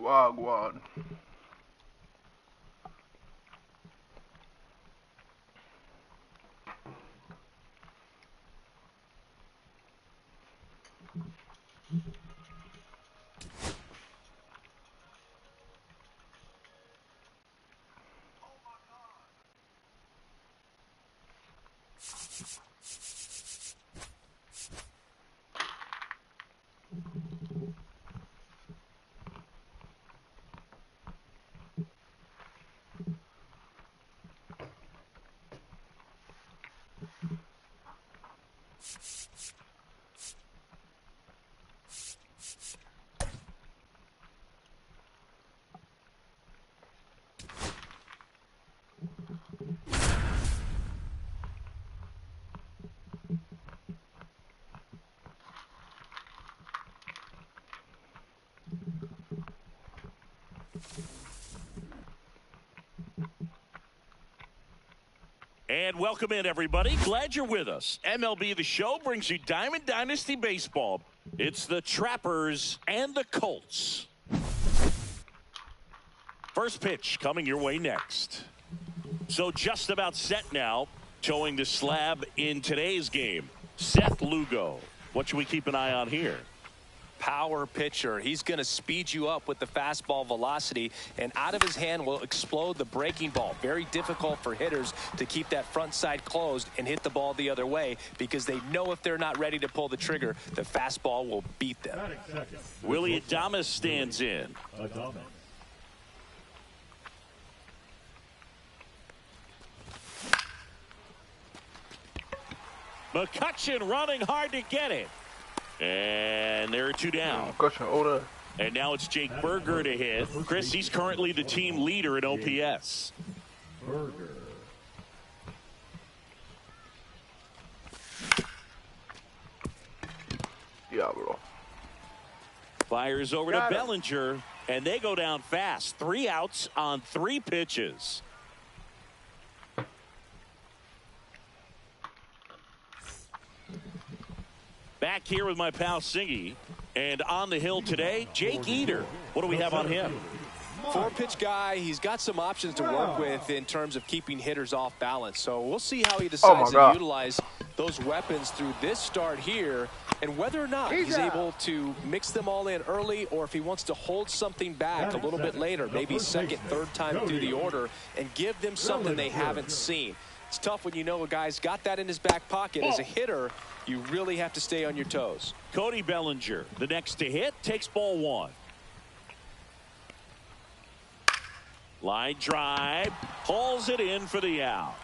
Wagwan. And welcome in, everybody. Glad you're with us. MLB The Show brings you Diamond Dynasty Baseball. It's the Trappers and the Colts. First pitch coming your way next. So just about set now, showing the slab in today's game. Seth Lugo. What should we keep an eye on here? Power pitcher. He's going to speed you up with the fastball velocity, and out of his hand will explode the breaking ball. Very difficult for hitters to keep that front side closed and hit the ball the other way, because they know if they're not ready to pull the trigger, the fastball will beat them. Willie Adames stands in. McCutchen running hard to get it. And there are two down. And now it's Jake Berger to hit. Chris, he's currently the team leader in OPS. Yeah, bro. Fires over to Bellinger, and they go down fast. 3 outs on 3 pitches. Back here with my pal Siggy, and on the hill today, Jake Eder. What do we have on him? 4-pitch guy. He's got some options to work with in terms of keeping hitters off balance. So we'll see how he decides to utilize those weapons through this start here, and whether or not he's able to mix them all in early, or if he wants to hold something back a little bit later, maybe second, third time through the order, and give them something they haven't seen. It's tough when you know a guy's got that in his back pocket. As a hitter, you really have to stay on your toes. Cody Bellinger, the next to hit, takes ball 1. Line drive, pulls it in for the out.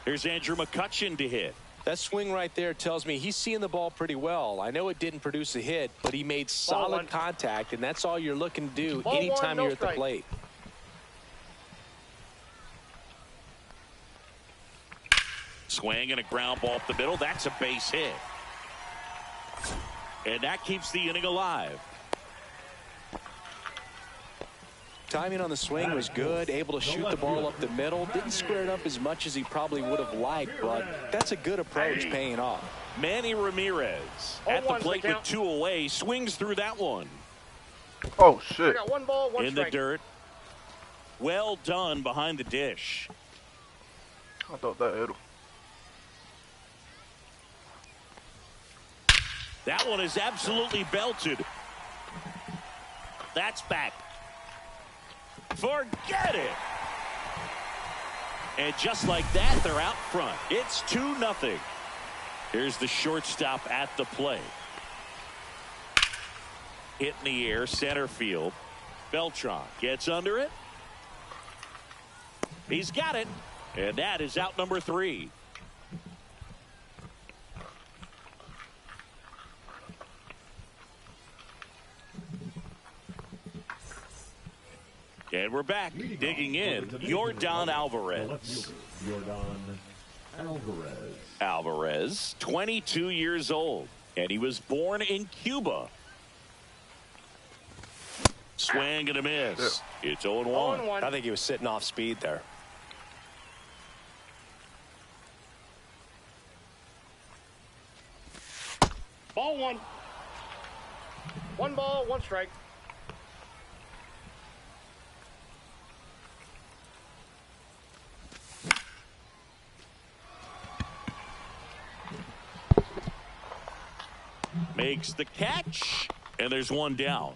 Here's Andrew McCutchen to hit. That swing right there tells me he's seeing the ball pretty well. I know it didn't produce a hit, but he made solid contact, and that's all you're looking to do anytime you're at the plate. Swing and a ground ball up the middle. That's a base hit. And that keeps the inning alive. Timing on the swing was good, able to shoot the ball up the middle. Didn't square it up as much as he probably would have liked, but that's a good approach paying off. Manny Ramirez at the plate with 2 away, swings through that one. Oh, shit. Got 1 ball, 1 in strike. the dirt. Well done behind the dish. I thought that hit him. That one is absolutely belted. That's back. Forget it. And just like that, they're out front. It's 2-0. Here's the shortstop at the plate. Hit in the air, center field. Beltran gets under it. He's got it. And that is out number 3. And we're back. Digging in, Yordan Alvarez. Alvarez, 22 years old, and he was born in Cuba. Swing and a miss. It's 0-1. I think he was sitting off speed there. Ball 1. 1 ball, 1 strike. makes the catch, and there's one down.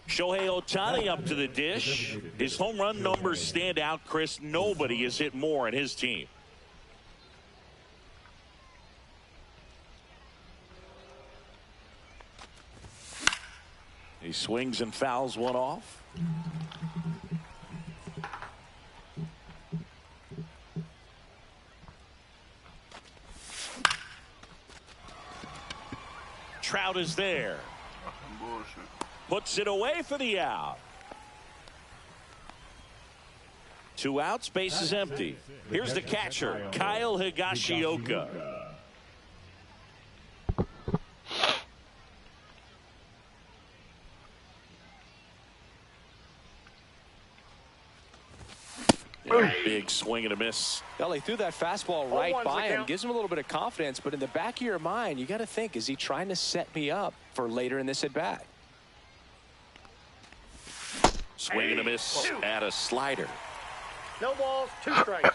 Shohei Ohtani up to the dish. His home run numbers stand out, Chris. Nobody has hit more in his team. He swings and fouls one off. Trout is there. Puts it away for the out. 2 outs, base is empty. Here's the catcher, Kyle Higashioka. Big swing and a miss. Well, he threw that fastball right by him. Gives him a little bit of confidence, but in the back of your mind, you got to think, is he trying to set me up for later in this at-bat? Swing and a miss at a slider. No balls, 2 strikes.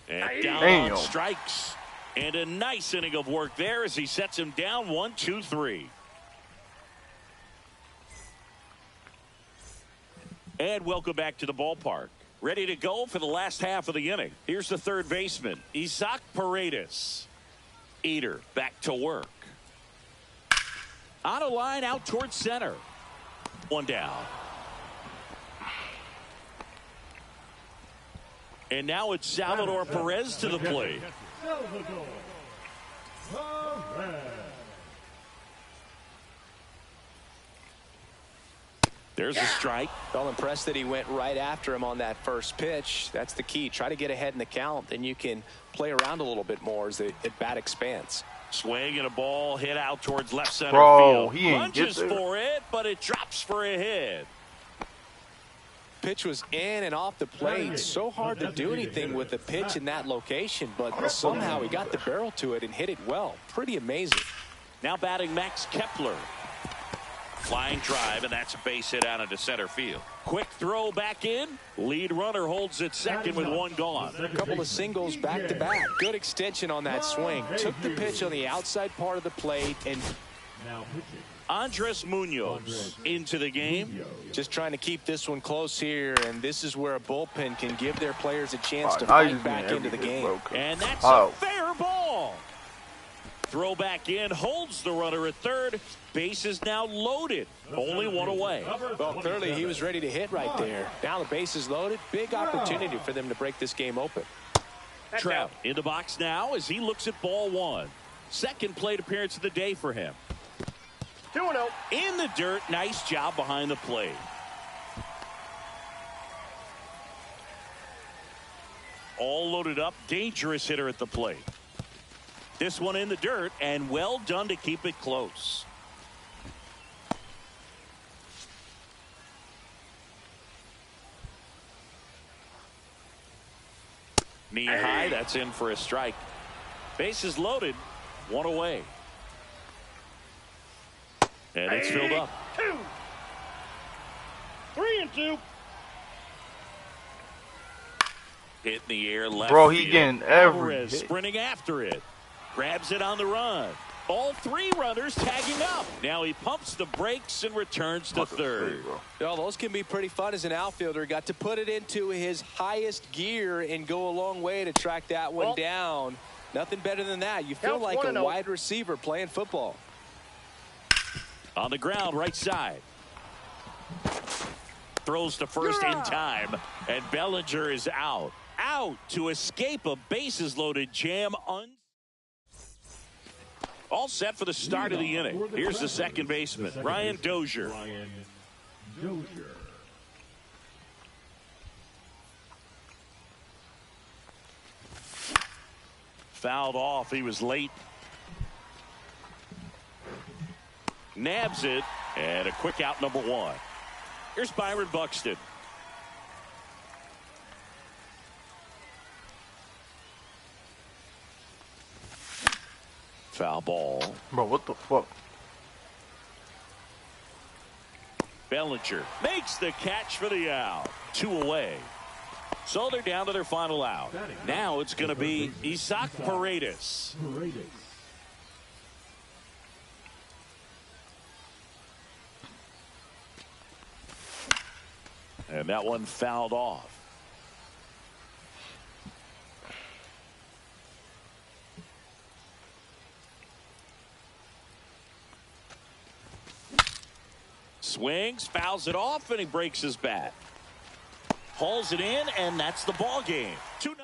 And down on strikes. And a nice inning of work there as he sets him down 1, 2, 3. And welcome back to the ballpark. Ready to go for the last half of the inning. Here's the third baseman, Isaac Paredes. Eater back to work. On a line out towards center. 1 down. And now it's Salvador Perez to the plate. There's a strike. Well, impressed that he went right after him on that first pitch. That's the key. Try to get ahead in the count, then you can play around a little bit more as the at-bat expands. Swing and a ball hit out towards left center field. He ain't lunges for it, but it drops for a hit. Pitch was in and off the plate. So hard to do anything with the pitch in that location, but somehow he got the barrel to it and hit it well. Pretty amazing. Now batting Max Kepler. Flying drive, and that's a base hit out into center field. Quick throw back in. Lead runner holds at second with 1 gone. A couple of singles back to back. Good extension on that swing. Took the pitch on the outside part of the plate and Andres Munoz into the game. Just trying to keep this one close here, and this is where a bullpen can give their players a chance to fight back into the game. And that's a fair ball. Throw back in, holds the runner at third. Base is now loaded. Only 1 away. Well, clearly he was ready to hit right there. Now the base is loaded. Big opportunity for them to break this game open. Trout in the box now as he looks at ball 1. Second plate appearance of the day for him. 2-0. In the dirt. Nice job behind the plate. All loaded up. Dangerous hitter at the plate. This one in the dirt, and well done to keep it close. Knee high, that's in for a strike. Bases loaded, 1 away. And it's filled up. 2, 3 and 2. Hit in the air, left Bro, he field. getting every Alvarez hit. sprinting after it. Grabs it on the run. All 3 runners tagging up. Now he pumps the brakes and returns to third. Well, those can be pretty fun as an outfielder. Got to put it into his highest gear and go a long way to track that one down. Nothing better than that. You feel like a wide receiver playing football. On the ground, right side. Throws to first in time, and Bellinger is out. Out to escape a bases-loaded jam. All set for the start of the inning. Here's the second baseman, Ryan Dozier. Fouled off. He was late. Nabs it, and a quick out, number 1. Here's Byron Buxton. Foul ball. Bro, what the fuck? Bellinger makes the catch for the out. 2 away. So they're down to their final out. Now it's going to be Isaac Paredes. And that one fouled off. Swings, fouls it off, and he breaks his bat. Hauls it in, and that's the ball game. 2-0.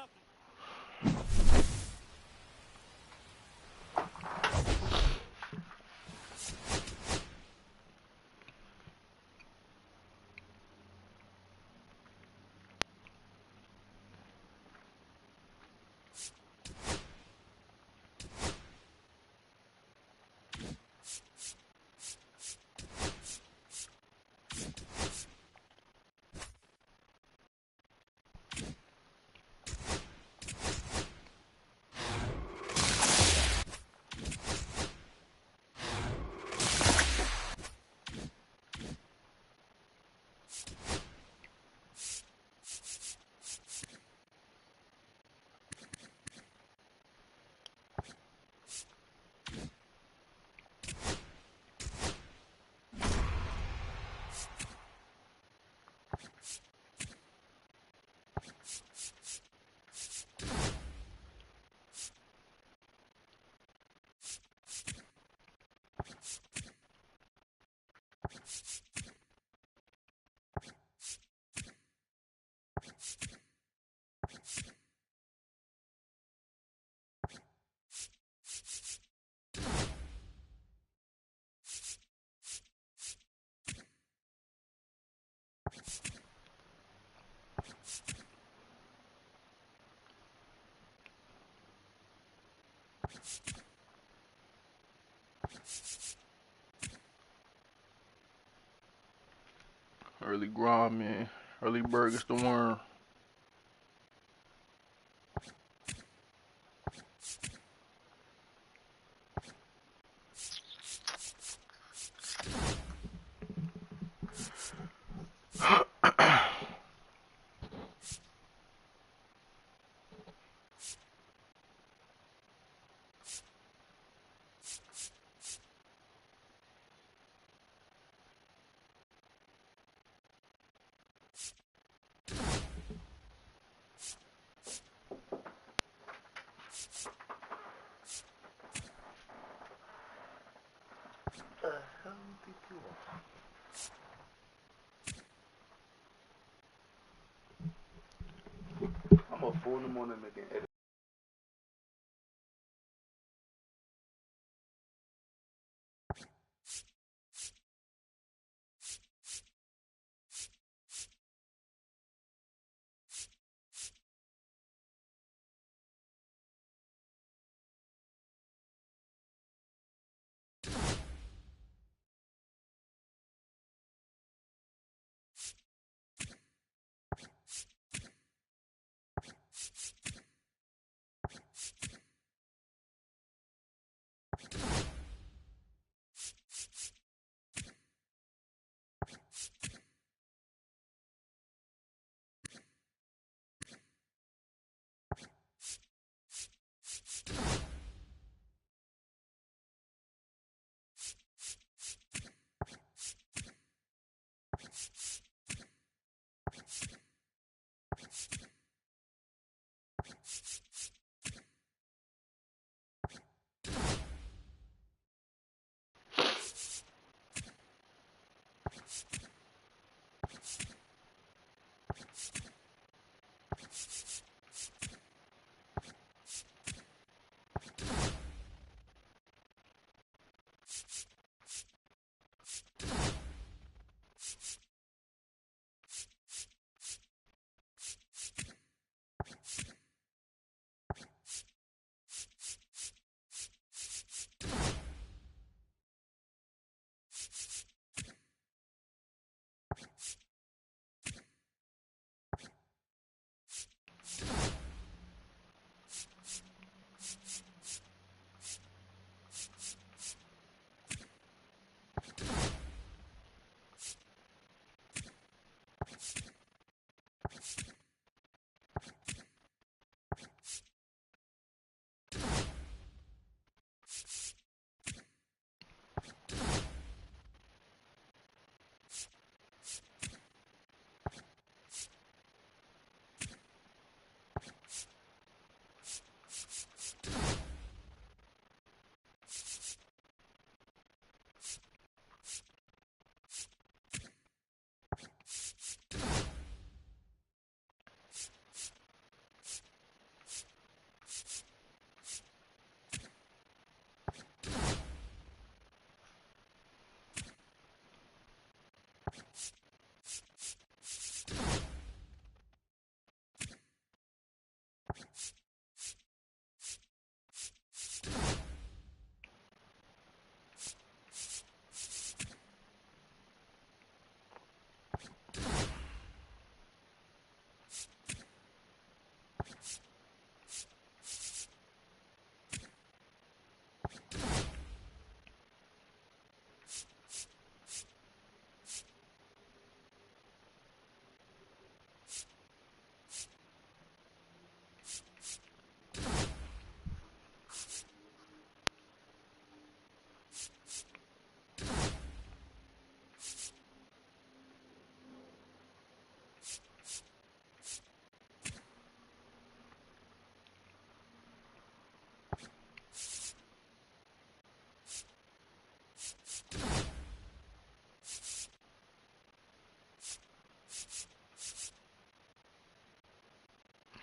Early Grom, man. Early Bird gets the worm. I'm a fool in the morning making edit.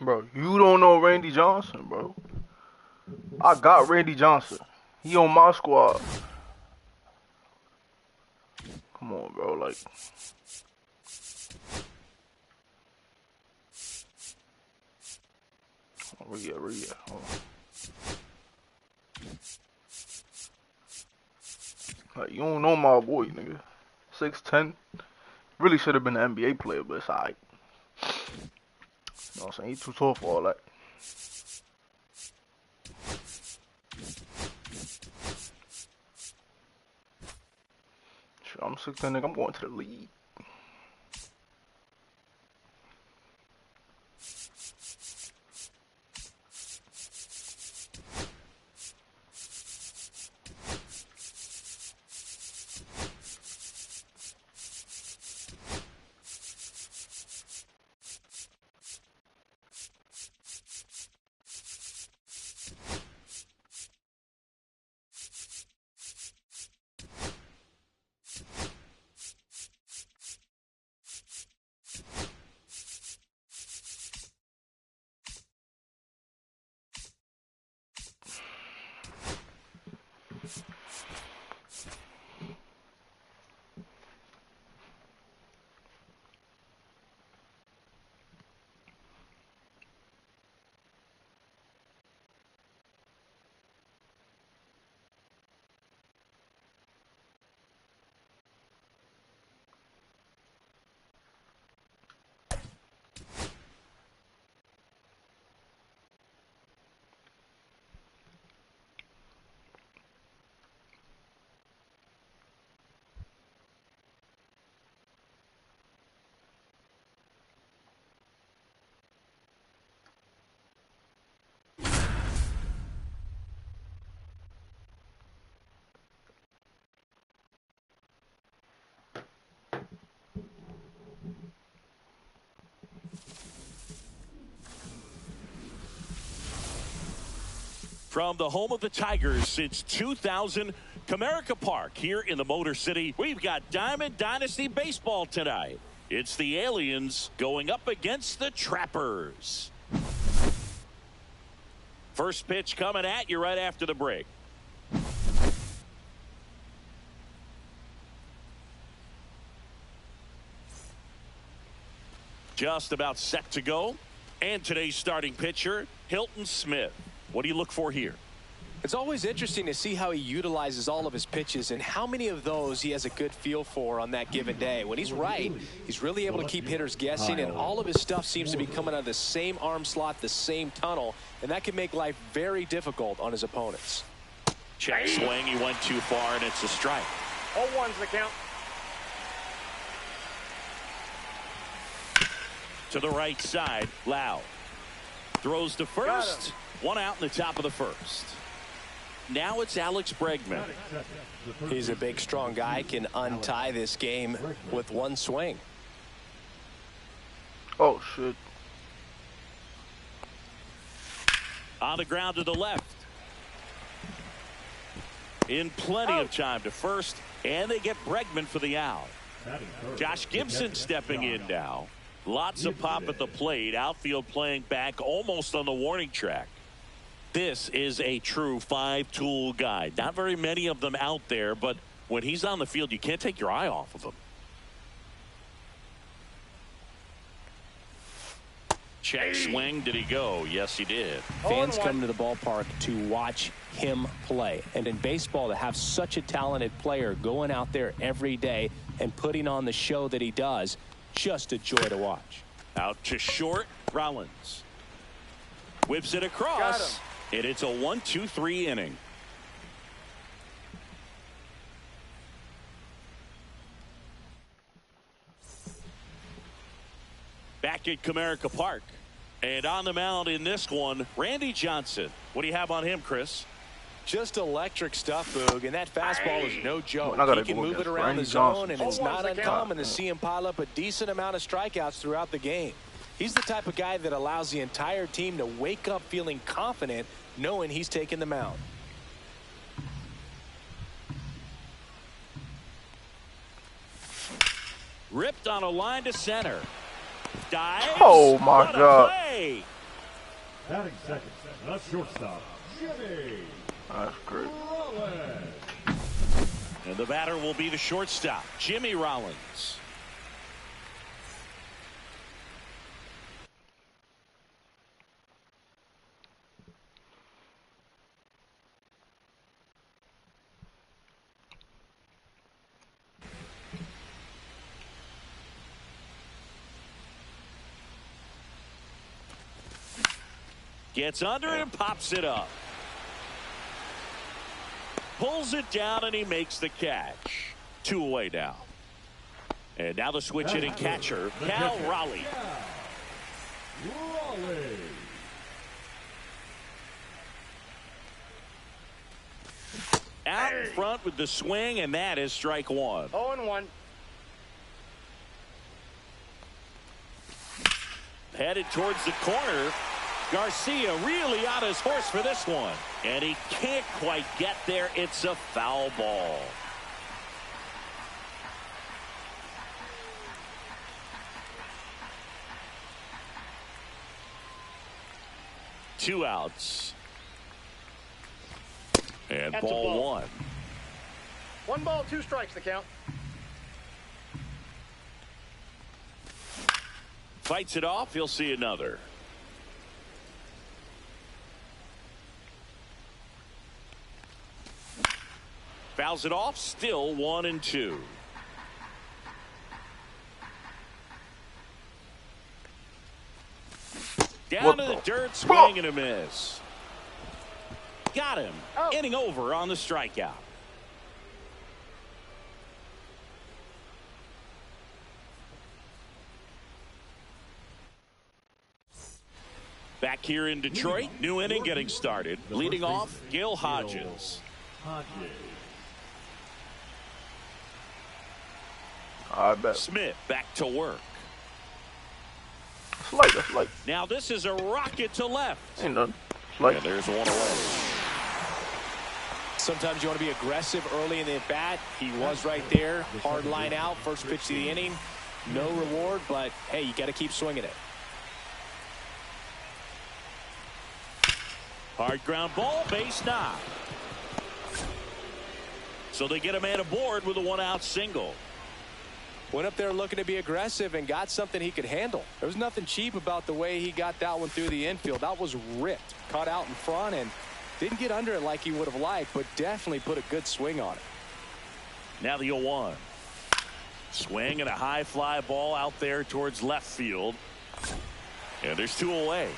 Bro, you don't know Randy Johnson, bro. I got Randy Johnson. He on my squad. Come on, bro. Like, where you at? Hold on. Like, you don't know my boy, nigga. 6'10". Really should have been an NBA player, but it's alright. You know what I'm saying? He's too tall for all that. Shit, I'm 6'10", nigga. I'm going to the league. From the home of the Tigers since 2000, Comerica Park here in the Motor City. We've got Diamond Dynasty Baseball tonight. It's the Aliens going up against the Trappers. First pitch coming at you right after the break. Just about set to go. And today's starting pitcher, Hilton Smith. What do you look for here? It's always interesting to see how he utilizes all of his pitches and how many of those he has a good feel for on that given day. When he's right, he's really able to keep hitters guessing, and all of his stuff seems to be coming out of the same arm slot, the same tunnel, and that can make life very difficult on his opponents. Check swing. He went too far, and it's a strike. 0-1's the count. To the right side, Lau throws to first. One out in the top of the first. Now it's Alex Bregman. He's a big, strong guy, can untie this game with one swing. Oh, shit. On the ground to the left. In plenty of time to first, and they get Bregman for the out. Josh Gibson stepping in now. Lots of pop at the plate. Outfield playing back almost on the warning track. This is a true five-tool guy. Not very many of them out there, but when he's on the field, you can't take your eye off of him. Check swing. Did he go? Yes, he did. Fans come to the ballpark to watch him play. And in baseball, to have such a talented player going out there every day and putting on the show that he does, just a joy to watch. Out to short, Rollins. Whips it across, and it's a 1-2-3 inning. Back at Comerica Park. And on the mound in this one, Randy Johnson. What do you have on him, Chris? Just electric stuff, Boog, and that fastball is no joke. He can move it around Randy the zone, Johnson. and it's not uncommon to see him pile up a decent amount of strikeouts throughout the game. He's the type of guy that allows the entire team to wake up feeling confident, knowing he's taking the mound. Ripped on a line to center. Dives. Oh, my God. Play. Batting second, the shortstop, Jimmy. That's great. And the batter will be the shortstop, Jimmy Rollins. Gets under it and pops it up. Pulls it down and he makes the catch. 2 away now. And now the switch hitting catcher, Cal Raleigh. Out in front with the swing, and that is strike 1. 0-1. Headed towards the corner. Garcia really on his horse for this one. And he can't quite get there. It's a foul ball. Two outs. And That's ball 1. 1 ball, 2 strikes, the count. Fights it off. He'll see another. Fouls it off. Still 1-2. Down to the dirt. Swing and a miss. Got him. Inning over on the strikeout. Back here in Detroit, new inning getting started. Leading off, Gil Hodges. I bet. Smith back to work. That's light. Now this is a rocket to left. Ain't nothing. Light. And there's 1 away. Sometimes you want to be aggressive early in the at-bat. He was right there. Hard line out. First pitch of the inning. No reward, but, hey, you got to keep swinging it. Hard ground ball, base knock. So they get a man aboard with a 1-out single. Went up there looking to be aggressive and got something he could handle. There was nothing cheap about the way he got that one through the infield. That was ripped. Caught out in front and didn't get under it like he would have liked, but definitely put a good swing on it. Now the 0-1. Swing and a high fly ball out there towards left field. And there's 2 away.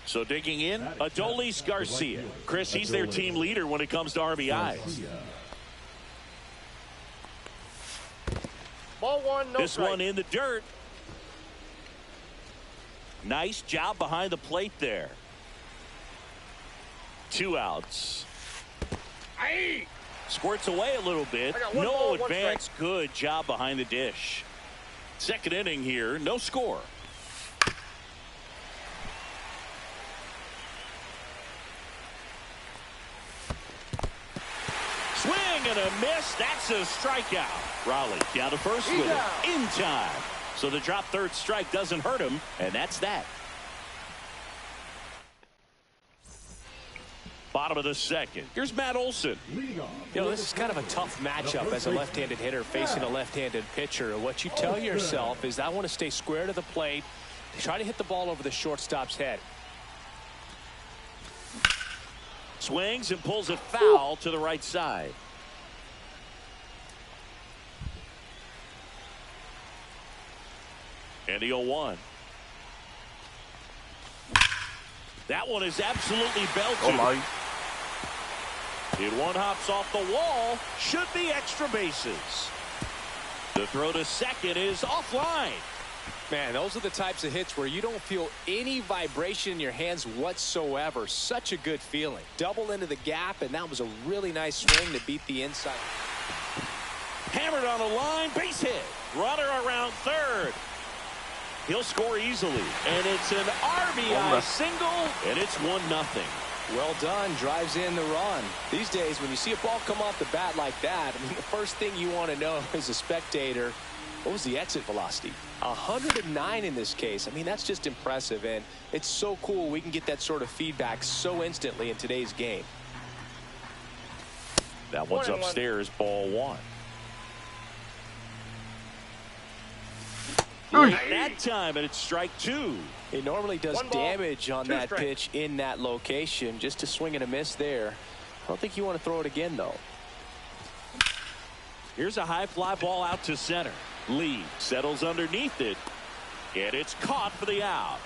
So digging in, Adolis Garcia. Chris, he's their team leader when it comes to RBIs. Ball 1, no This strike. one in the dirt. Nice job behind the plate there. 2 outs. Squirts away a little bit. one No ball, 1 advance. strike. Good job behind the dish. Second inning here. No score. Swing and a miss. That's a strikeout. Raleigh down to first with it in time. So the drop third strike doesn't hurt him, and that's that. Bottom Bottom of the second. Here's Matt Olson. You know, this is kind of a tough matchup as a left-handed hitter facing a left-handed pitcher. What you tell yourself is, I want to stay square to the plate, try to hit the ball over the shortstop's head. Swings and pulls it foul to the right side. And the 0-1. That one is absolutely belted. Oh my. It one hops off the wall. Should be extra bases. The throw to second is offline. Man, those are the types of hits where you don't feel any vibration in your hands whatsoever. Such a good feeling. Double into the gap, and that was a really nice swing to beat the inside. Hammered on the line, base hit. Runner around third. He'll score easily, and it's an RBI single, and it's 1-0. Well done, drives in the run. These days, when you see a ball come off the bat like that, I mean, the first thing you want to know as a spectator, what was the exit velocity? 109 in this case. I mean, that's just impressive, and it's so cool we can get that sort of feedback so instantly in today's game. That one's upstairs, ball 1. That time, and it's strike 2. It normally does damage on that pitch in that location. Just a swing and a miss there. I don't think you want to throw it again, though. Here's a high fly ball out to center. Lee settles underneath it, and it's caught for the out.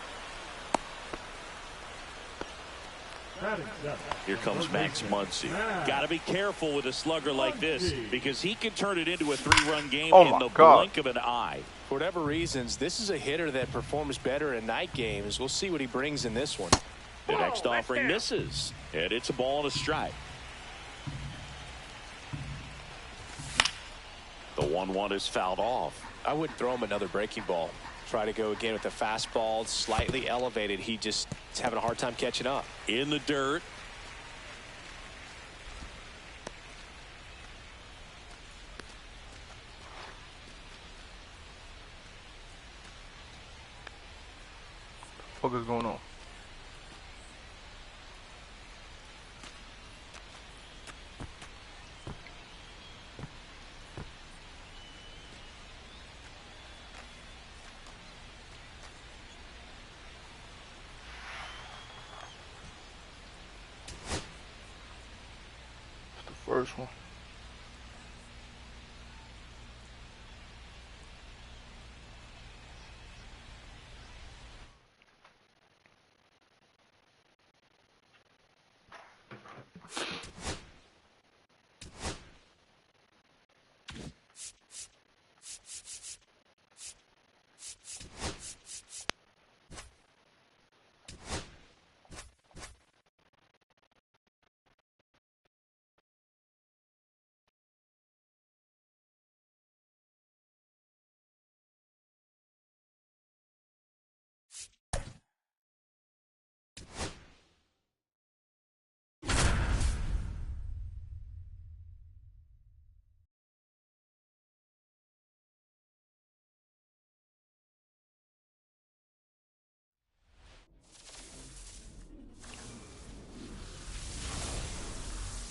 Here comes Max Muncy. Got to be careful with a slugger like this, because he can turn it into a 3-run game in the blink of an eye. For whatever reasons, this is a hitter that performs better in night games. We'll see what he brings in this one. The next offering misses, and it's a ball and a strike. The 1-1 is fouled off. I wouldn't throw him another breaking ball. Try to go again with the fastball, slightly elevated. He just is having a hard time catching up. In the dirt. What is going on? First one.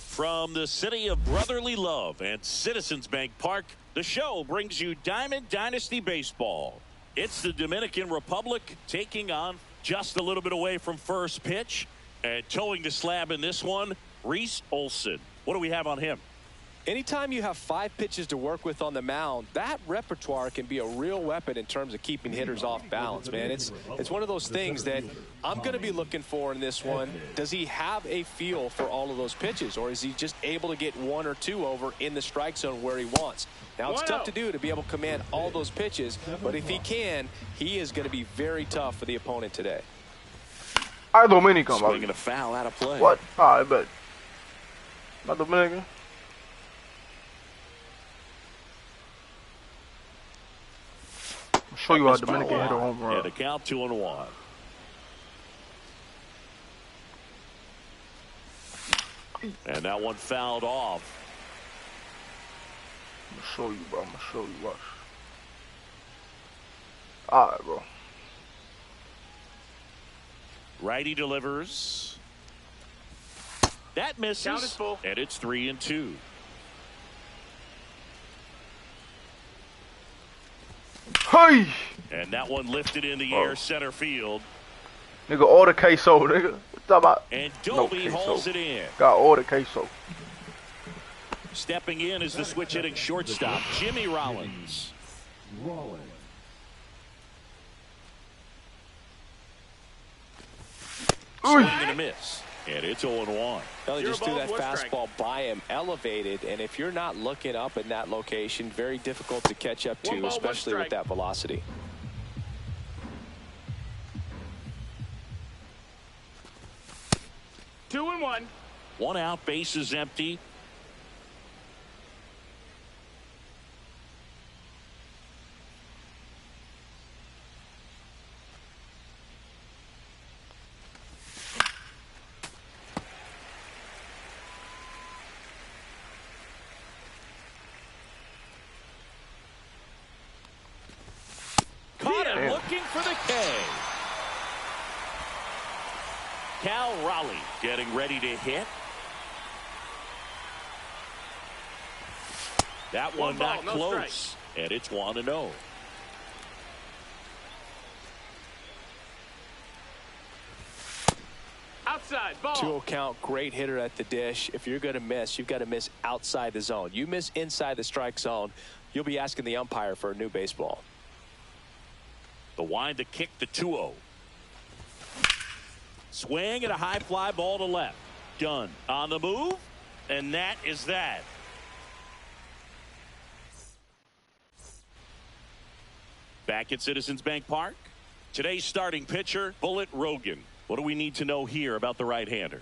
From the city of brotherly love and Citizens Bank Park, the show brings you Diamond Dynasty Baseball. It's the Dominican Republic taking on, just a little bit away from first pitch, and towing the slab in this one, Reese Olson. What do we have on him? Anytime you have 5 pitches to work with on the mound, that repertoire can be a real weapon in terms of keeping hitters off balance, man. It's one of those things that I'm going to be looking for in this one. Does he have a feel for all of those pitches, or is he just able to get 1 or 2 over in the strike zone where he wants? Now, it's tough to do to be able to command all those pitches, but if he can, he is going to be very tough for the opponent today. All right, Dominican. Swinging a foul out of play. What? I bet. Not Dominican. I'll show you how Dominican hit a home run. And a count 2-1. And that one fouled off. I'm gonna show you, bro. I'm gonna show you. Watch. All right, bro. Righty delivers. That misses. Count is full. And it's 3-2. Hey! And that one lifted in the air center field. Nigga, order queso, nigga. What you about? And Doby hauls it in. Got order queso. Stepping in is the switch hitting shortstop, Jimmy Rollins. Swing and a miss. And it's 0-1. Well, they just threw that fastball by him, elevated, and if you're not looking up in that location, very difficult to catch up to, especially with that velocity. Two and one. One out, base is empty. Caught him looking for the K. Cal Raleigh getting ready to hit. That one not close. And it's 1-0. Outside ball. 2-0 count, great hitter at the dish. If you're going to miss, you've got to miss outside the zone. You miss inside the strike zone, you'll be asking the umpire for a new baseball. The wind to kick the 2-0. Swing and a high fly ball to left. Done. On the move. And that is that. Back at Citizens Bank Park. Today's starting pitcher, Bullet Rogan. What do we need to know here about the right-hander?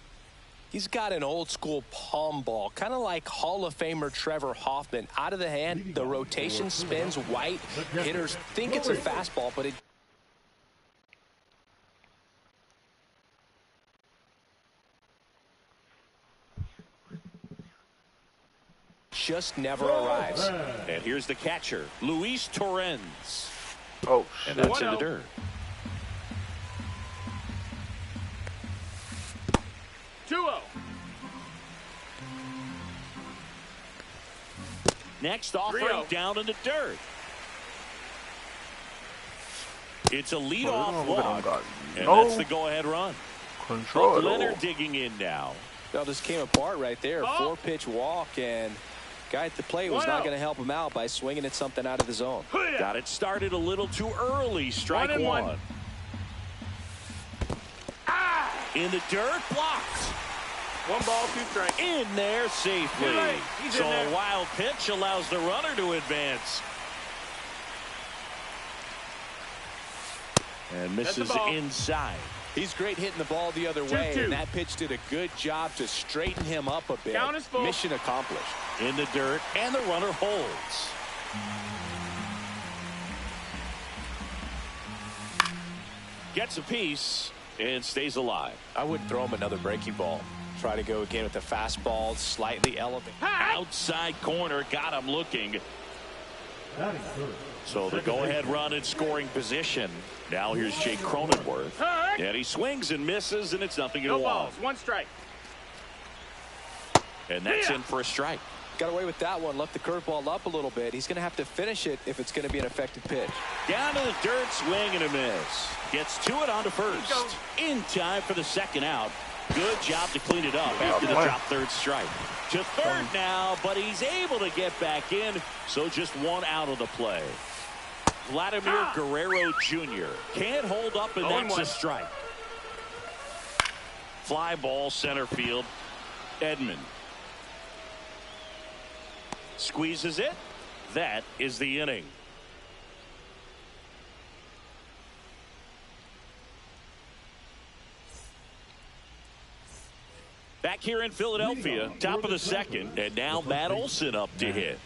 He's got an old school palm ball, kind of like Hall of Famer Trevor Hoffman. Out of the hand, the rotation spins white. Hitters think it's a fastball, but it just never arrives. And here's the catcher, Luis Torrens. Oh, and shit. that's in the dirt. 2-0. Next offering down in the dirt. It's a leadoff walk, and that's the go-ahead run. Control. Leonard digging in now. Well, this came apart right there. 4-pitch walk, and guy at the plate was not going to help him out by swinging at something out of the zone. Got it started a little too early. Strike one. In the dirt, blocked. 1 ball, 2 strikes. In there safely. So a wild pitch allows the runner to advance. And misses inside. He's great hitting the ball the other way, and that pitch did a good job to straighten him up a bit. Mission accomplished. In the dirt, and the runner holds. Gets a piece and stays alive. I wouldn't throw him another breaking ball. Try to go again with the fastball, slightly elevated. Outside corner, got him looking. So the go-ahead run in scoring position. Now here's Jake Cronenworth. And he swings and misses, and it's 0-1. No balls, 1 strike. And that's in for a strike. Got away with that one, left the curveball up a little bit. He's going to have to finish it if it's going to be an effective pitch. Down to the dirt, swing and a miss. Gets to it on to first. In time for the second out. Good job to clean it up after the drop third strike. To third now, but he's able to get back in, so just 1 out of the play. Vladimir Guerrero Jr. can't hold up, and that's a strike. Fly ball center field. Edman squeezes it. That is the inning. Back here in Philadelphia, top of the second, and now Matt Olson up to hit.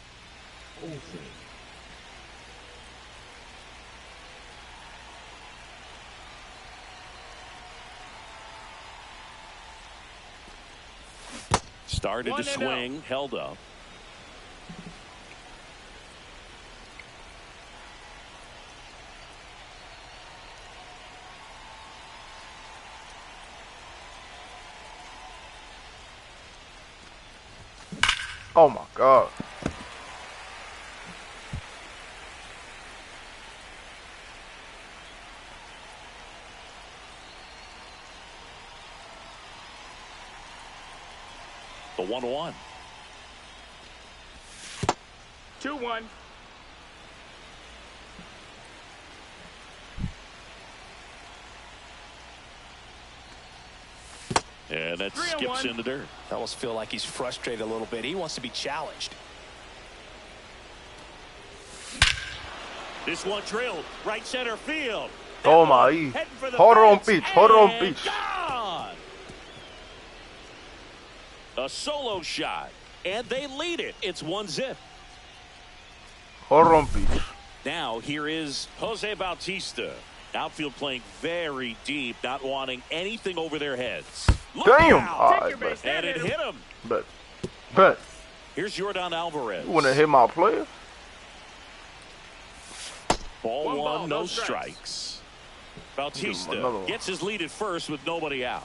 Started to swing, held up. Oh my God. The 1-1. 2-1. And that skips in the dirt. I almost feel like he's frustrated a little bit. He wants to be challenged. This one drilled right center field. Toma ahí. Hold on, pitch. Hold on, pitch. Gone. A solo shot, and they lead it. It's 1-0. Hold on, pitch. Now here is Jose Bautista. Outfield playing very deep, not wanting anything over their heads. Look Damn! out. Alright, And it hit him. But. Here's Jordan Alvarez. You want to hit my player? Ball one, no strikes. Bautista gets his lead at first with nobody out.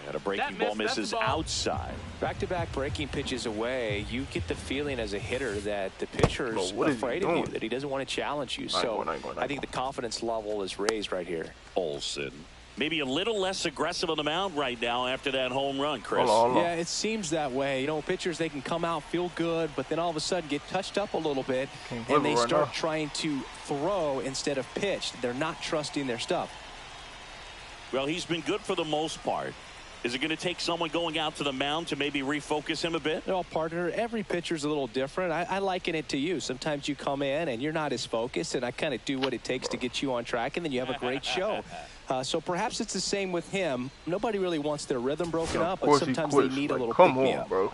And a breaking ball misses outside. Back-to-back breaking pitches away, you get the feeling as a hitter that the pitcher's afraid of you, that he doesn't want to challenge you. So I think the confidence level is raised right here. Olsen. Maybe a little less aggressive on the mound right now after that home run, Chris. Hold on. Yeah, it seems that way. You know, pitchers, they can come out, feel good, but then all of a sudden get touched up a little bit, and they start trying to throw instead of pitch. They're not trusting their stuff. Well, he's been good for the most part. Is it going to take someone going out to the mound to maybe refocus him a bit? Well, partner, every pitcher's a little different. I liken it to you. Sometimes you come in and you're not as focused, and I kind of do what it takes to get you on track, and then you have a great show. So perhaps it's the same with him. Nobody really wants their rhythm broken up, but sometimes they need a little pick-me-up. Come on, bro.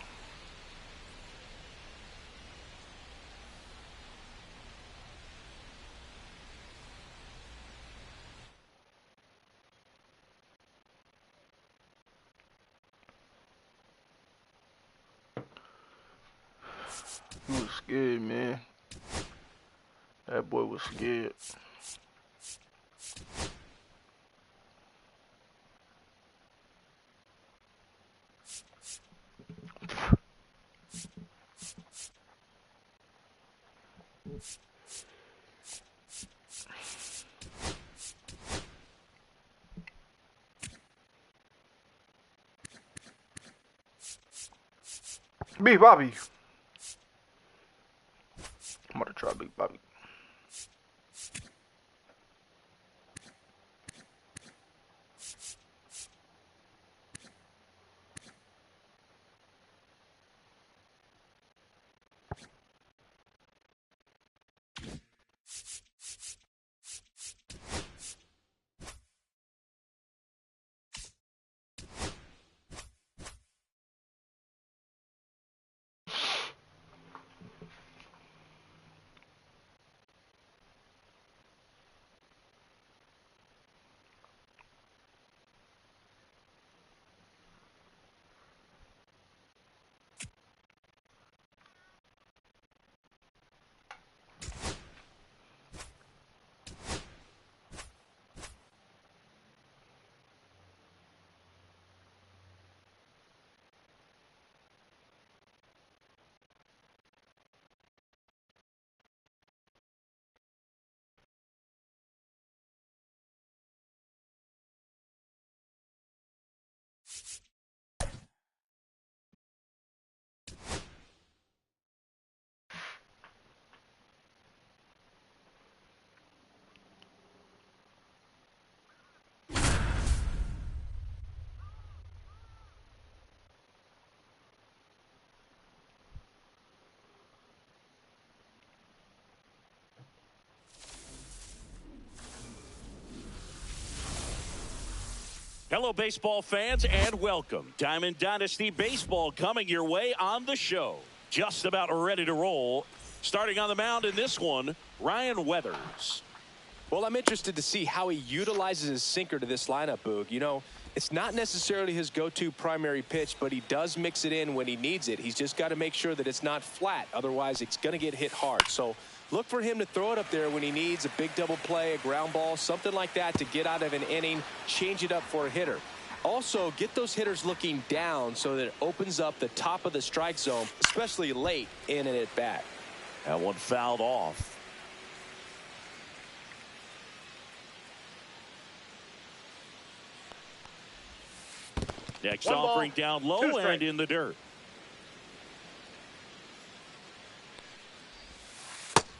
He was scared, man. That boy was scared. Big Bobby. I'm gonna try Big Bobby. Hello, baseball fans, and welcome. Diamond Dynasty Baseball coming your way on the show. Just about ready to roll. Starting on the mound in this one, Ryan Weathers. Well, I'm interested to see how he utilizes his sinker to this lineup, Boog. You know, it's not necessarily his go-to primary pitch, but he does mix it in when he needs it. He's just got to make sure that it's not flat. Otherwise, it's going to get hit hard. So look for him to throw it up there when he needs a big double play, a ground ball, something like that to get out of an inning, change it up for a hitter. Also, get those hitters looking down so that it opens up the top of the strike zone, especially late in an at-bat. That one fouled off. Next offering down low and in the dirt.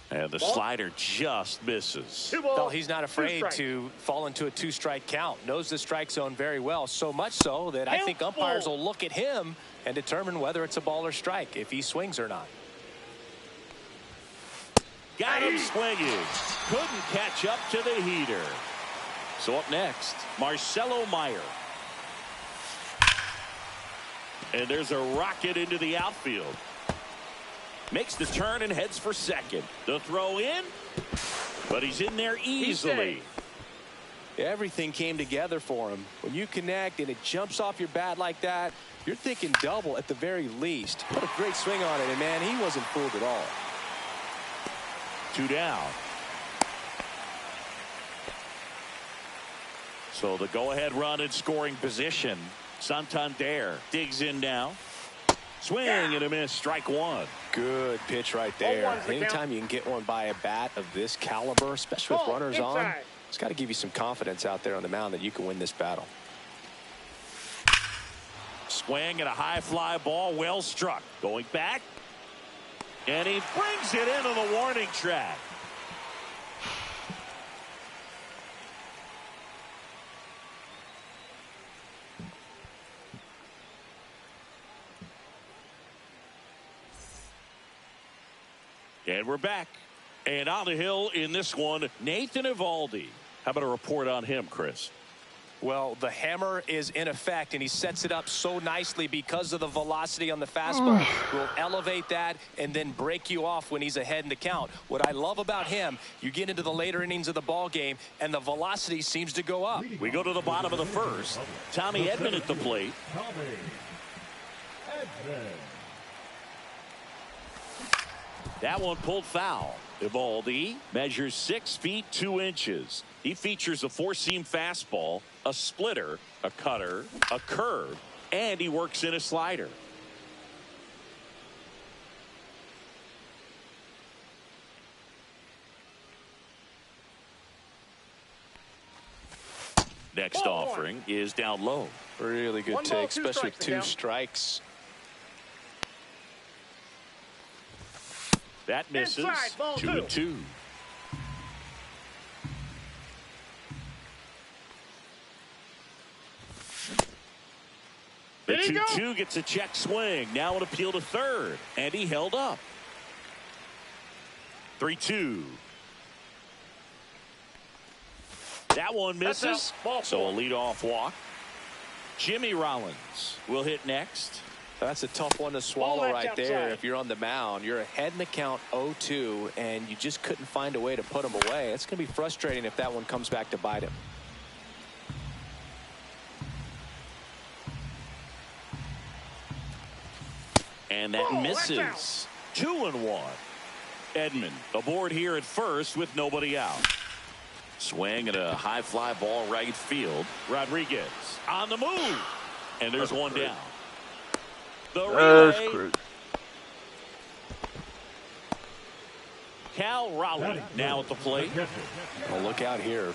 And the slider just misses. Well, he's not afraid to fall into a two-strike count. Knows the strike zone very well, so much so that I think umpires will look at him and determine whether it's a ball or strike, if he swings or not. Got him swinging. Couldn't catch up to the heater. So up next, Marcelo Meyer. And there's a rocket into the outfield. Makes the turn and heads for second. The throw in, but he's in there easily. Everything came together for him. When you connect and it jumps off your bat like that, you're thinking double at the very least. Put a great swing on it, and man, he wasn't fooled at all. 2 down. So the go-ahead run in scoring position. Santander digs in now. Swing and a miss. Strike one. Good pitch right there. Anytime you can get one by a bat of this caliber, especially with runners on, it's got to give you some confidence out there on the mound that you can win this battle. Swing and a high fly ball. Well struck. Going back. And he brings it into the warning track. And we're back. And on the hill in this one, Nathan Eovaldi. How about a report on him, Chris? Well, the hammer is in effect, and he sets it up so nicely because of the velocity on the fastball. Will elevate that and then break you off when he's ahead in the count. What I love about him, you get into the later innings of the ball game, and the velocity seems to go up. We go to the bottom of the first. Tommy Edman at the plate. That one pulled foul. Eovaldi measures 6 feet 2 inches. He features a 4-seam fastball, a splitter, a cutter, a curve, and he works in a slider. Next offering is down low. Really good take, especially with 2 strikes. That misses. 2-2. The 2-2 gets a check swing. Now an appeal to third. And he held up. 3-2. That one misses. So a leadoff walk. Jimmy Rollins will hit next. That's a tough one to swallow right there. If you're on the mound, you're ahead in the count 0-2, and you just couldn't find a way to put him away. It's going to be frustrating if that one comes back to bite him. And that misses. 2-1. Edman aboard here at first with nobody out. Swing and a high fly ball right field. Rodriguez on the move. And there's one down. The relay. Cal Raleigh now at the plate. Well, look out here.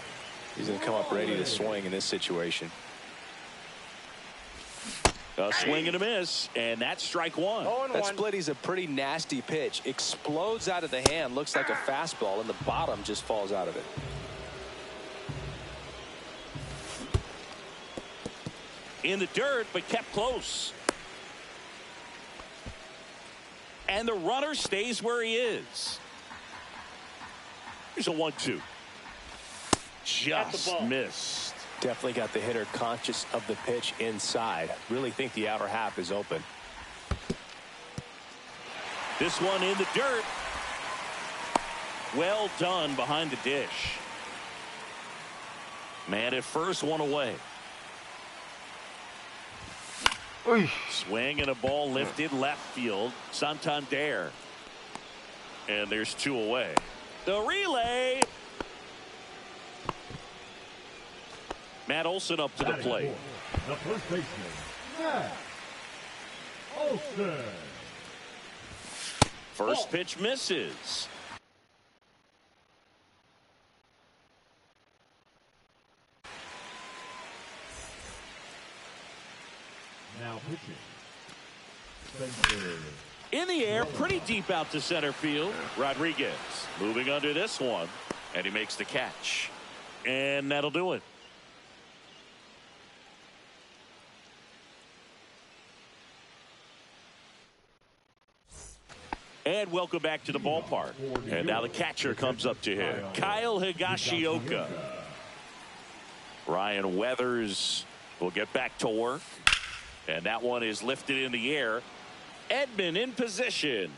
He's going to come up ready to swing in this situation. A swing and a miss, and that's strike one. That split is a pretty nasty pitch. Explodes out of the hand, looks like a fastball, and the bottom just falls out of it. In the dirt, but kept close. And the runner stays where he is. Here's a 1-2. Just missed. Definitely got the hitter conscious of the pitch inside. Really think the outer half is open. This one in the dirt. Well done behind the dish. Man at first, one away. Oy. Swing and a ball lifted left field. Santander. And there's 2 away. The relay. Matt Olson up to the plate. The first baseman, Matt Olson. First pitch misses. Now pitching. Spencer. In the air, pretty deep out to center field. Rodriguez moving under this one, and he makes the catch. And that'll do it. And welcome back to the ballpark. And now the catcher comes up to him. Kyle Higashioka. Ryan Weathers will get back to work. And that one is lifted in the air. Edman in position.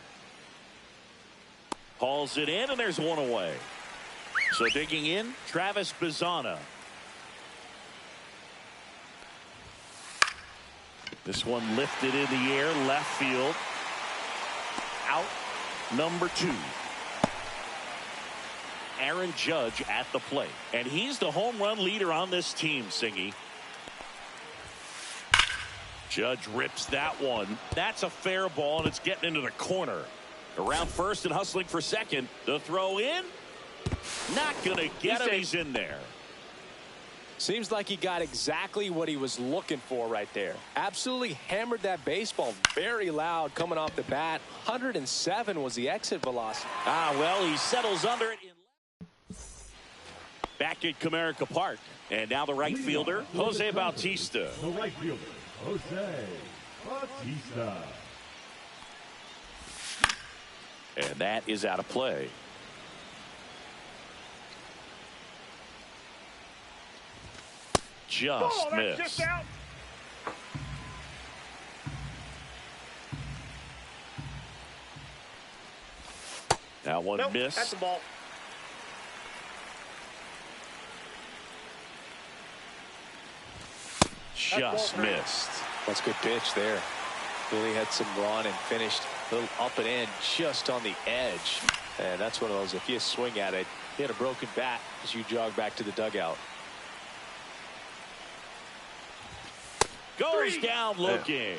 Hauls it in, and there's one away. So digging in, Travis Bazzana. This one lifted in the air, left field. Out number 2. Aaron Judge at the plate. And he's the home run leader on this team, Singy. Judge rips that one. That's a fair ball, and it's getting into the corner. Around first and hustling for second. The throw in. Not going to get him. He's in there. Seems like he got exactly what he was looking for right there. Absolutely hammered that baseball. Very loud coming off the bat. 107 was the exit velocity. Well, he settles under it. Back at Comerica Park. And now the right fielder, Jose Bautista. The right fielder, Jose Bautista. And that is out of play. Just missed. Just out. That one missed. That's the ball. Just missed. That's a good pitch there. Really had some run and finished a little up and in just on the edge. And that's one of those, if you swing at it, hit a broken bat as you jog back to the dugout. Goes down looking.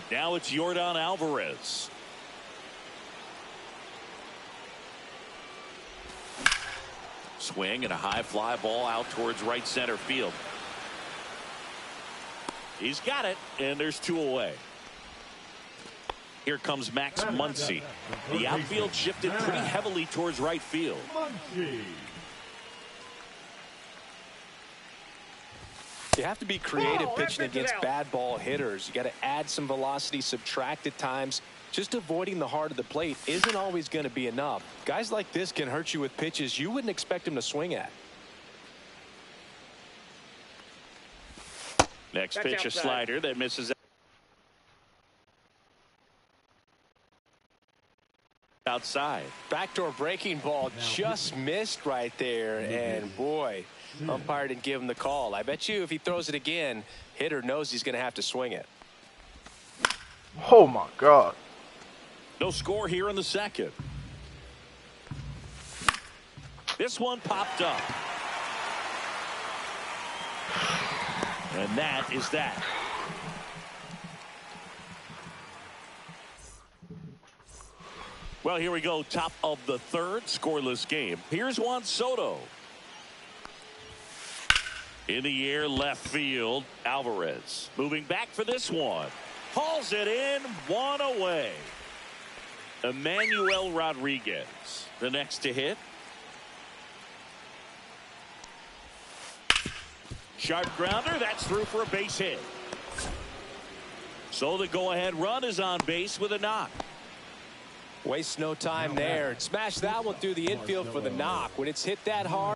Now it's Yordan Alvarez. Swing and a high fly ball out towards right center field. He's got it, and there's 2 away. Here comes Max Muncy. The outfield shifted pretty heavily towards right field. Muncy. You have to be creative pitching against bad ball hitters. You got to add some velocity, subtract at times. Just avoiding the heart of the plate isn't always going to be enough. Guys like this can hurt you with pitches you wouldn't expect him to swing at. Next pitch, a slider that misses outside. Backdoor breaking ball just missed right there, and boy, umpire didn't give him the call. I bet you if he throws it again, hitter knows he's going to have to swing it. Oh my God. No score here in the second. This one popped up. And that is that. Well, here we go. Top of the third, scoreless game. Here's Juan Soto. In the air, left field, Alvarez. Moving back for this one. Hauls it in, 1 away. Emmanuel Rodriguez, the next to hit. Sharp grounder, that's through for a base hit. So the go-ahead run is on base with a knock. Waste no time there. Smash that one through the infield for the knock. When it's hit that hard,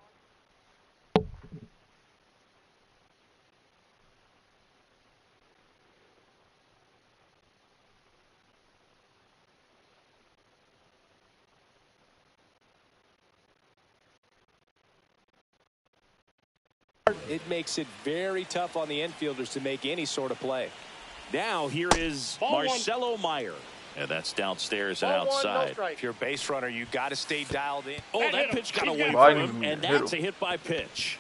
it makes it very tough on the infielders to make any sort of play. Now here is Marcelo Meyer. And that's downstairs and outside. If you're a base runner, you got to stay dialed in. Oh, that pitch got away from him, and that's a hit by pitch.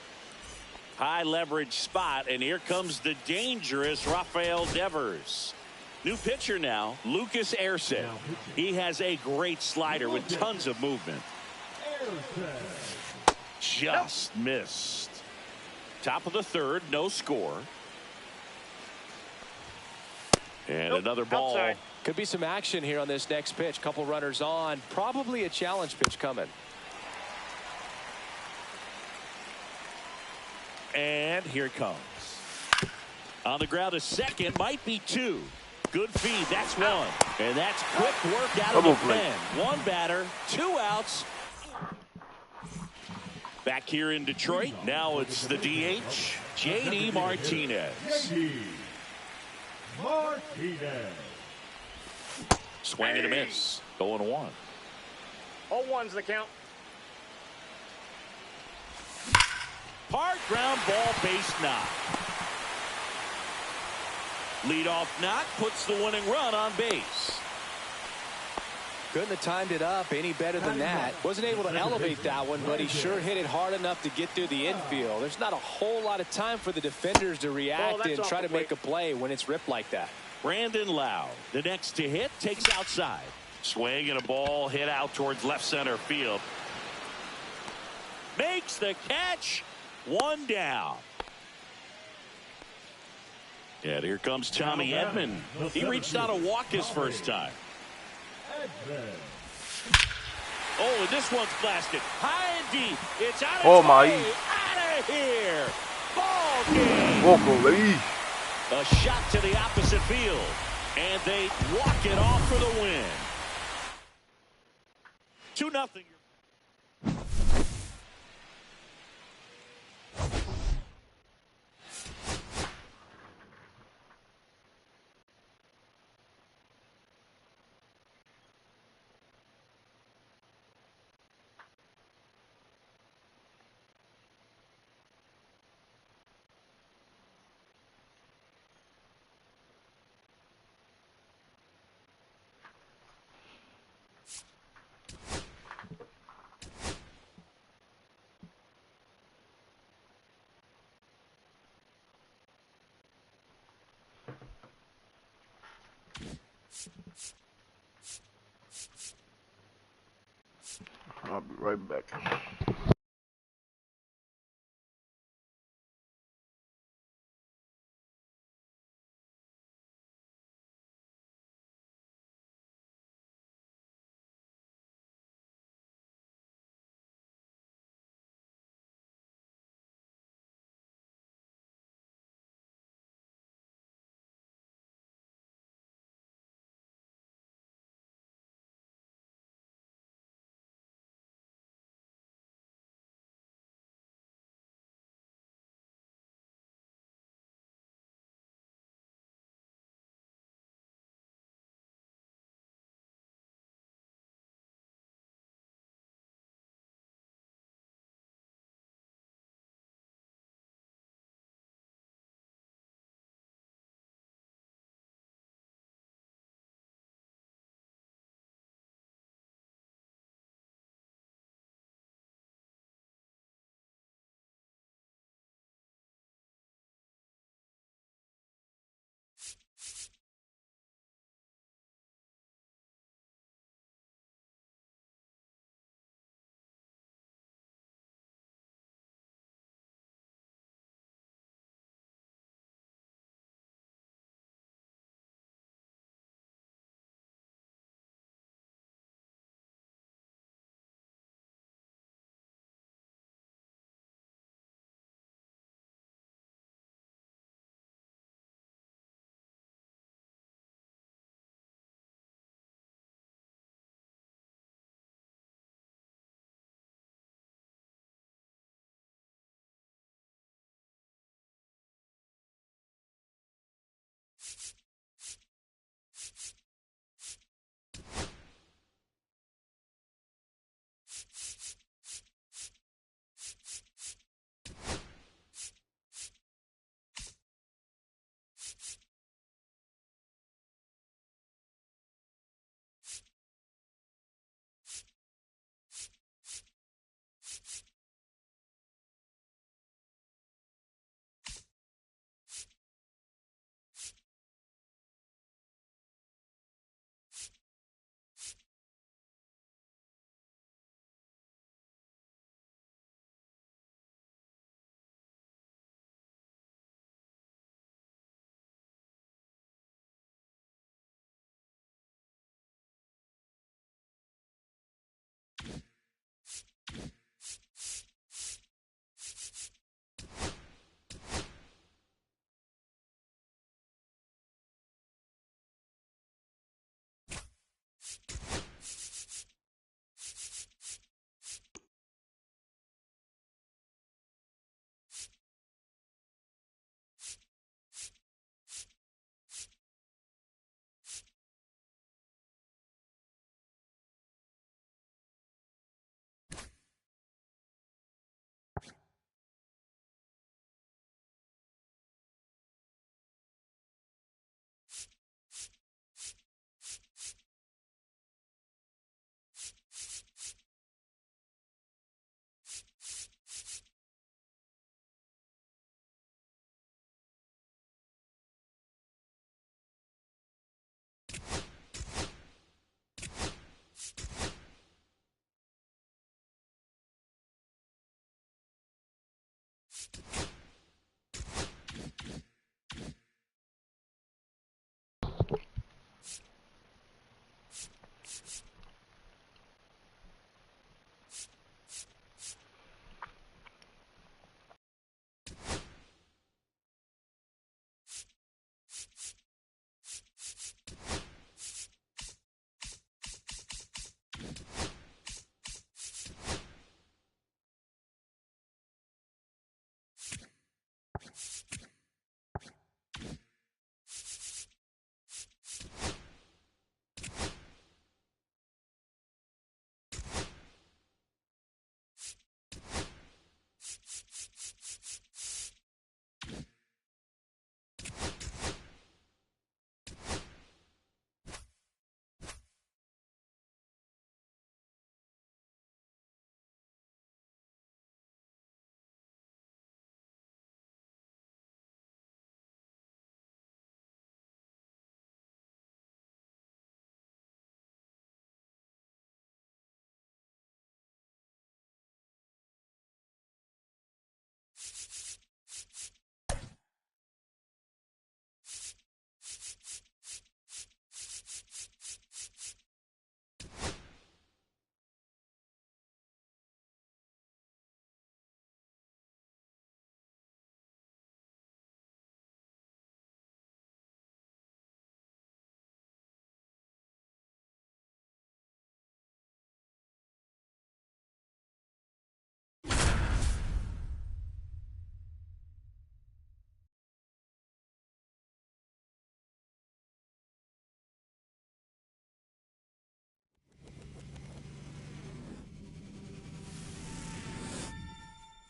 High leverage spot, and here comes the dangerous Rafael Devers. New pitcher now, Lucas Erceg. He has a great slider with tons of movement. Just missed. Top of the third, no score. And another ball. Outside. Could be some action here on this next pitch. Couple runners on. Probably a challenge pitch coming. And here it comes. On the ground, a second, might be two. Good feed, that's one. And that's quick work out of the pen. One batter, 2 outs. Back here in Detroit, now it's the DH, J.D. Martinez. Swing and a miss, 0-1. 0-1's the count. Hard ground ball, base knock. Leadoff knock puts the winning run on base. Couldn't have timed it up any better than that. Wasn't able to elevate that one, but he sure hit it hard enough to get through the infield. There's not a whole lot of time for the defenders to react and try to make a play when it's ripped like that. Brandon Lowe, the next to hit, takes outside. Swing and a ball hit out towards left center field. Makes the catch. 1 down. And here comes Tommy Edman. He reached out a walk his first time. Oh, and this one's blasted. High and deep. It's out of play. Out of here. Ball game. Walk away. A shot to the opposite field. And they walk it off for the win. 2-0. I'll be right back.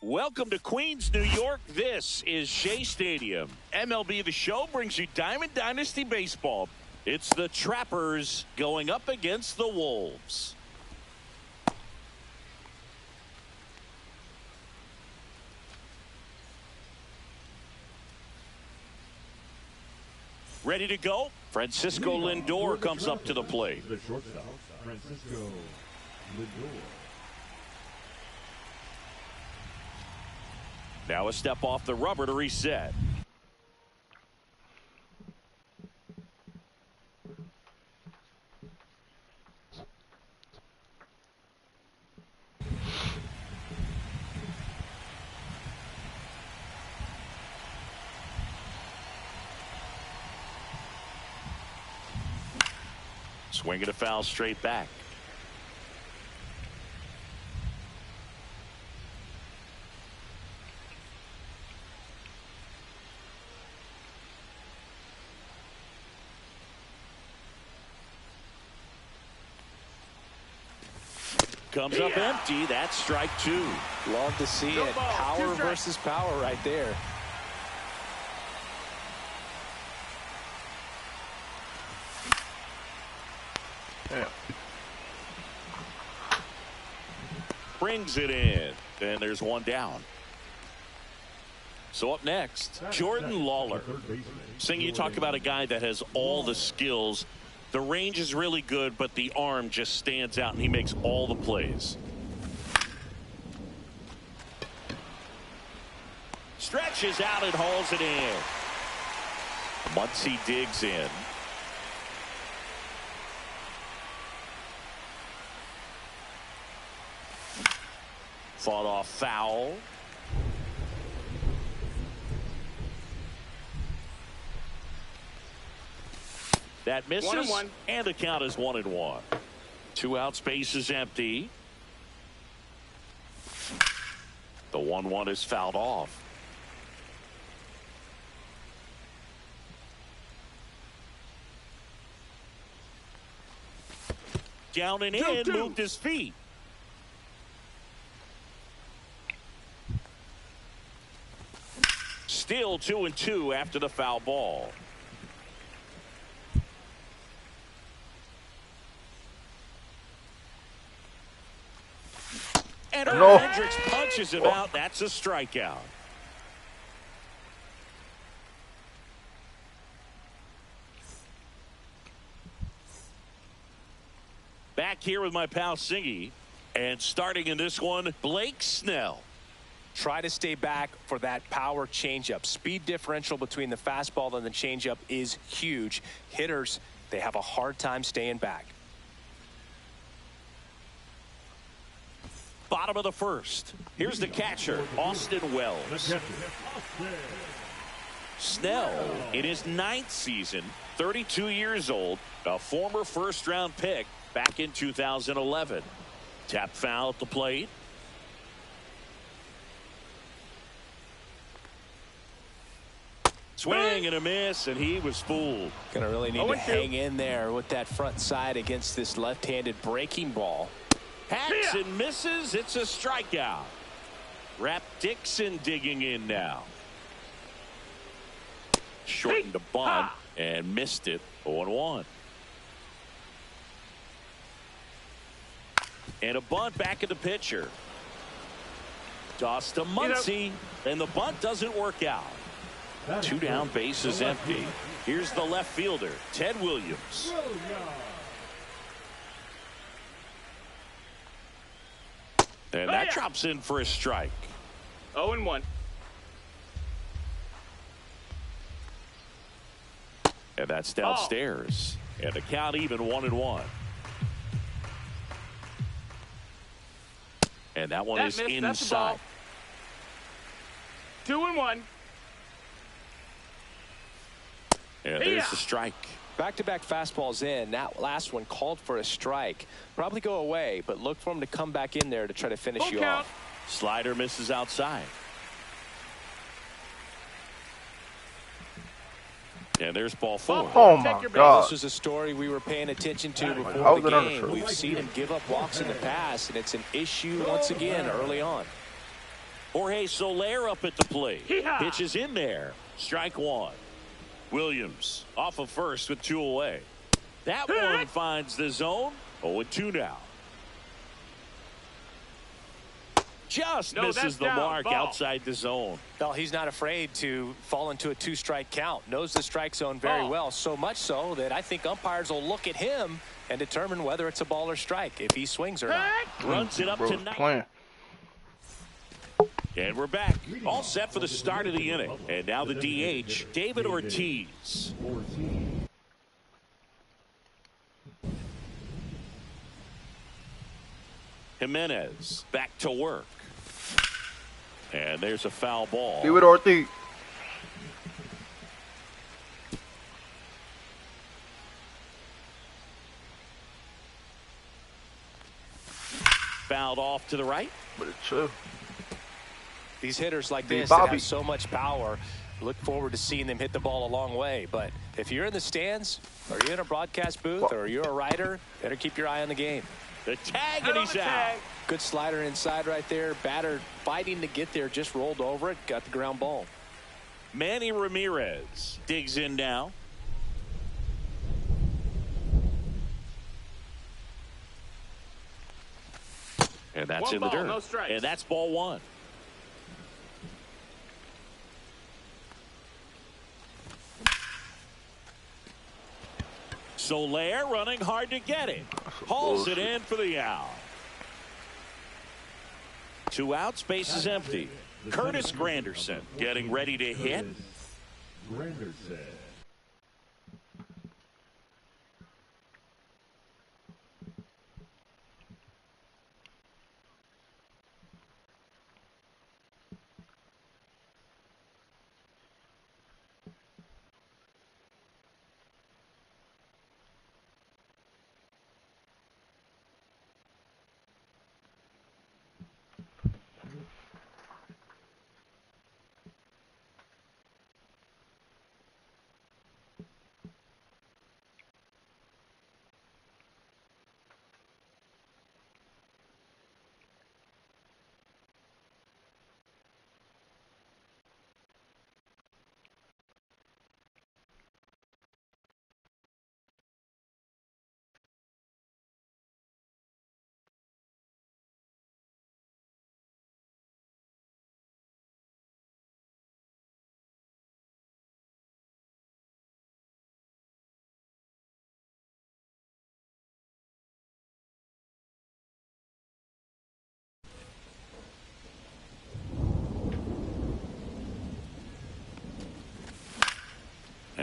Welcome to Queens, New York. This is Shea Stadium. MLB The Show brings you Diamond Dynasty Baseball. It's the Trappers going up against the Wolves. Ready to go? Francisco Lindor comes up to the plate. The shortstop, Francisco Lindor. Now a step off the rubber to reset. Swing and a foul straight back. Comes up empty. That's strike two. Love to see it. Power versus power right there. Yeah. Brings it in. And there's one down. So up next, Jordan Lawler. Sing, you talk about a guy that has all the skills. The range is really good, but the arm just stands out, and he makes all the plays. Stretches out and hauls it in. Muncy digs in. Fought off foul. That misses, 1-1. and the count is 1-1. 2 outs, base is empty. The 1-1 is fouled off. Down and in, moved his feet. Still 2-2 after the foul ball. And Hendricks punches him out. That's a strikeout. Back here with my pal Singy. And starting in this one, Blake Snell. Try to stay back for that power changeup. Speed differential between the fastball and the changeup is huge. Hitters, they have a hard time staying back. Bottom of the first. Here's the catcher, Austin Wells. Snell, in his 9th season, 32 years old, a former first-round pick back in 2011. Tap foul at the plate. Swing and a miss, and he was fooled. Gonna really need to hang in there with that front side against this left-handed breaking ball. Hacks and misses. It's a strikeout. Rap Dixon digging in now. Shortened the bunt and missed it. 0-1. And a bunt back at the pitcher. Toss to Muncy, and the bunt doesn't work out. 2 down, bases empty. Here's the left fielder, Ted Williams. And that drops in for a strike. 0-1. And that's downstairs. And the count even 1-1. And that one is inside. 2-1. And there's the strike. Back-to-back fastballs in. That last one called for a strike. Probably go away, but look for him to come back in there to try to finish you off. Slider misses outside. And there's ball 4. Oh my God. This was a story we were paying attention to before the game. We've seen him give up walks in the past, and it's an issue once again early on. Jorge Soler up at the plate. Pitch is in there. Strike 1. Williams off of first with 2 away. That one finds the zone. 0-2 now. Just misses the mark outside the zone. Well, he's not afraid to fall into a 2-strike count. Knows the strike zone very well. So much so that I think umpires will look at him and determine whether it's a ball or strike if he swings or not. Runs it up to 9. And we're back. All set for the start of the inning. And now the DH, David Ortiz. Jimenez back to work. And there's a foul ball. David Ortiz. Fouled off to the right. But it's true. These hitters like this that have so much power, look forward to seeing them hit the ball a long way. But if you're in the stands, or you're in a broadcast booth, or you're a writer, better keep your eye on the game. The tag, and he's out. Good slider inside right there. Batter fighting to get there, just rolled over it, got the ground ball. Manny Ramirez digs in now. And that's in the dirt. No strikes. And that's ball 1. Soler running hard to get it. Hauls it in for the out. 2 outs, base is empty. Curtis Granderson getting ready to hit. Granderson.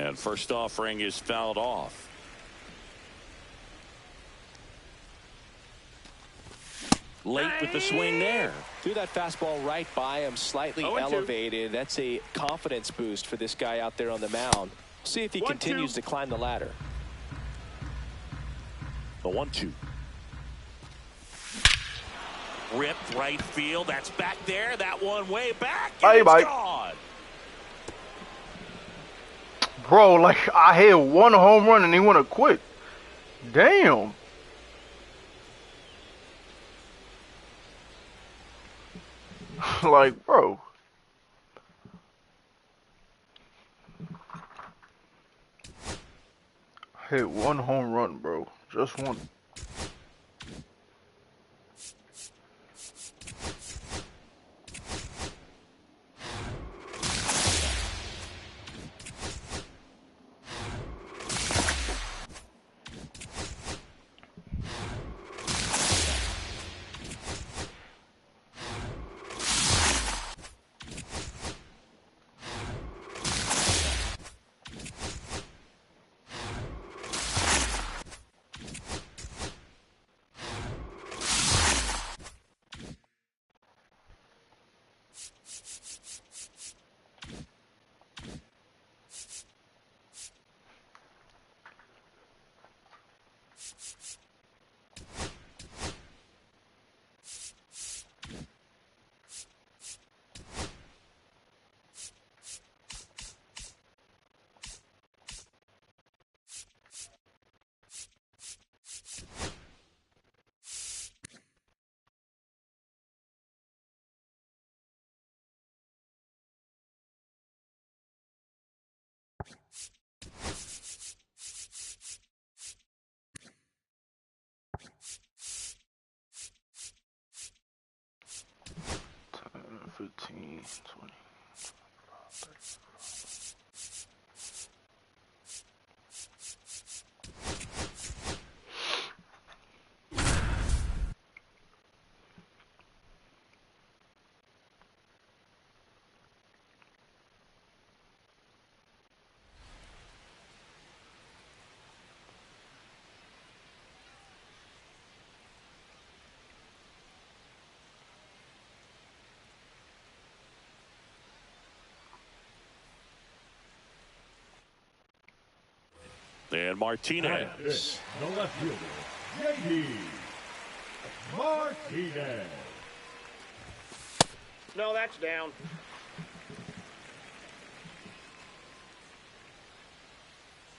And first offering is fouled off. Late with the swing there. Threw that fastball right by him, slightly 0-2. elevated. That's a confidence boost for this guy out there on the mound. See if he continues to climb the ladder. The 1-2. Ripped right field. That's back there. That one way back. And it's gone. Bro, like, I hit one home run and he want to quit. Damn. Like, bro. Hit one home run, bro. Just one. $10, $15, $20. And Martinez. The left fielder, J.D. Martinez. No, that's down.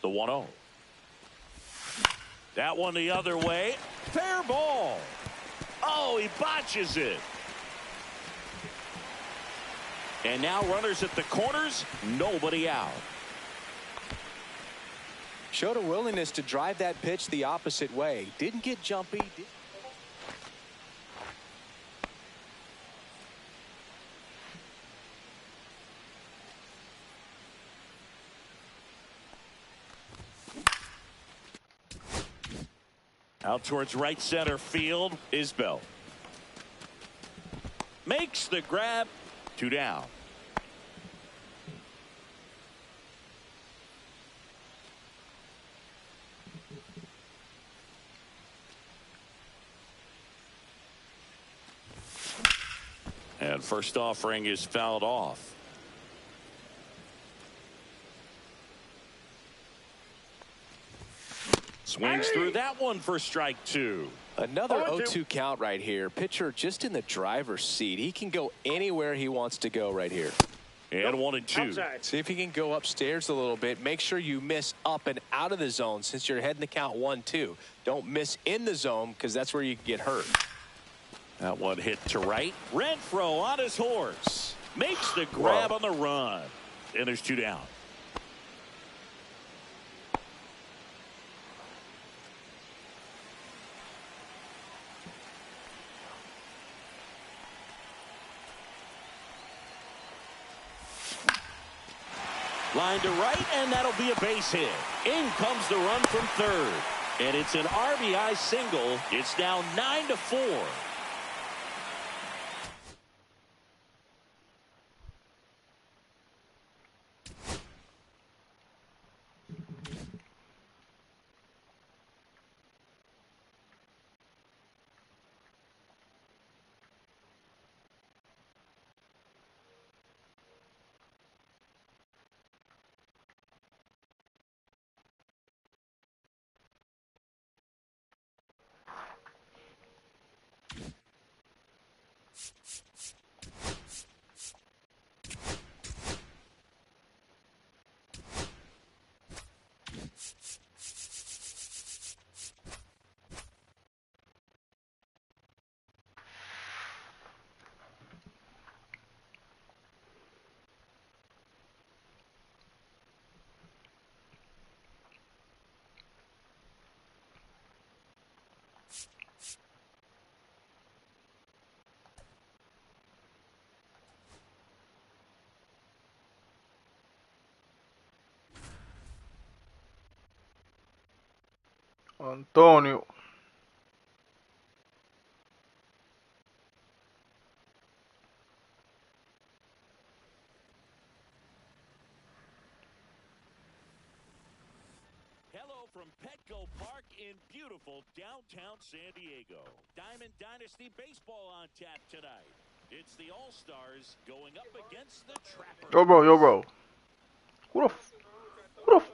The 1-0. That one the other way. Fair ball. Oh, he botches it. And now runners at the corners. Nobody out. Showed a willingness to drive that pitch the opposite way. Didn't get jumpy. Out towards right center field. Isbell makes the grab. 2 down. And first offering is fouled off. Swings through that one for strike 2. Another 0-2 count right here. Pitcher just in the driver's seat. He can go anywhere he wants to go right here. And 1-2. Outside. See if he can go upstairs a little bit. Make sure you miss up and out of the zone since you're heading to count 1-2. Don't miss in the zone because that's where you can get hurt. That one hit to right. Renfroe on his horse. Makes the grab on the run. And there's 2 down. Line to right, and that'll be a base hit. In comes the run from third. And it's an RBI single. It's now 9-4. Antonio. Hello from Petco Park in beautiful downtown San Diego. Diamond Dynasty baseball on tap tonight. It's the All-Stars going up against the Trappers. Yo, bro. Who the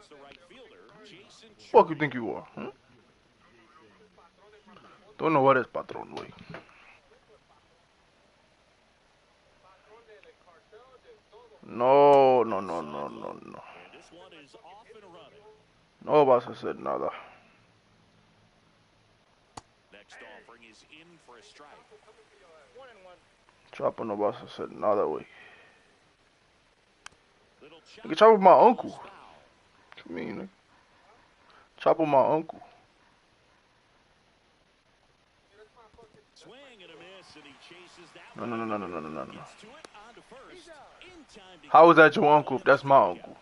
The right fielder, Jason fuck you think you are? Hmm? Don't know what is patron, güey. No. And this one is off and running. No vas a hacer nada. Next offering is in for a strike. 1-1. Chopper no vas a hacer nada, güey. Little You can chop with my uncle. foul. What you mean, nigga? Chop with my uncle. Swing and a miss, and he chases that No. Gets to it onto first. In time to How is that your uncle if that's my uncle?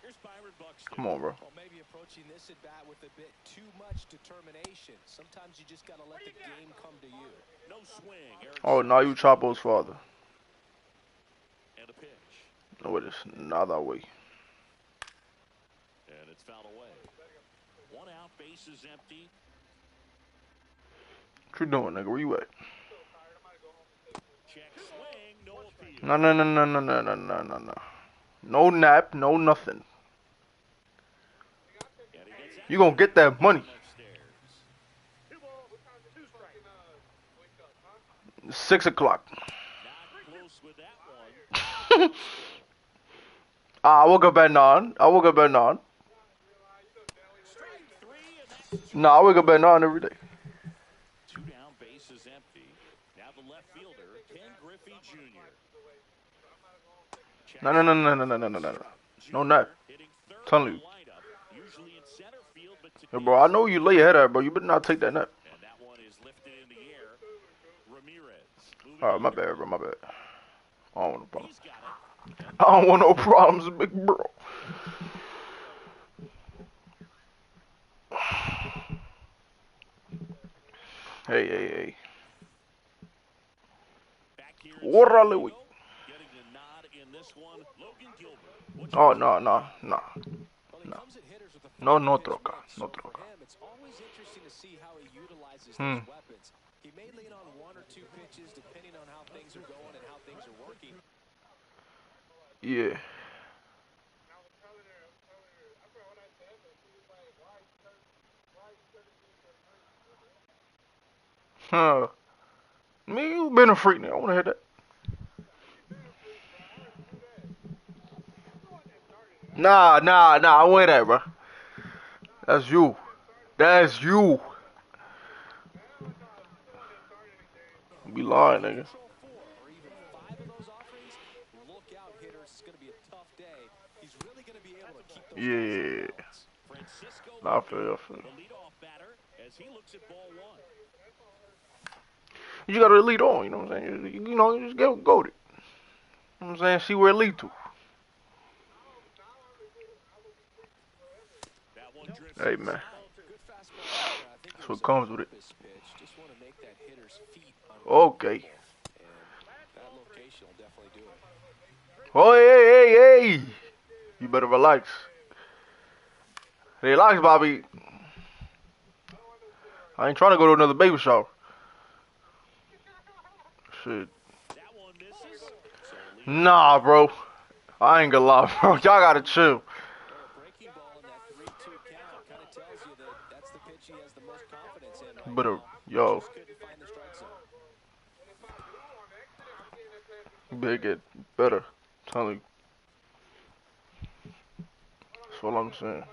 Here's Byron Buxton. Come on, bro. Well, maybe approaching this at bat with a bit too much determination. Sometimes you just got to let the game come to you. No swing. Eric Oh, now you Chapo's father. and a pitch. No, it is nada, way. And it's fouled away. One out, base is empty. What you doing, nigga? Where you at? Check swing, no appeal. No. No nap, no nothing. And he gets out You gonna get that money. upstairs. 2 balls, 2 strikes. 6 o'clock. Not close with that one. I woke up at 9. Strike 3, and that's Nah, I wake up at 9 every day. 2 down, base is empty. Now the left fielder, Ken Griffey Jr. No. No nap. Hitting third Telling in you. the lineup, usually in center field, but Yo, bro, I know you lay your head out, bro. You better not take that nap. and that one is lifted in the air. Ramirez. Alright, my bad, bro. My bad. I don't want no problems. He's got it. I don't want no problems, big bro. Hey. Back here in Órale, San güey. Diego, getting the nod in this one, Logan Gilbert. Oh, no. Well, he No. comes at hitters with a No, 40-pitch troca. mix, No so for troca. him, it's always interesting to see how he utilizes Hmm. those weapons. He may lean on 1 or 2 pitches depending on how things are going and how things are working. Yeah. Huh. Me, you been a freak now. I want to hear that. Nah. I want to hear that, bro. That's you. Be lying, nigga. Control 4 or even 5 of those offerings, look out, hitters. It's going to be a tough day. He's really going to be able to keep those guys Yeah. in balance. Francisco Nah, I feel you. the leadoff batter as he looks at ball 1. You just gotta lead on, you know what I'm saying? You just go to it. You know what I'm saying? See where it lead to. That one drifts Hey, man. inside. Good fastball there. I think it That's was what comes with it. purpose pitch. Just want to make that hitter's feet Okay. and that location will definitely do it. Oh, hey. You better relax. Relax, Bobby. I ain't trying to go to another baby shower. Shit. That one misses. So lead Nah, bro. I ain't gonna lie, bro. Y'all gotta chill. Well, a breaking ball in that 3-2 count kind of tells you that that's the pitch he has the most confidence in right Better, now. yo. Just couldn't find the strike zone. You better get better. I'm telling you. That's all I'm saying.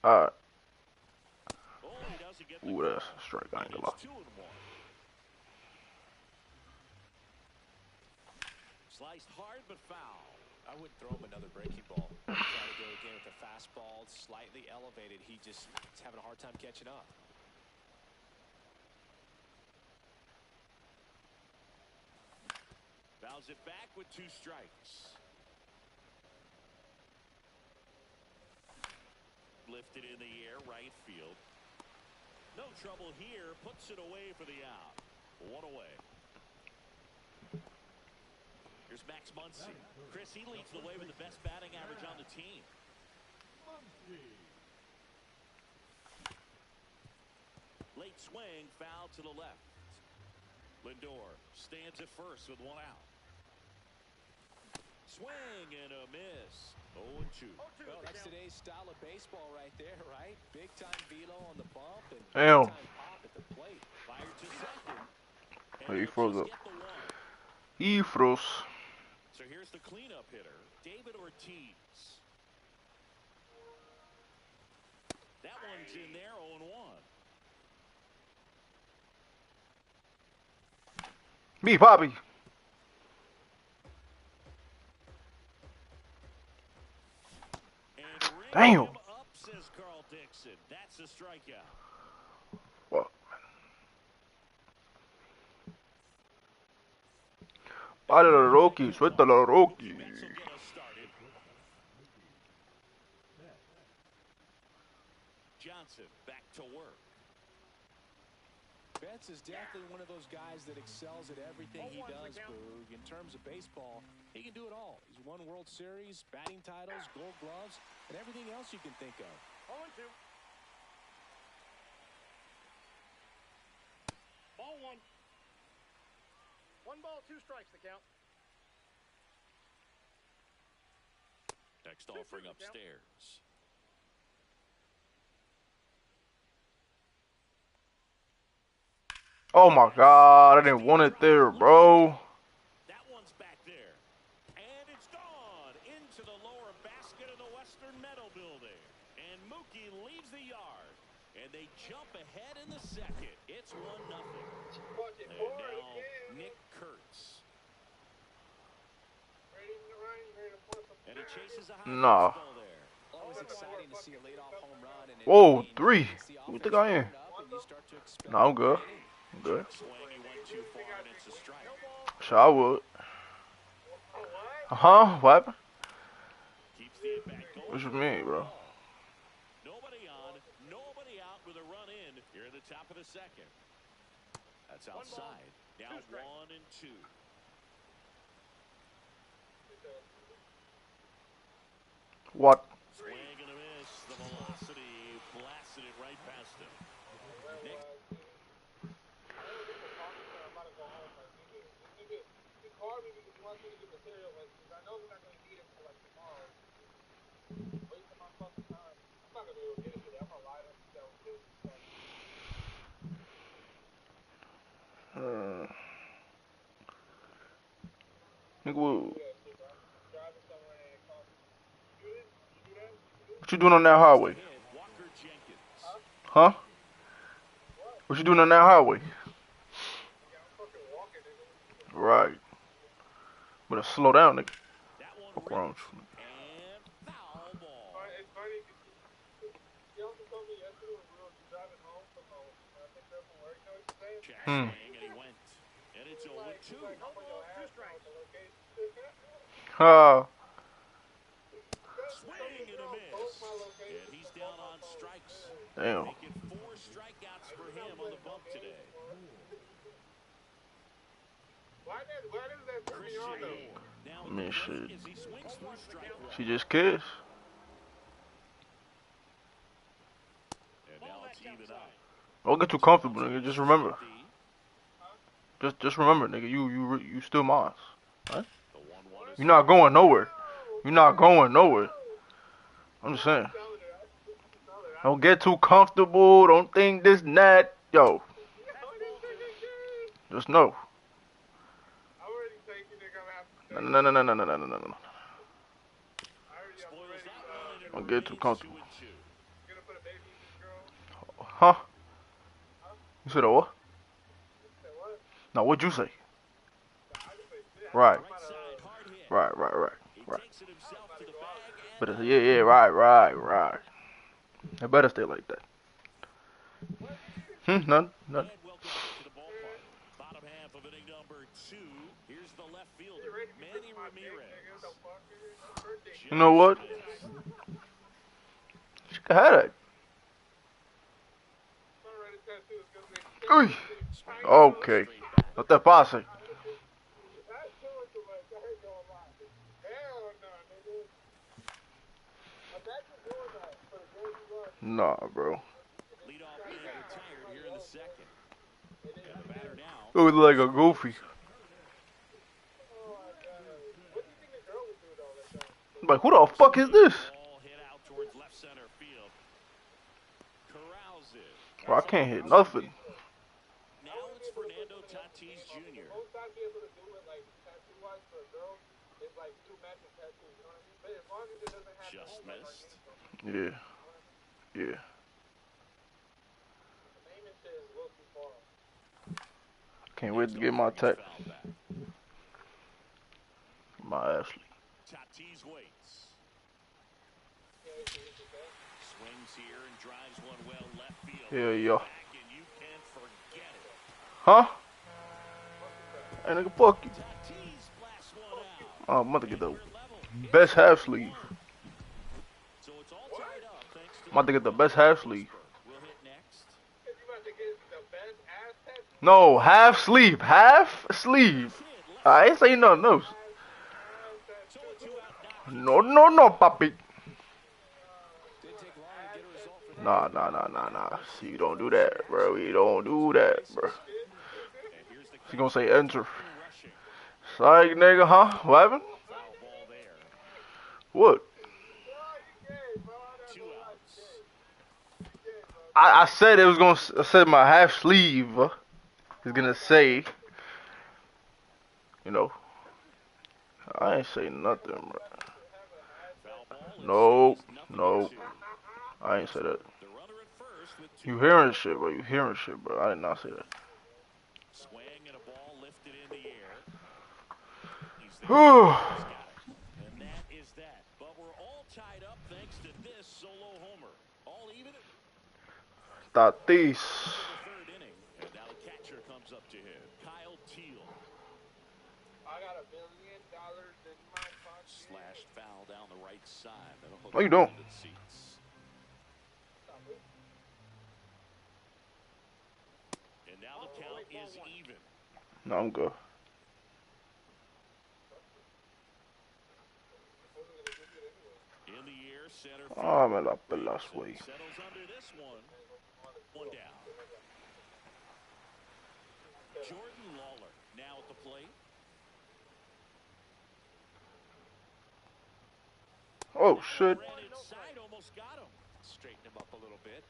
Alright. Oh, he doesn't get the Ooh, that's a strike. I ain't gonna lie. It's 2-1. Sliced hard but foul. I wouldn't throw him another breaking ball. Try to go again with the fastball, slightly elevated. He just is having a hard time catching up. Fouls it back with 2 strikes. Lifted in the air, right field. No trouble here. Puts it away for the out. One away. Here's Max Muncy. Chris, he leads the way with the best batting average on the team. Late swing, foul to the left. Lindor stands at first with one out. Swing and a miss. 0-2. Well, that's today's style of baseball right there, right? Big time velo on the bump and Damn. big time pop at the plate. Fired to second. He froze up. Get the one. He froze. So here's the cleanup hitter, David Ortiz. That one's in there, 0-1. Me, Poppy. Damn. Up, says Carl Dixon. That's a strikeout. Fuck. Vale los Rockies, suelta los Rockies. Johnson back to work. Betts is definitely one of those guys that excels at everything he does, Boog. In terms of baseball, he can do it all. He's won World Series, batting titles, Gold Gloves, and everything else you can think of. 0-2. Ball one. 1 ball, 2 strikes the count. Next offering upstairs. Oh my God, I didn't want it there, bro. That one's back there. And it's gone into the lower basket of the Western Meadow Building. And Mookie leaves the yard. And they jump ahead in the second. It's 1-0. And now Nick Kurtz. And he chases a high Nah. fastball there. Always exciting to see a leadoff home run. And Whoa, 3. Who you think I am? No, I'm good. I'm good. Swing, he went too far, and it's a strike. Sure, I would. What happened? Keeps the at-bat going. What you mean, bro? Nobody on, nobody out with a run in here in the top of the second. That's outside. Now 1-2. What? Swing and a miss. The velocity blasted it right past him. Nick. Nigga, what you doing on that highway? Huh? What you doing on that highway? Right. Better slow down, nigga. Fuck wrong with you, nigga. And foul ball. Check swing, and he went. And it's 0-2. Swing and a miss. And he's down on strikes. Damn. Making 4 strikeouts for him on the bump today. I mean, shit. She just kissed. And now it's even up. Don't get too comfortable, nigga. Just remember. Just remember, nigga. You still mine. Right? You're not going nowhere. You're not going nowhere. I'm just saying. Don't get too comfortable. Don't think this and that. Yo. Just know. No. Don't get too comfortable. Huh? You said what? No, what'd you say? Right. But yeah, right. I better stay like that. None. Welcome to the ballpark. Bottom half of inning number 2. Here's the left fielder, Manny Ramirez. You know what? Go ahead. Uy. Okay. No te pases. Nah, bro. It was like a goofy. Like, who the fuck is this? Bro, I can't hit nothing. Now it's Fernando Tatis Jr. Just missed. Yeah. Yeah. Can't wait to get my tech. My Ashley. Tatis waits. Swings here and drives one well left field. Yeah, yo. And you can forget it. Huh? Hey, nigga, fuck you. Tatis blasts one out. Oh, I'm about to get the best half sleeve. So it's all tied up thanks to I'm about to get the best half sleeve. We'll hit next. No, half sleeve. Half sleeve. I ain't saying nothing else. No, no, no, papi. Nah. See, you don't do that, bro. You don't do that, bro. She gonna say enter. Psych, nigga, huh? What happened? What? I said it was gonna. I said my half sleeve is gonna say. You know. I ain't say nothing, bro. No. I ain't say that. You hearing shit, bro. You hearing shit, bro. I did not say that. Swing and a ball lifted in the air. And that is that. But we're all tied up thanks to this solo homer. All even. Tatis. Third inning. And now the catcher comes up to him. Kyle Teal. I got $1 billion in my pocket. Slashed foul down the right side. What you doing? And now the count is even. No, I'm good. In the air, center. Ah, me la pelas, güey. Settles under this one. One down. Jordan Lawler now at the plate. Oh, shit. Ran inside, almost got him. Straighten him up a little bit.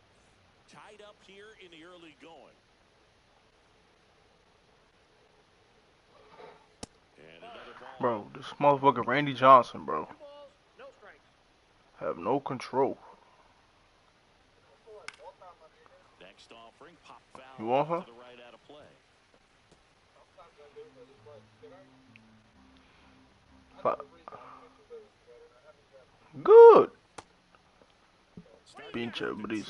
Tied up here in the early going. And another ball. Bro, this motherfucker Randy Johnson, bro. 2 balls, no strikes. Have no control. Next offering, pop foul. You want her? To the right out of play. Good. Pinche bris.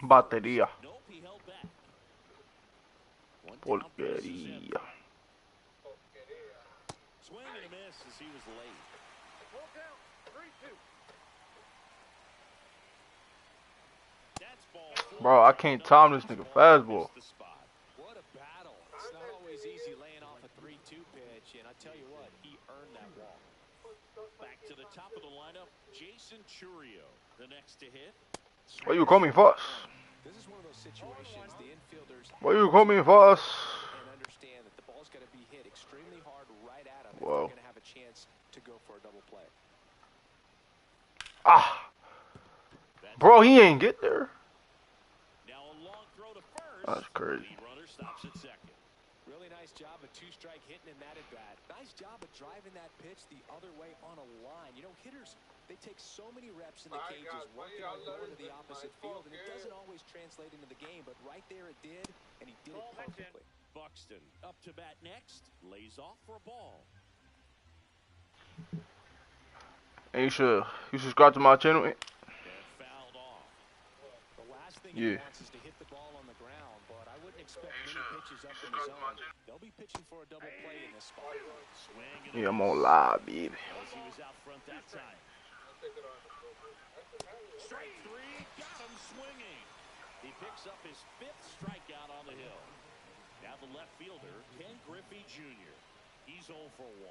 Batería. Nope, he held back. Porquería. Swing and a miss as he was late. Full count, 3-2. That's ball four. Bro, I can't time this nigga fastball. What a battle. It's not always easy laying off a 3-2 pitch, and I tell you what, he earned that walk. Back to the top of the lineup, Jason Churio, the next to hit. Why you coming for us? This is one of those situations the infielders Why you coming for us? and understand that the ball's going to be hit extremely hard right at him if Whoa. they're going to have a chance to go for a double play. Ah. Bro, he ain't get there. Now a long throw to first. That's crazy. Lead runner stops at second. Really nice job of two-strike hitting in that at-bat. Nice job of driving that pitch the other way on a line. You know, hitters, they take so many reps in the cages working on going to the opposite field, and it doesn't always translate into the game, but right there it did, and he did it perfectly. Buxton up to bat next. Lays off for a ball. And you subscribe to my channel. And fouled off. The last thing he Yeah. wants is to hit the ball on the ground, but I wouldn't expect many pitches up in the zone. They'll be pitching for a double play in this spot. Swing and Yeah, I'm on live, baby. as he was out front that time. Strike three, got him swinging. He picks up his 5th strikeout on the hill. Now the left fielder, Ken Griffey Jr. He's 0 for 1.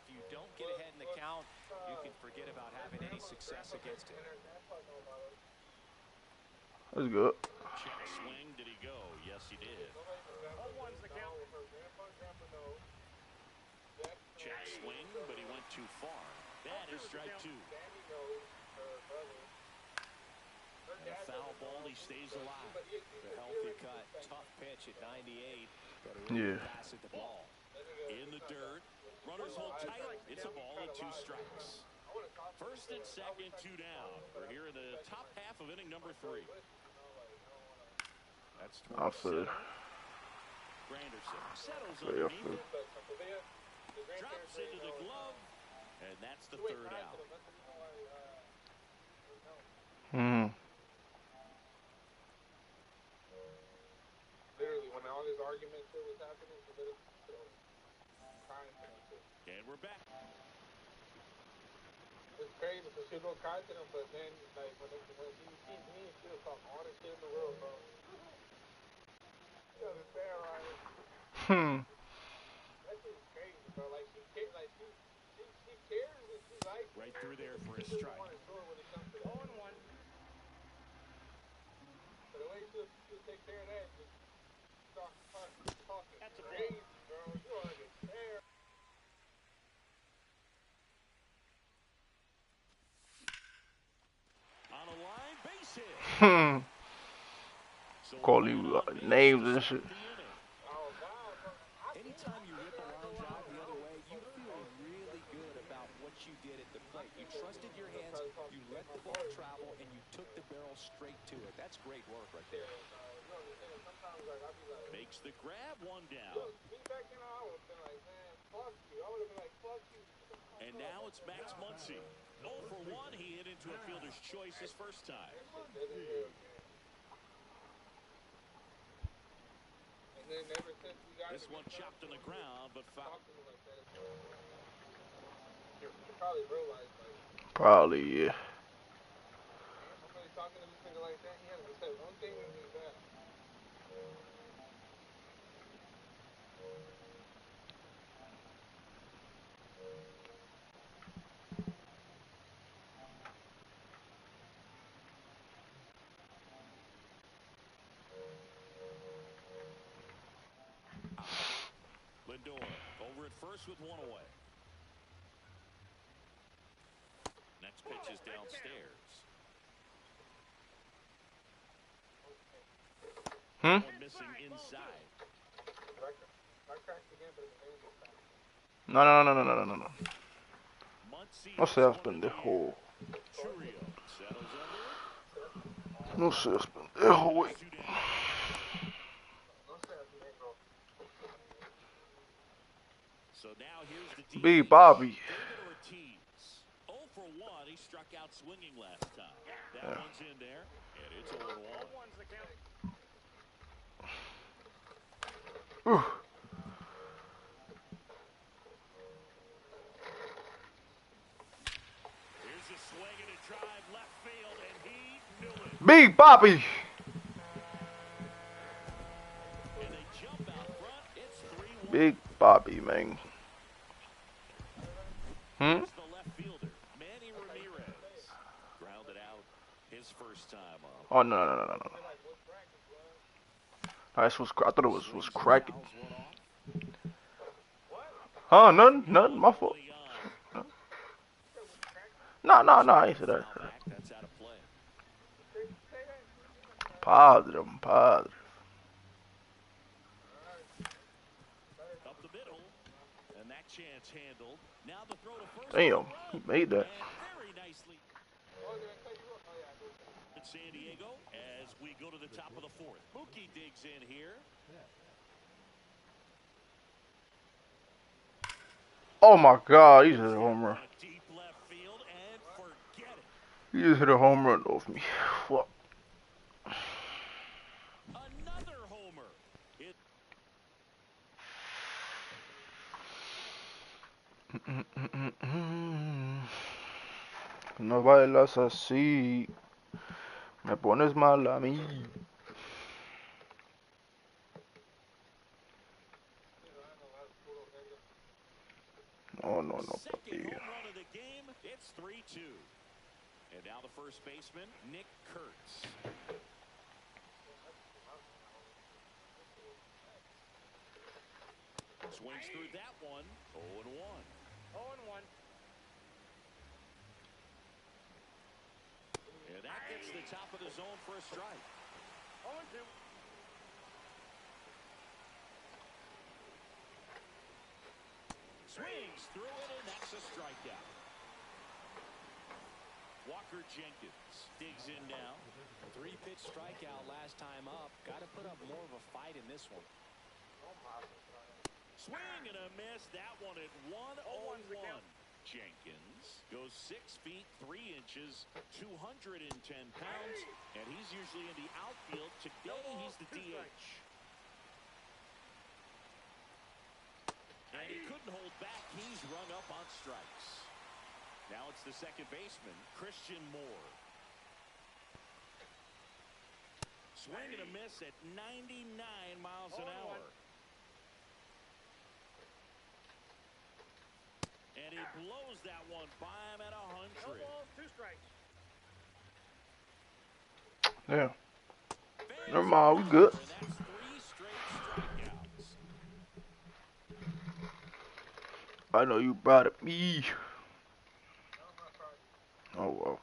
If you don't get ahead in the count, you can forget about having any success against it. That's good. Check swing, did he go? Yes, he did. 0-1's the count. Check swing, but he went too far. That is strike 2. And a foul ball, he stays alive. The healthy cut, tough pitch at 98. Yeah. Pass at the ball. In the dirt, runners hold tight. It's a ball and 2 strikes. First and second, 2 down. We're here in the top half of inning number 3. That's Outfield. Granderson settles Yeah, underneath it, drops into the glove, and that's the 3rd out. Literally, when all this argument shit was happening, And we're back. it's crazy because she go kind to him, but then like when he sees me, she'll talk all the shit in the world, bro. You understand, right? That shit is crazy, bro. Like she cares, and she likes Right through there for a she strike. want to show her when it comes to that. 0-1. But the way she'll take care of that, just start talking That's a crazy, bro. You don't understand. On a line, base hit. So Call you names and shit. Anytime you rip a line drive the other way, you feel really good about what you did at the plate. You trusted your hands, you let the ball travel, and you took the barrel straight to it. That's great work right there. Makes the grab, 1 down. And now it's Max Muncy. 0 for 1, he hit into a fielder's choice his first time. This one chopped on the ground, but foul. Probably, yeah. Talking to this nigga like that, he hasn't said one thing to me bad. Lindor over at first with 1 away. Next pitch is downstairs. One missing inside. No. Muncy No seas pendejo. Churio settles under. No seas pendejo, güey. 2 down. So now here's the Big Bobby. David Ortiz. 0 for 1. He struck out swinging last time. That one's in there, and it's 0 for 1. 0-1's the count. Ooh. Here's a swing and a drive left field, and he knew it. Big Bobby. And they jump out front. It's 3-1. Big Bobby, man. It's the left fielder, Manny Ramirez. Grounded out his first time up. Oh, no. I thought it was cracking. Huh? None. My fault. No. I ain't said that. That's out of play. Positive. Up the middle, and that chance handled. Now the throw to first. Damn, he made that. And very nicely. In San Diego, as we go to the top of the 4th. Mookie digs in here. Oh my God, he just hit a home run. Deep left field and forget it. He just hit a home run off me. Fuck. Another homer. No bailas así, me pones mal a mí. No, no, no, Second papi. home run of the game. It's 3-2. And now the first baseman, Nick Kurtz. Swings through that one. 0-1. 0-1. And that gets the top of the zone for a strike. 0-2. Swings through it, and that's a strikeout. Walker Jenkins digs in now. 3-pitch strikeout last time up. Got to put up more of a fight in this one. Swing and a miss. That one at 1-0-1. Jenkins goes 6 feet 3 inches, 210 pounds, and he's usually in the outfield. Today he's the DH. And he couldn't hold back. He's rung up on strikes. Now it's the second baseman, Christian Moore. Swing and a miss at 99 miles an hour. And he blows that one by him at 100. No balls, 2 strikes. Yeah. Never mind, we good. And that's 3 straight strikeouts. I know you brought it me. Oh well.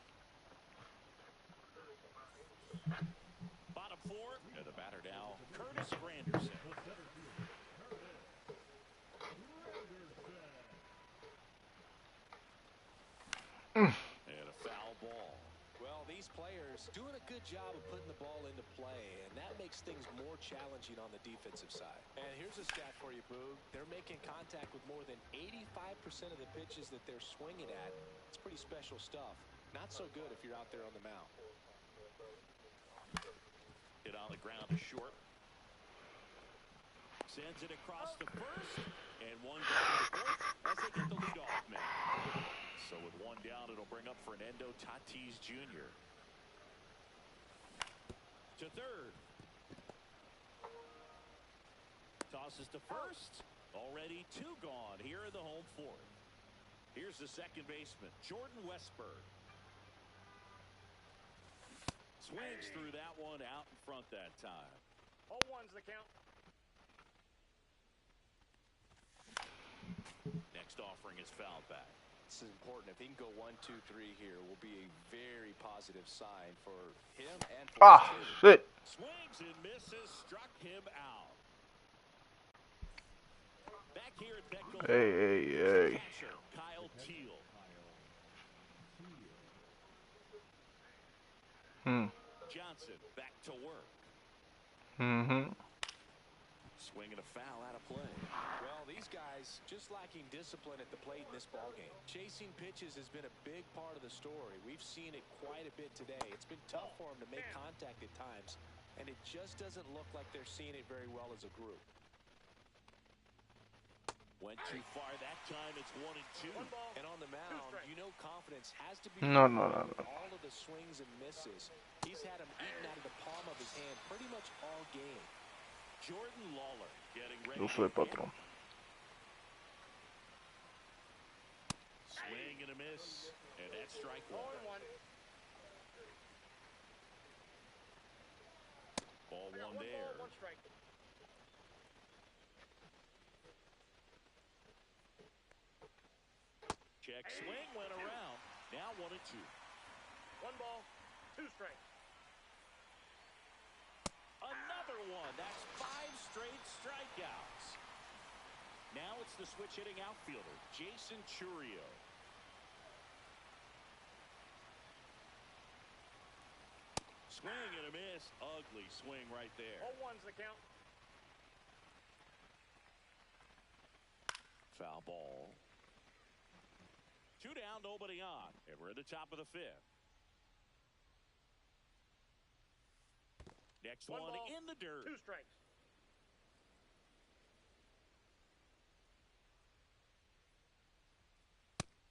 Bottom 4, and the batter now, Curtis Granderson. And a foul ball. Well, these players doing a good job of putting the ball into play, and that makes things more challenging on the defensive side. And here's a stat for you, Boog. They're making contact with more than 85% of the pitches that they're swinging at. It's pretty special stuff. Not so good if you're out there on the mound. Hit on the ground to short. Sends it across the first, and one down to the fourth as they get the leadoff man. So with one down, it'll bring up Fernando Tatis Jr. to third. Tosses to first. Already 2 gone here in the home 4th. Here's the second baseman, Jordan Westburg. Swings through that one out in front that time. 0-1's the count. Next offering is fouled back. This is important. If he can go 1, 2, 3 here, will be a very positive sign for him and for his team. Shit. Swings and misses, struck him out. Back here at Petco. Hey. Catcher, Kyle Teal. Johnson back to work. Swing and a foul out of play. Well, these guys just lacking discipline at the plate in this ballgame. Chasing pitches has been a big part of the story. We've seen it quite a bit today. It's been tough for them to make contact at times, and it just doesn't look like they're seeing it very well as a group. Went too far that time. It's 1-2. And on the mound, you know confidence has to be No. all of the swings and misses. He's had them eaten out of the palm of his hand pretty much all game. Jordan Lawler getting ready. Yo soy patrón. Swing and a miss. And that's strike 1. 0-1. Ball 1 1 there. ball, 1 strike. Check swing went around. Now 1-2. 1 ball, 2 strikes. Another one. That's 5 straight strikeouts. Now it's the switch hitting outfielder, Jason Churio. Swing and a miss. Ugly swing right there. 0-1's the count. Foul ball. 2 down, nobody on. And we're at the top of the 5th. Next 1 one ball, in the dirt. 2 strikes.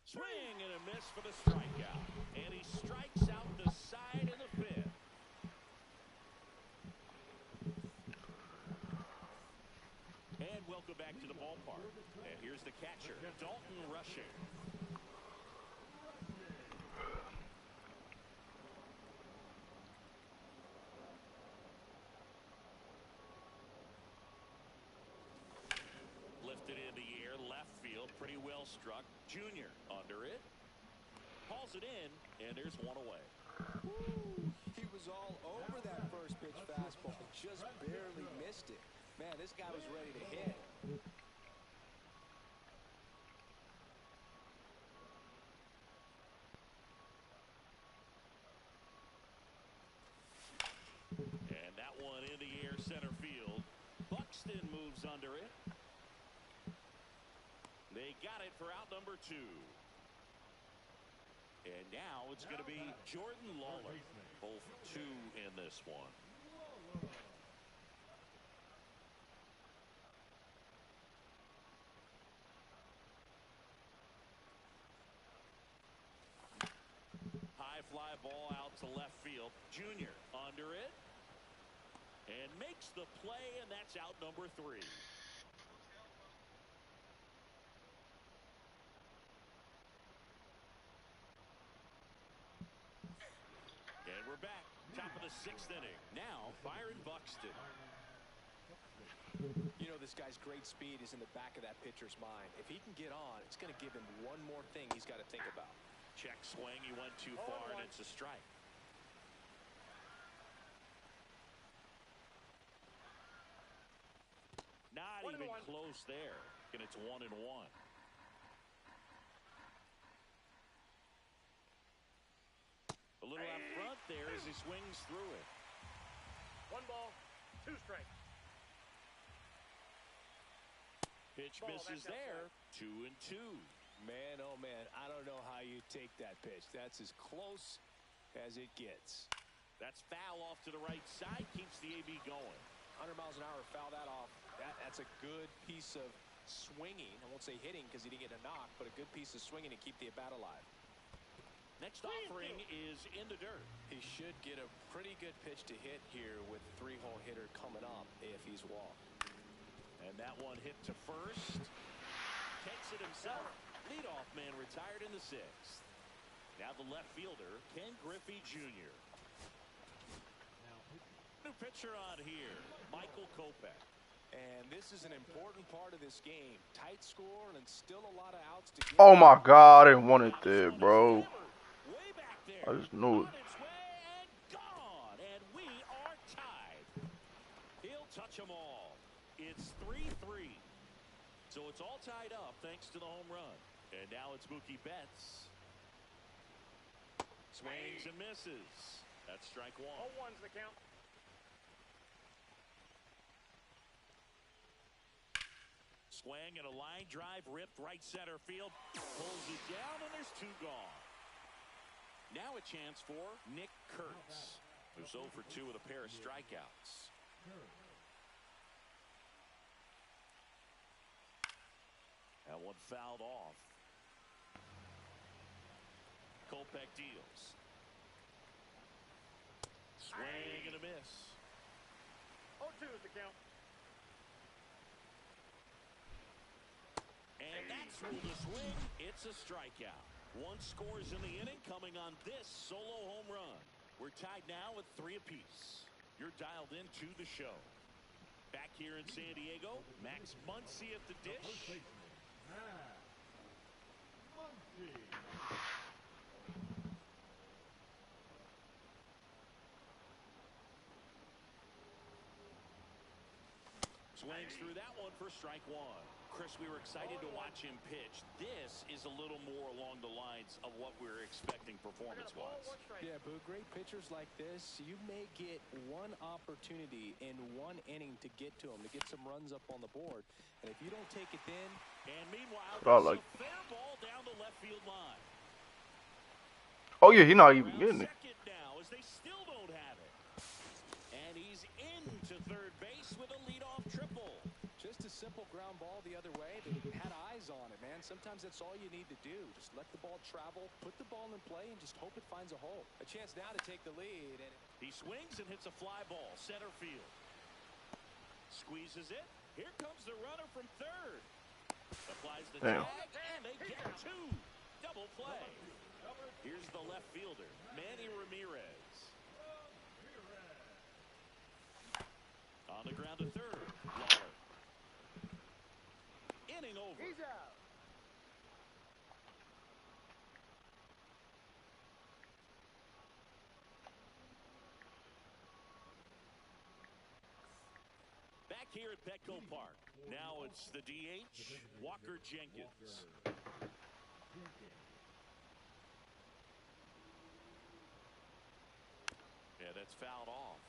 Swing and a miss for the strikeout. And he strikes out the side in the fifth. And welcome back to the ballpark. And here's the catcher, Dalton Rushing. Lifted in the air, left field, pretty well struck. Junior under it. Calls it in, and there's one away. Woo, he was all over that first pitch fastball, just barely missed it. Man, this guy was ready to hit. And that one in the air, center field. Buxton moves under it. They got it for out number 2. And now it's going to be Jordan Lawler. Both 2 in this one. High fly ball out to left field. Junior under it. And makes the play, and that's out number 3. And we're back. Top of the 6th inning. Now, Byron Buxton. You know, this guy's great speed is in the back of that pitcher's mind. If he can get on, it's going to give him one more thing he's got to think about. Check swing. He went too far, and it's a strike. Not even close there. And it's 1-1. A little out front there as he swings through it. 1 ball, 2 strikes. Pitch misses there. 2-2. Man, oh man, I don't know how you take that pitch. That's as close as it gets. That's foul off to the right side. Keeps the AB going. 100 miles an hour, foul that off. That's a good piece of swinging. I won't say hitting because he didn't get a knock, but a good piece of swinging to keep the at-bat alive. Next offering is in the dirt. He should get a pretty good pitch to hit here with the 3-hole hitter coming up if he's walked. And that one hit to first. Takes it himself. Leadoff man retired in the 6th. Now the left fielder, Ken Griffey Jr. New pitcher on here, Michael Kopech. And this is an important part of this game. Tight score and still a lot of outs to get. Oh my God, I didn't want it there, bro. Way back there. I just knew it. On its way and gone. And we are tied. He'll touch them all. It's 3-3. So it's all tied up thanks to the home run. And now it's Mookie Betts. Swings and misses. That's strike 1. 0-1's the count. Swing and a line drive ripped right center field. Pulls it down and there's 2 gone. Now a chance for Nick Kurtz, who's 0 for 2 with a pair of strikeouts. That one fouled off. Kopech deals. Swing and a miss. 0-2's the count. And that's ruled a swing. It's a strikeout. 1 scores in the inning coming on this solo home run. We're tied now with 3 apiece. You're dialed into the show. Back here in San Diego, Max Muncy at the dish. Swings through that one for strike 1. Chris, we were excited to watch him pitch. This is a little more along the lines of what we were expecting performance-wise. Yeah, Boo, great pitchers like this, you may get one opportunity in 1 inning to get to him, to get some runs up on the board. And if you don't take it then... And meanwhile, like, a fair ball down the left field line. oh yeah, he's not even getting it. Second now, as they still don't have it. And he's into third base with a leadoff triple. Just a simple ground ball the other way that had eyes on it, man. Sometimes that's all you need to do. Just let the ball travel, put the ball in play, and just hope it finds a hole. A chance now to take the lead. And he swings and hits a fly ball, center field. Squeezes it. Here comes the runner from third. Applies the tag, and they get two. Double play. Here's the left fielder, Manny Ramirez. On the ground to third. Lawler. Inning over. He's out. Back here at Petco Park. Now it's the DH, Walker Jenkins. Yeah, that's fouled off.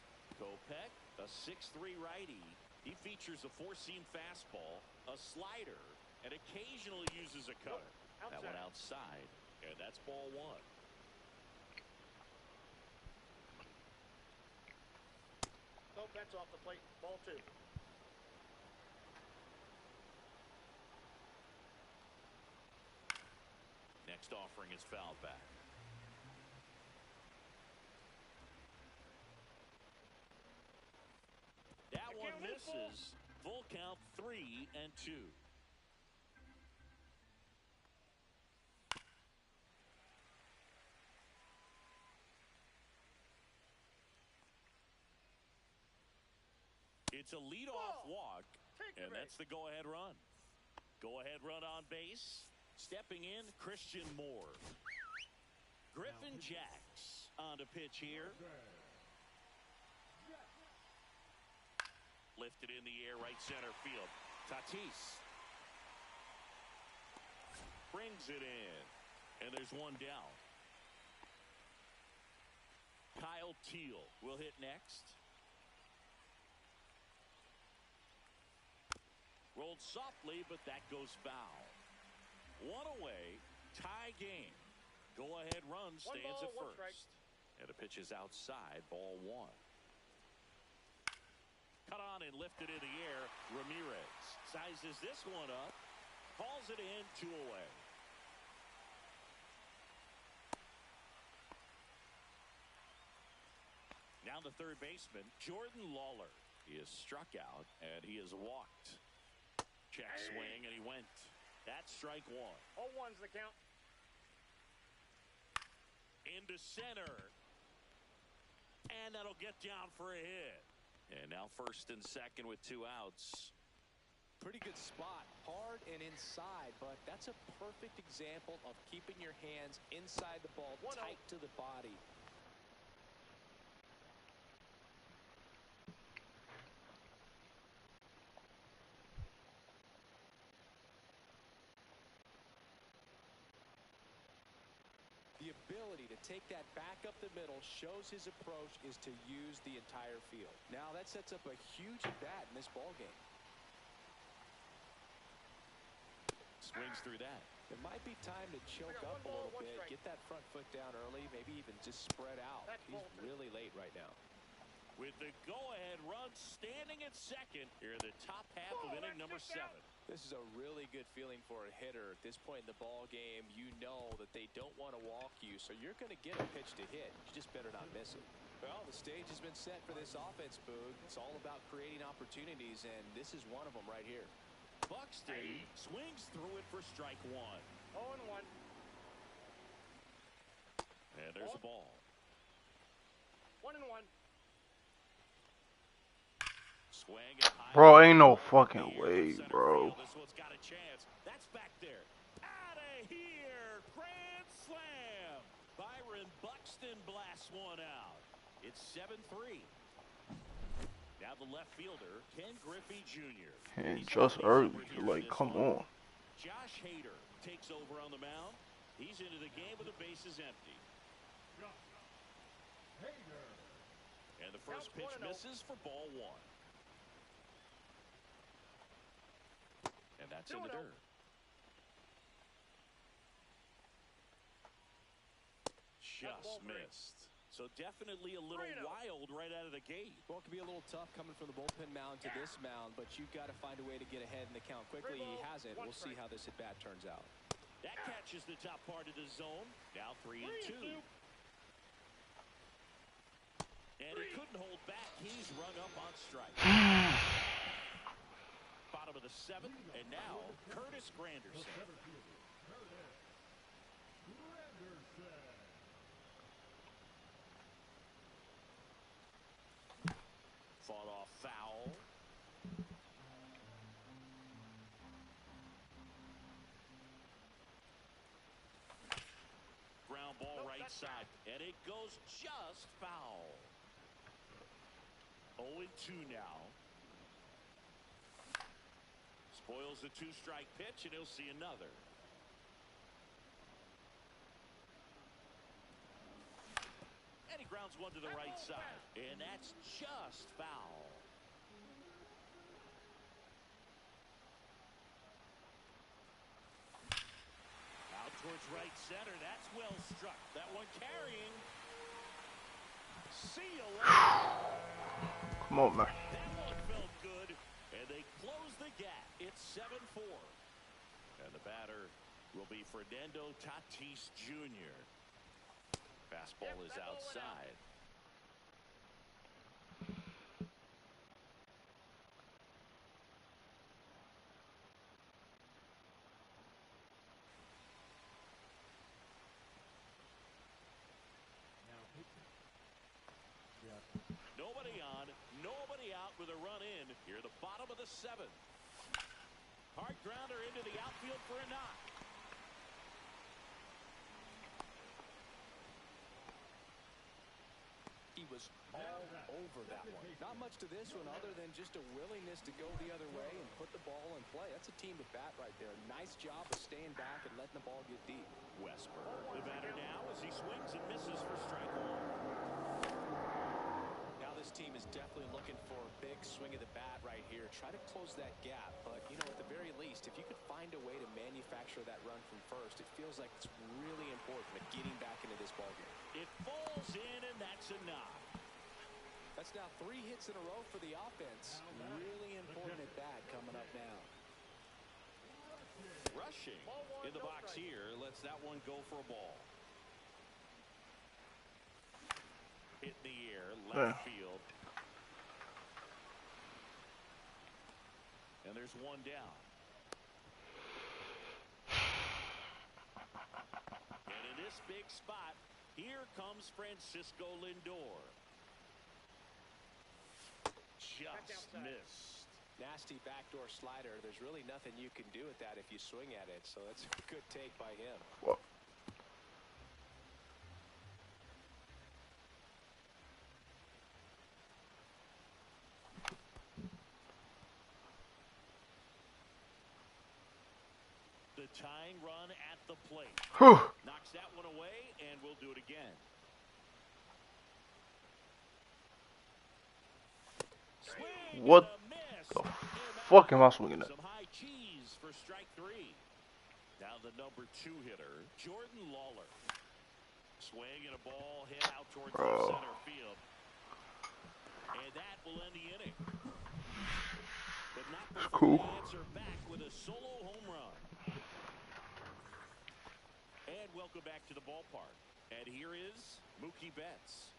Kopech, a 6'3" righty. He features a four-seam fastball, a slider, and occasionally uses a cutter. That one outside, and that's ball one. Kopech's off the plate. Ball two. Next offering is fouled back. That one misses. Full count, 3-2. It's a leadoff walk, and that's the go-ahead run. Go-ahead run on base. Stepping in, Christian Moore. Griffin Jacks on to pitch here. Lifted in the air, right center field. Tatis brings it in, and there's one down. Kyle Teal will hit next. Rolled softly, but that goes foul. One away, tie game. Go-ahead run stands at first. And the pitch is outside, ball one. Cut on and lifted in the air. Ramirez sizes this one up. Calls it in, 2 away. Now the third baseman, Jordan Lawler. He is struck out, and he is walked. Check swing, and he went. That's strike one. 0-1's the count. Into center. And that'll get down for a hit. And now first and second with 2 outs. pretty good spot, hard and inside, but that's a perfect example of keeping your hands inside the ball, tight to the body. The ability to take that back up the middle shows his approach is to use the entire field. Now that sets up a huge at-bat in this ball game. Swings through that. It might be time to choke up a little bit, get that front foot down early, maybe even just spread out. He's really late right now. With the go-ahead run standing at second here in the top half of inning number 7. This is a really good feeling for a hitter at this point in the ball game. You know that they don't want to walk you, so you're going to get a pitch to hit. You just better not miss it. Well, the stage has been set for this offense, Boog. It's all about creating opportunities, and this is one of them right here. Buxton swings through it for strike 1. 0-1. And there's a ball. 1-1. Swing and high. Bro, ain't no fucking way, bro. This one's got a chance. That's back there. Out of here. Grand slam. Byron Buxton blasts one out. It's 7-3. Now the left fielder, Ken Griffey Jr. And just early, like, come on. Josh Hader takes over on the mound. He's into the game with the bases empty. And the first pitch misses for ball 1. And that's in the dirt. Just missed. So So definitely a little wild right out of the gate. Well, it can be a little tough coming from the bullpen mound to this mound, but you've got to find a way to get ahead in the count quickly. He hasn't. We'll see how this at-bat turns out. That catches the top part of the zone. Now 3-2. And he couldn't hold back. He's rung up on strike. Bottom of the seventh, and now Curtis Granderson. Fought off foul. Ground ball right side, and it goes just foul. 0-2 now. Spoils the two-strike pitch, and he'll see another. And he grounds one to the right side, and that's just foul. Out towards right center. That's well struck. That one carrying. See you later. Come on, man. That one felt good, and they close the gap. It's 7-4. And the batter will be Fernando Tatis Jr. Fastball is outside. Nobody on, nobody out with a run in. Here, the bottom of the seventh. Hard grounder into the outfield for a knock. He was all over that one. Not much to this one other than just a willingness to go the other way and put the ball in play. That's a team at bat right there. Nice job of staying back and letting the ball get deep. Westberg, the batter now as he swings and misses for strike one. Now this team is definitely looking for a big swing of the bat right here. Try to close that gap, but you know, at the very least, if you could find a way to manufacture that run from first, it feels like it's really important at getting back into this ballgame. It falls in, and that's a knock. That's now 3 hits in a row for the offense. Really important at bat coming up now. Rushing in the box here lets that one go for a ball. Hit in the air, left field. And there's one down. And in this big spot, here comes Francisco Lindor. Just missed. Nasty backdoor slider. There's really nothing you can do with that if you swing at it. So that's a good take by him. What? The tying run at the plate. Whew. Knocks that one away, and we'll do it again. Swing What the fuck am I swinging at? Some high cheese for strike 3. Now the number 2 hitter, Jordan Lawler. Swing and a ball hit out towards the center field. And that will end the inning. But not before they answer back with a solo home run. And welcome back to the ballpark. And here is Mookie Betts.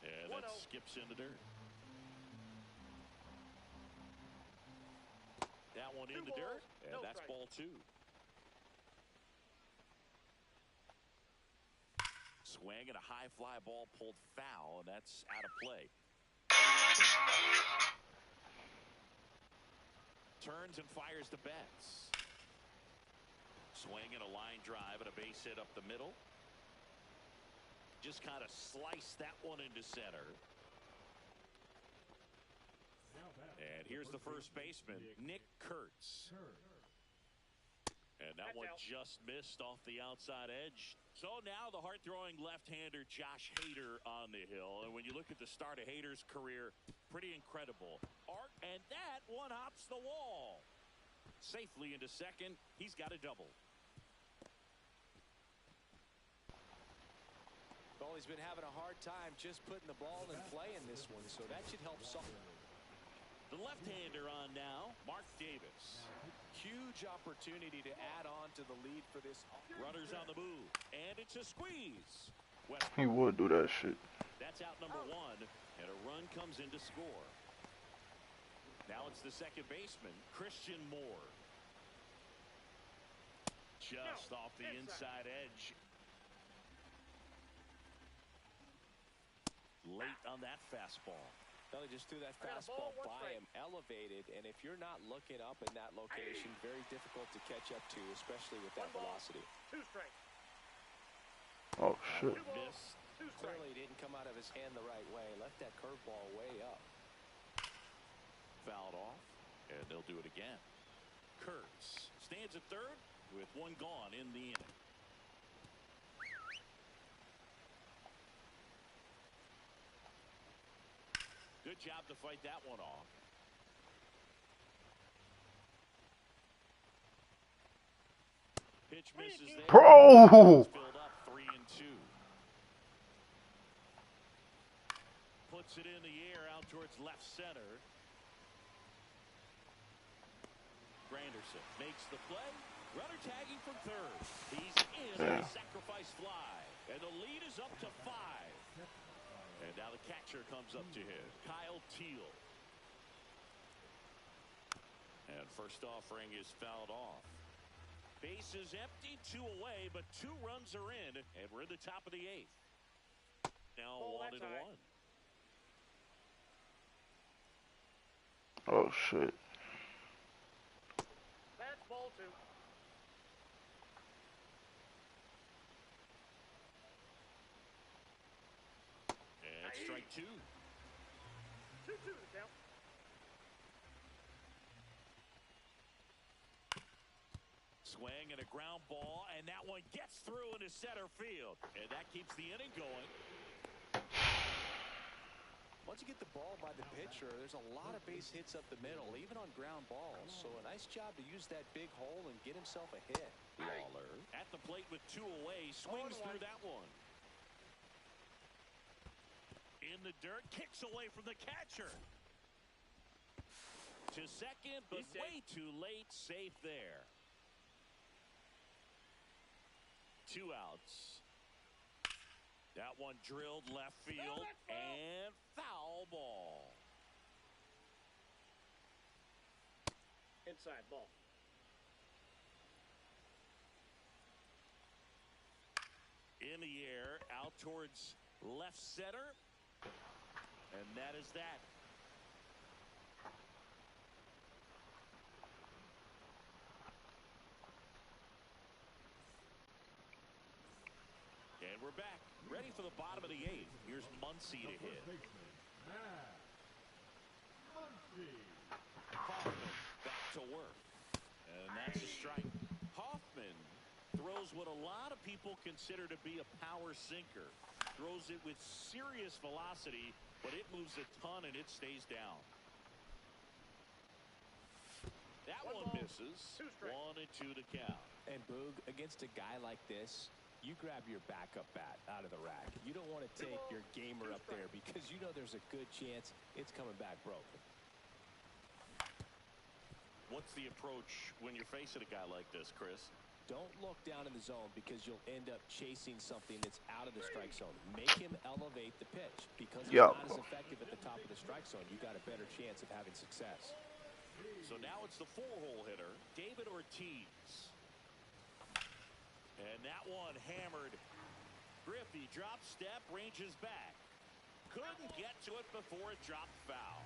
And that skips in the dirt. That one in the dirt, and that's ball 2. Swing and a high fly ball pulled foul, and that's out of play. Turns and fires to Betts. Swing and a line drive and a base hit up the middle. Just kind of sliced that one into center. And here's the first baseman, Nick Kurtz. And that one just missed off the outside edge. So now the hard-throwing left-hander Josh Hader on the hill. And when you look at the start of Hader's career, pretty incredible. And that one hops the wall. Safely into second. He's got a double. Well, he's been having a hard time just putting the ball in play in this one, so that should help solve. The left-hander on now, Mark Davis. Huge opportunity to add on to the lead for this. Runners on the move, and it's a squeeze. He would do that shit. That's out number one, and a run comes in to score. Now it's the second baseman, Christian Moore. Just off the inside edge. Late on that fastball. Well, he just threw that fastball by him, elevated, and if you're not looking up in that location, very difficult to catch up to, especially with that velocity. 2 strikes. Oh shit. Clearly didn't come out of his hand the right way. Left that curveball way up. Fouled off, and they'll do it again. Kurtz stands at third with one gone in the inning. Good job to fight that one off. Pitch misses there. Bro! Filled up 3-2. Puts it in the air out towards left center. Granderson makes the play. Runner tagging from third. He's in on a sacrifice fly. And the lead is up to 5. And now the catcher comes up to him, Kyle Teal. And first offering is fouled off. Base is empty, 2 away, but 2 runs are in, and we're in the top of the 8th. Now 1-1. Oh shit. That's ball 2. And strike 2. 2-2 the count. Swing and a ground ball, and that one gets through into center field. And that keeps the inning going. Once you get the ball by the pitcher, there's a lot of base hits up the middle, even on ground balls. So a nice job to use that big hole and get himself a hit. Lawler at the plate with 2 away, swings through that one. In the dirt, kicks away from the catcher. To second, but way too late, safe there. 2 outs. That one drilled left field and foul ball. Inside ball. In the air, out towards left center. And that is that. And we're back, ready for the bottom of the 8th. Here's Muncy to hit. Hoffman back to work. And that's a strike. Hoffman throws what a lot of people consider to be a power sinker. Throws it with serious velocity, but it moves a ton and it stays down. That one misses. 1-2 to count. And Boog, against a guy like this, you grab your backup bat out of the rack. You don't want to take your gamer up there because you know there's a good chance it's coming back broken. What's the approach when you're facing a guy like this, Chris? Don't look down in the zone because you'll end up chasing something that's out of the strike zone. Make him elevate the pitch because he's not as effective at the top of the strike zone. You got a better chance of having success. So now it's the 4-hole hitter, David Ortiz. And that one hammered. Griffey drop step, ranges back. Couldn't get to it before it dropped foul.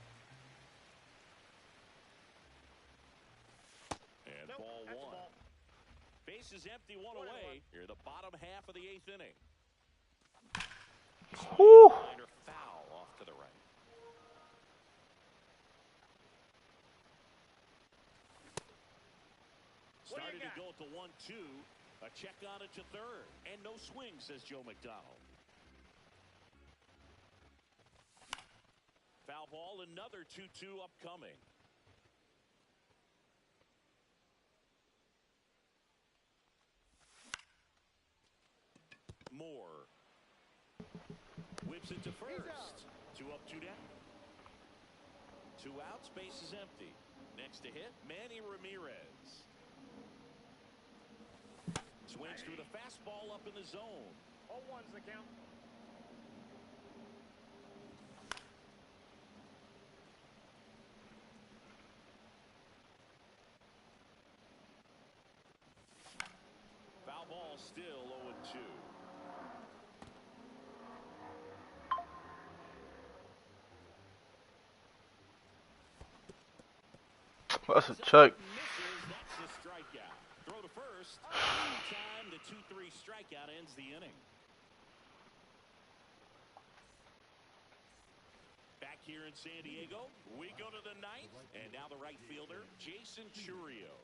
And ball 1. Base is empty, 1 away. Here, the bottom half of the 8th inning. Minor foul off to the right. Started to go at the 1-2. A check on it to third. And no swing, says Joe McDonald. Foul ball, another 2-2 upcoming. Moore ships it to first. 2 up, 2 down. 2 outs, base is empty. Next to hit, Manny Ramirez. Swings through the fastball up in the zone. 0-1's the count. Foul ball, still 0-2. That's a check. That's the strikeout. Throw to first. Time the 2-3 strikeout ends the inning. Back here in San Diego, we go to the 9th, and now the right fielder, Jason Chourio.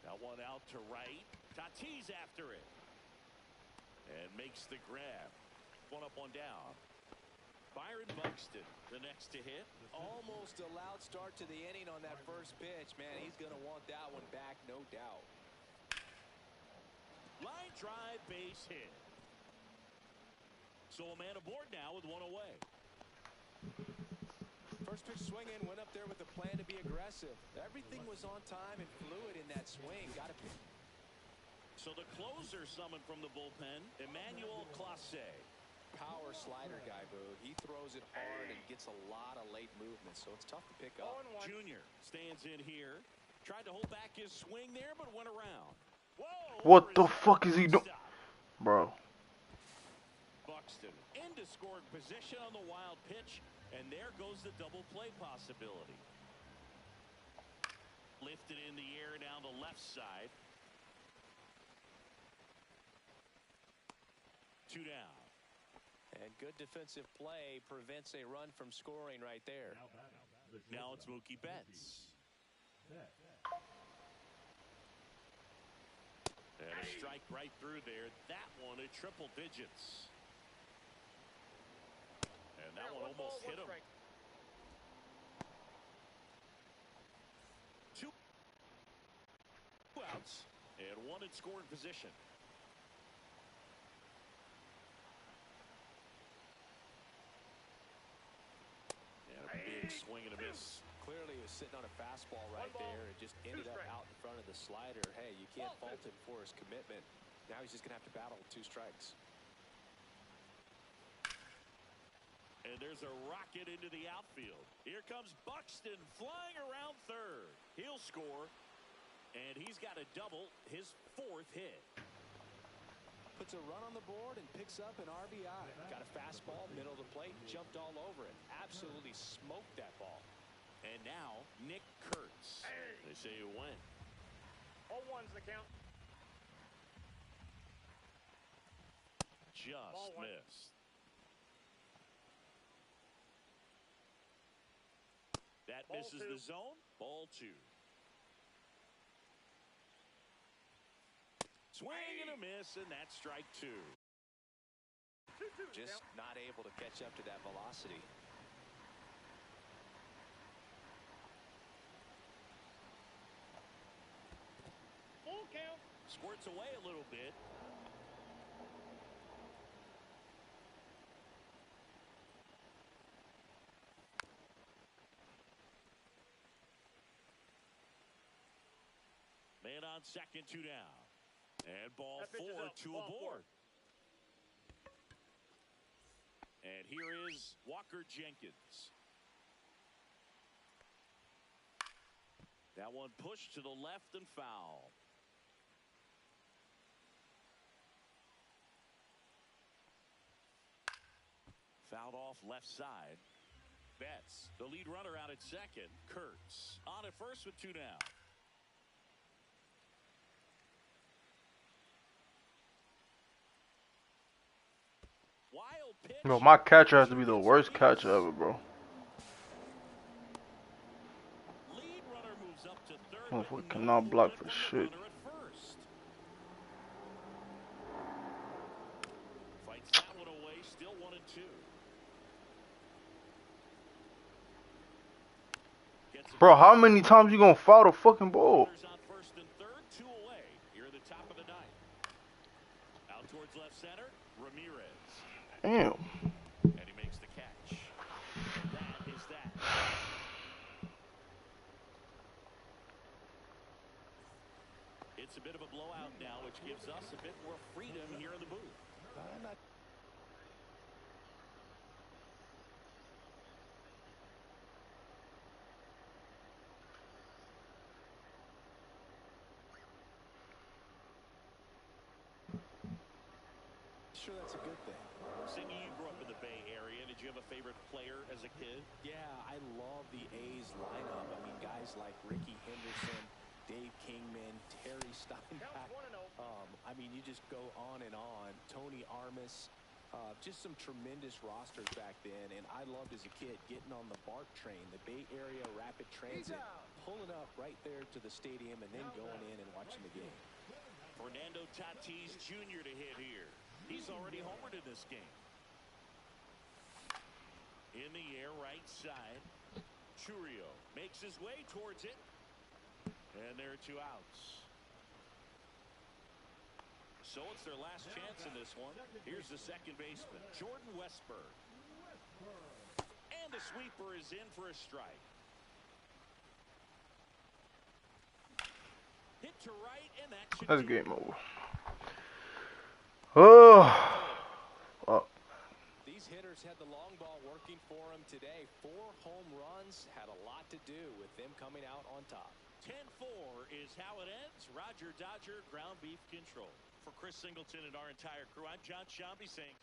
That one out to right. Tatis after it. And makes the grab. 1 up, 1 down. Byron Buxton, the next to hit. Almost a loud start to the inning on that first pitch. Man, he's going to want that one back, no doubt. Line drive, base hit. So a man aboard now with 1 away. First pitch swinging, went up there with a plan to be aggressive. Everything was on time and fluid in that swing. Got to. So the closer summoned from the bullpen, Emmanuel Clase. Power slider guy, Boo. He throws it hard and gets a lot of late movement, so it's tough to pick up. Junior stands in here. Tried to hold back his swing there, but went around. Whoa! What the fuck is he doing? Bro. Buxton into scoring position on the wild pitch, and there goes the double play possibility. Lifted in the air down the left side. 2 down. And good defensive play prevents a run from scoring right there. Now it's Mookie Betts. And a strike right through there. That one at triple digits. And that one almost hit him. 2 outs and 1 in scoring position. Swing and a miss. Clearly he was sitting on a fastball right there and just ended up out in front of the slider. Hey, you can't fault him for his commitment. Now he's just going to have to battle with 2 strikes. And there's a rocket into the outfield. Here comes Buxton flying around third. He'll score, and he's got a double, his 4th hit. Puts a run on the board and picks up an RBI. Got a fastball, middle of the plate, jumped all over it. Absolutely smoked that ball. And now, Nick Kurtz. They say you win. 0-1's the count. Just missed. That misses the zone. Ball 2. Swing and a miss, and that's strike 2. Just not able to catch up to that velocity. Full count. Squirts away a little bit. Man on second, 2 down. And ball 4, 2 aboard. And here is Walker Jenkins. That one pushed to the left and foul. Fouled off left side. Betts, the lead runner out at second. Kurtz on at first with 2 down. Wild pitch. Bro, my catcher has to be the worst catcher ever, bro. Lead runner moves up to third. Motherfucker cannot block for shit. Fights that one away, still 1 and 2. Gets it Bro, how many times you gonna foul the fucking ball? Runners on first and third, 2 away. Here at the top of the ninth. Out towards left center, Ramirez. Damn. And he makes the catch. And that is that. It's a bit of a blowout now, which gives us a bit more freedom here in the booth. Sure, that's a good thing. Singy, you grew up in the Bay Area. Did you have a favorite player as a kid? Yeah, I love the A's lineup. I mean, guys like Ricky Henderson, Dave Kingman, Terry Steinbach. I mean, you just go on and on. Tony Armas, just some tremendous rosters back then. And I loved as a kid getting on the BART train, the Bay Area Rapid Transit, pulling up right there to the stadium and then going in and watching the game. Fernando Tatis Jr. to hit here. He's already homered in this game. In the air, right side. Churio makes his way towards it. And there are 2 outs. So it's their last chance in this one. Here's the second baseman, Jordan Westburg. And the sweeper is in for a strike. Hit to right, and that should That's be game over. Oh. Fuck. These hitters had the long ball working for them today. 4 home runs had a lot to do with them coming out on top. 10-4 is how it ends. Roger Dodger, ground beef control. For Chris Singleton and our entire crew, I'm John Shambi saying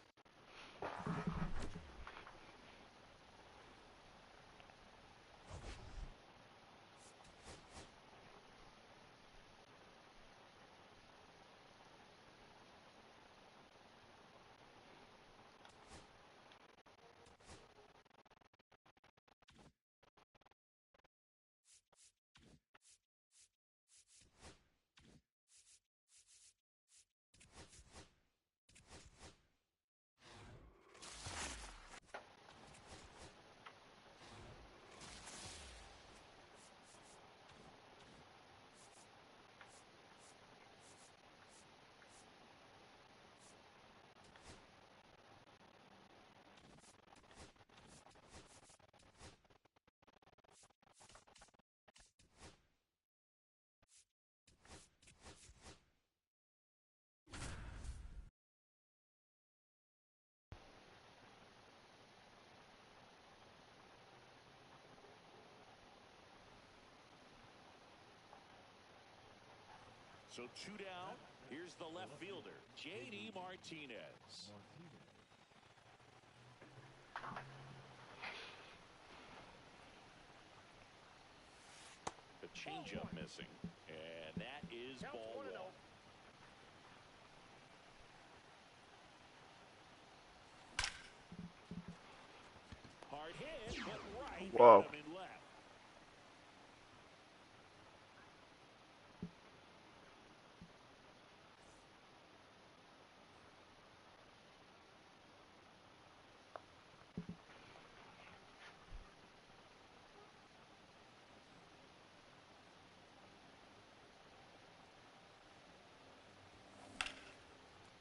so 2 down. Here's the left fielder, J.D. Martinez. The changeup missing, and that is ball 1. Hard hit, but right Wow. at him in left.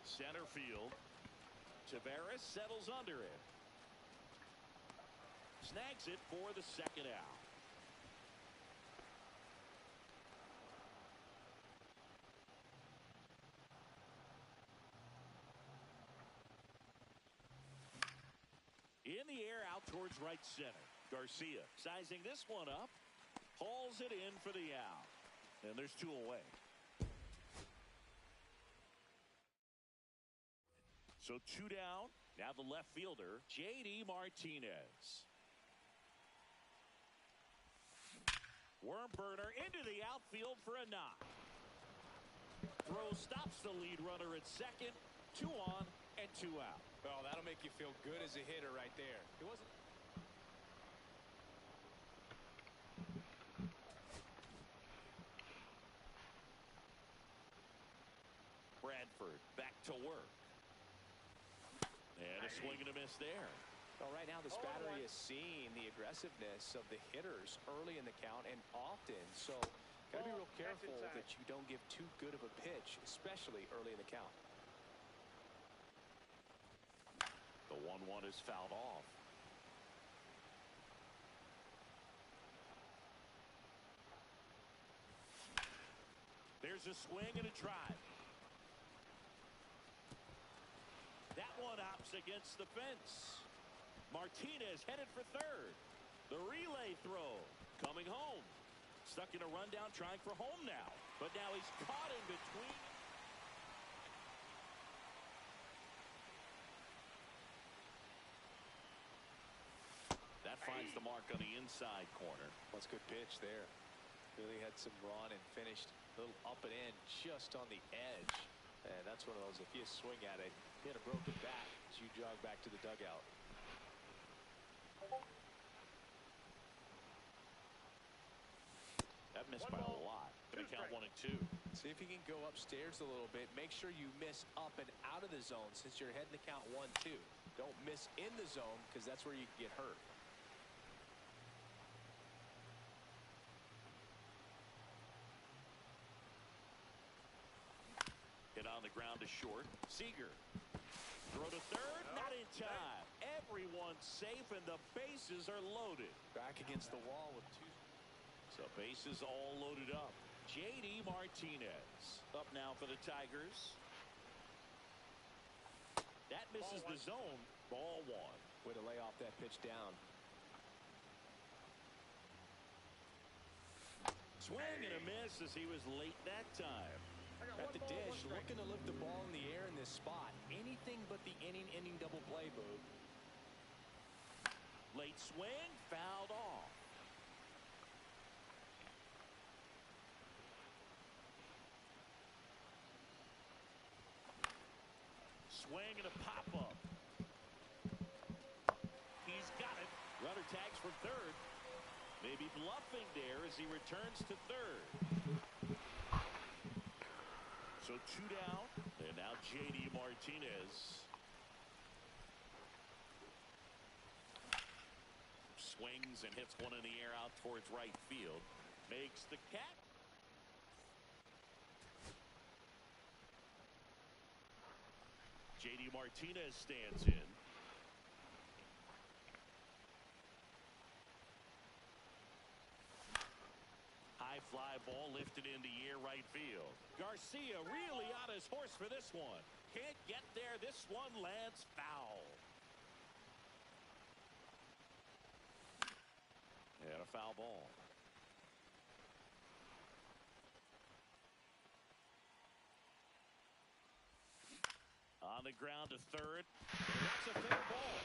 Center field. Tavares settles under it. Snags it for the second out. In the air out towards right center. Garcia sizing this one up. Hauls it in for the out. And there's 2 away. So 2 down. Now the left fielder, J.D. Martinez. Worm burner into the outfield for a knock. Throw stops the lead runner at second. 2 on and 2 out. Well, that'll make you feel good as a hitter right there. It wasn't. Bradford back to work. And a swing and a miss there. Well, right now this battery is seeing the aggressiveness of the hitters early in the count and often. So got to be real careful that you don't give too good of a pitch, especially early in the count. The 1-1 is fouled off. There's a swing and a drive. That one hops against the fence. Martinez headed for third. The relay throw coming home. Stuck in a rundown trying for home now. But now he's caught in between. That finds the mark on the inside corner. What's a good pitch there. Really had some run and finished a little up and in just on the edge. And that's one of those, if you swing at it, hit a broken bat as you jog back to the dugout. That missed by a lot. Gonna count 1-2. See if you can go upstairs a little bit. Make sure you miss up and out of the zone since you're heading to count 1-2. Don't miss in the zone because that's where you can get hurt. Hit on the ground to short. Seager. Throw to third. Not in time. Everyone's safe and the bases are loaded. Back against the wall with two. So bases all loaded up. J.D. Martinez up now for the Tigers. That misses the zone. Ball 1. Way to lay off that pitch down. Swing and a miss as he was late that time. At the dish, looking to lift the ball in the air in this spot. Anything but the inning double play, Boog. Late swing, fouled off. Swing and a pop-up. He's got it. Runner tags for third. Maybe bluffing there as he returns to third. So 2 down, and now J.D. Martinez. Swings and hits one in the air out towards right field. Makes the catch. J.D. Martinez stands in. High fly ball lifted in the air right field. Garcia really on his horse for this one. Can't get there. This one lands foul. And a foul ball. On the ground to third. That's a fair ball.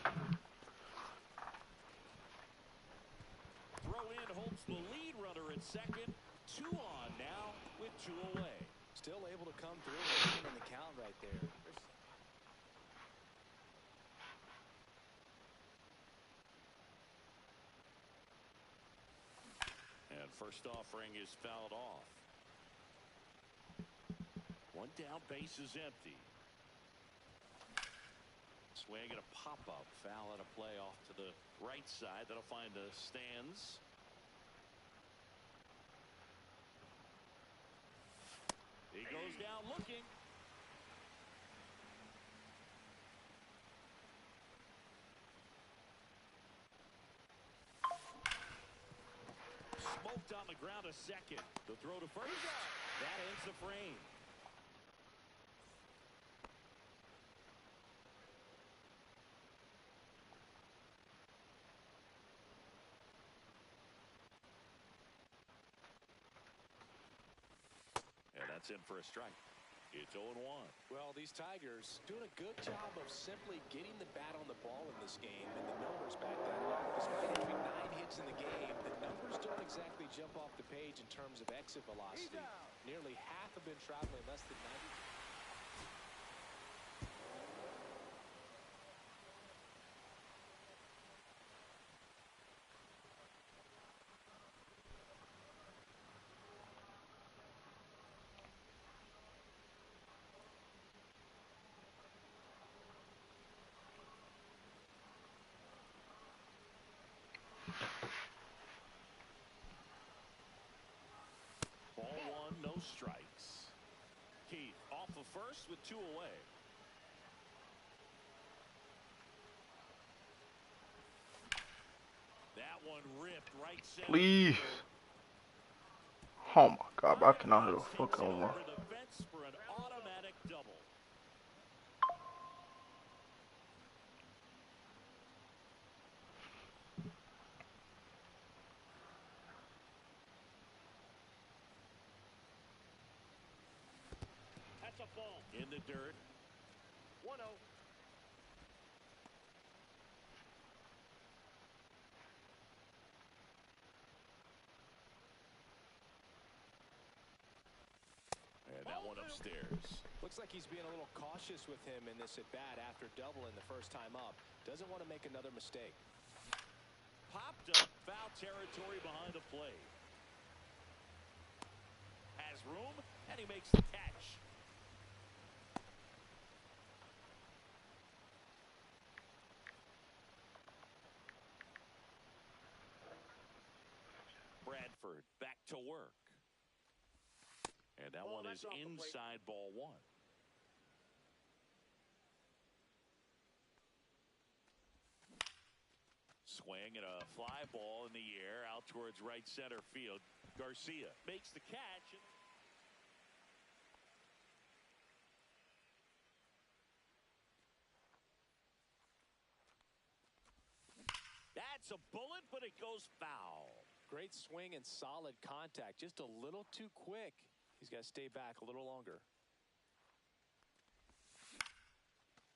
Throw in holds the lead runner at second. 2 on now with 2 away. Still able to come through in the count right there. And first offering is fouled off. 1 down, base is empty. Swing and a pop-up. Foul and a play off to the right side. That'll find the stands. He goes down looking. Smoked on the ground a second. The throw to first. That ends the frame. And that's in for a strike. It's 0-1. Well, these Tigers doing a good job of simply getting the bat on the ball in this game, and the numbers back that up. Despite having 9 hits in the game, the numbers don't exactly jump off the page in terms of exit velocity. Nearly half have been traveling less than 90. strikes. Keith off of first with 2 away. That one ripped right center. Please. Oh my God, bro, I cannot hit a fucking home run. The fence for an automatic double. That's a ball. In the dirt. 1-0. And that one upstairs. Looks like he's being a little cautious with him in this at-bat after doubling the first time up. Doesn't want to make another mistake. Popped up, foul territory behind the plate. Has room, and he makes the catch. Bradford back to work. And that one is inside ball 1. Swing and a fly ball in the air out towards right center field. Garcia makes the catch. That's a bullet, but it goes foul. Great swing and solid contact. Just a little too quick. He's got to stay back a little longer.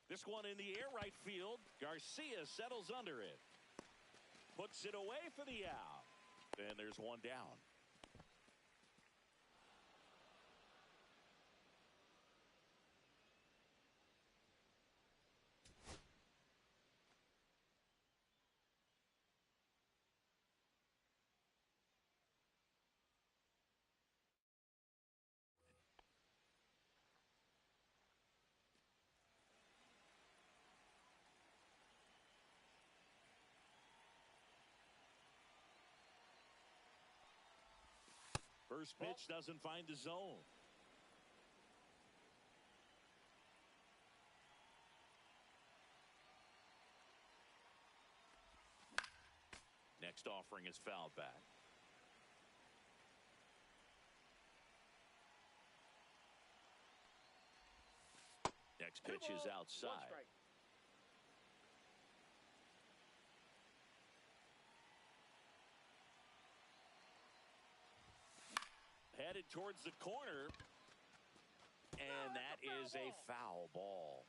This one in the air right field. Garcia settles under it. Puts it away for the out. And there's one down. First pitch doesn't find the zone. Next offering is fouled back. Next pitch is outside. Headed towards the corner. And that is a foul ball.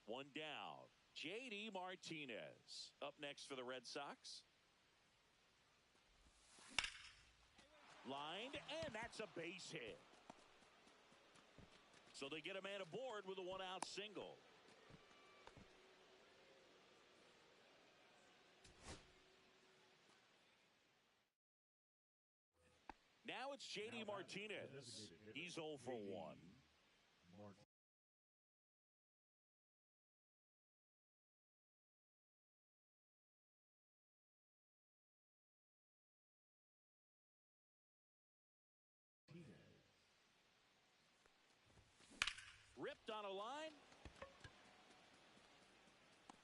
One down. J.D. Martinez up next for the Red Sox. Lined, and that's a base hit. So they get a man aboard with a one-out single. Now it's J.D. Martinez. He's 0 for 1. Ripped on a line.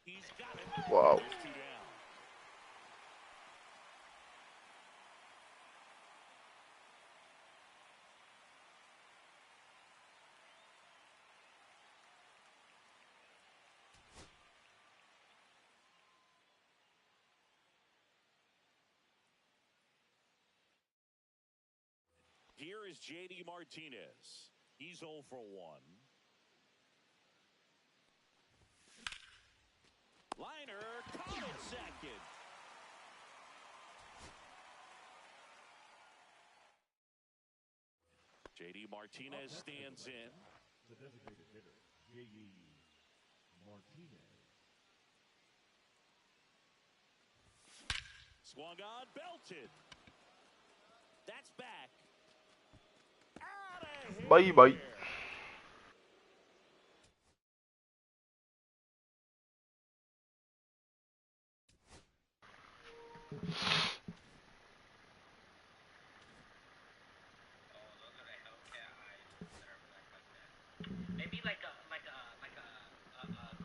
He's got it. Wow. There's 2 down. Here is J.D. Martinez. He's 0 for 1. Liner caught it second. J.D. Martinez stands in. The designated hitter, J.D. Martinez. Swung on, belted. That's back. Out of here. Bye bye. Maybe like a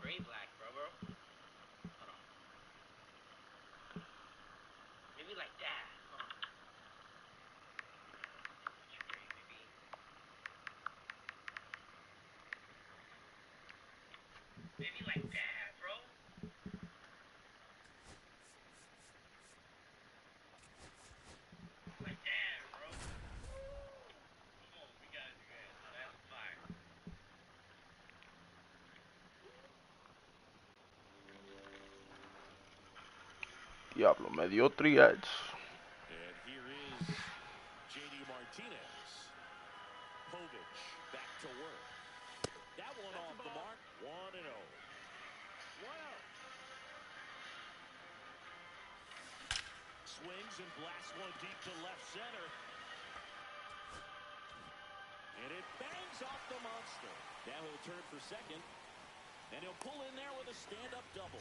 gray black, bro. Hold on. Maybe like that. Hold on. Maybe like that, bro. Like that, bro. Come on, we gotta do that. No, that's fire. Diablo, me dio 3 outs. And here is J.D. Martinez. Povich back to work. That one off the mark. 1-0. 1-0. Swings and blasts one deep to left center. And it bangs off the monster. Now he'll turn for second. And he'll pull in there with a stand-up double.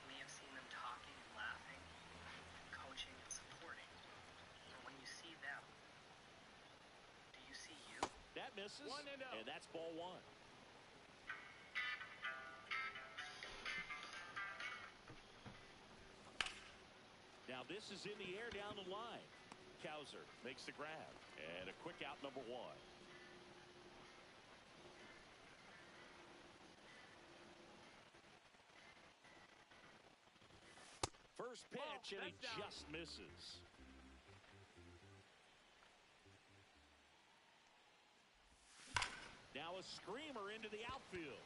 We have seen them talking, laughing, coaching, and supporting. And when you see them, do you see you? That misses. 1-0. And that's ball 1. Now this is in the air down the line. Cowser makes the grab. And a quick out, number 1. First pitch, and he just misses. Now a screamer into the outfield.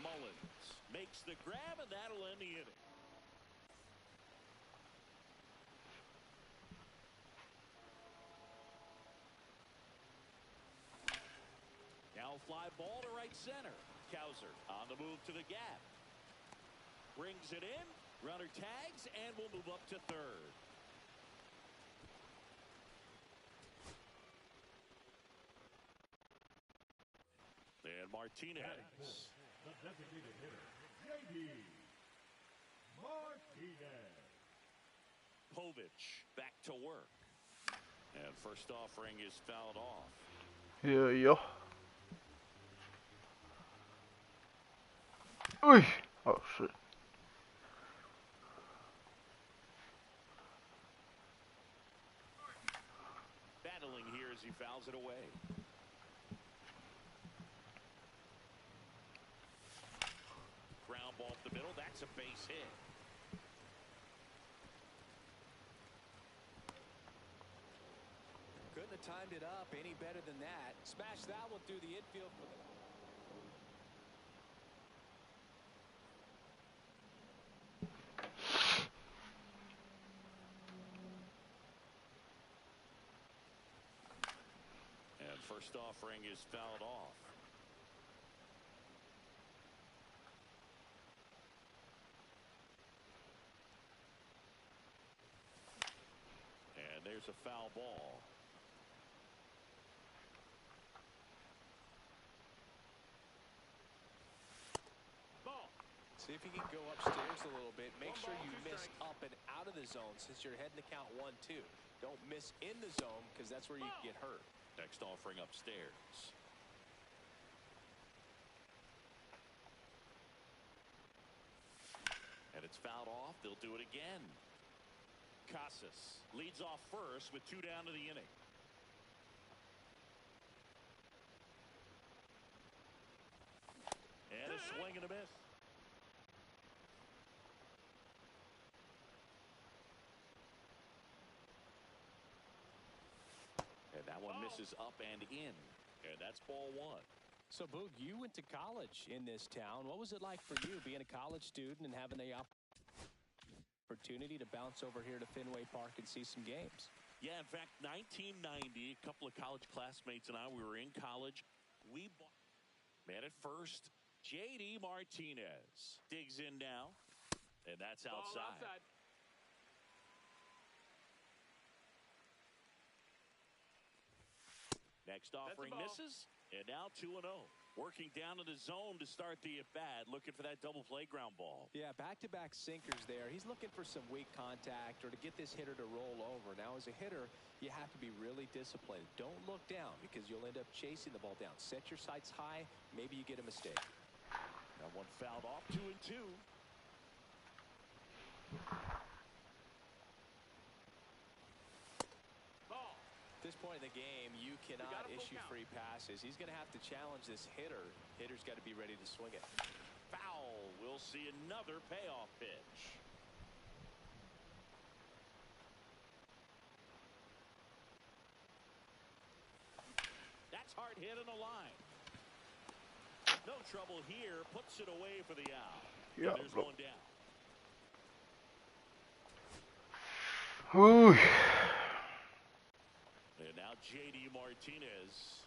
Mullins makes the grab, and that'll end the inning. Now fly ball to right center. Cowser on the move to the gap. Brings it in. Runner tags and will move up to third. And Martinez. The designated hitter, J.D. Martinez. Povich back to work. And first offering is fouled off. Yeah, yeah. Uy. Oh, shit. Battling here as he fouls it away. Ground ball up the middle. That's a base hit. Couldn't have timed it up any better than that. Smashed that one through the infield for the... First offering is fouled off. And there's a foul ball. See if you can go upstairs a little bit. Make sure you miss up and out of the zone since you're heading to count 1-2. Don't miss in the zone because that's where you can get hurt. Next offering upstairs. And it's fouled off. They'll do it again. Casas leads off first with 2 down to the inning. And a swing and a miss. And that one misses up and in. And that's ball 1. So, Boog, you went to college in this town. What was it like for you being a college student and having the opportunity to bounce over here to Fenway Park and see some games? Yeah, in fact, 1990, a couple of college classmates and I, we were in college. We man at first, J.D. Martinez digs in now, and that's outside. Next offering misses, and now 2-0. Working down in the zone to start the at-bat, looking for that double play ground ball. Yeah, back-to-back sinkers there. He's looking for some weak contact or to get this hitter to roll over. Now, as a hitter, you have to be really disciplined. Don't look down because you'll end up chasing the ball down. Set your sights high. Maybe you get a mistake. That one fouled off, 2-2. At this point in the game, you cannot issue free passes. He's going to have to challenge this hitter. Hitter's got to be ready to swing it. Foul. We'll see another payoff pitch. That's hard hit on the line. No trouble here. Puts it away for the out. Yeah, there's one down. Ooh. And now J.D. Martinez.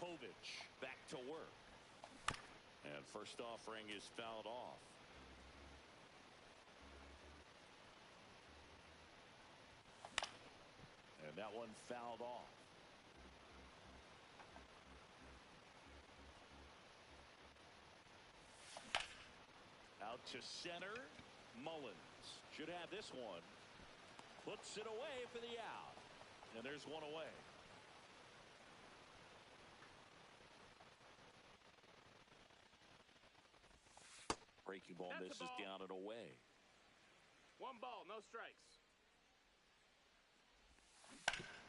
Povich back to work. And first offering is fouled off. And that one fouled off. Out to center. Mullins should have this one. Puts it away for the out. And there's one away. Breaking ball misses down and away. 1 ball, no strikes.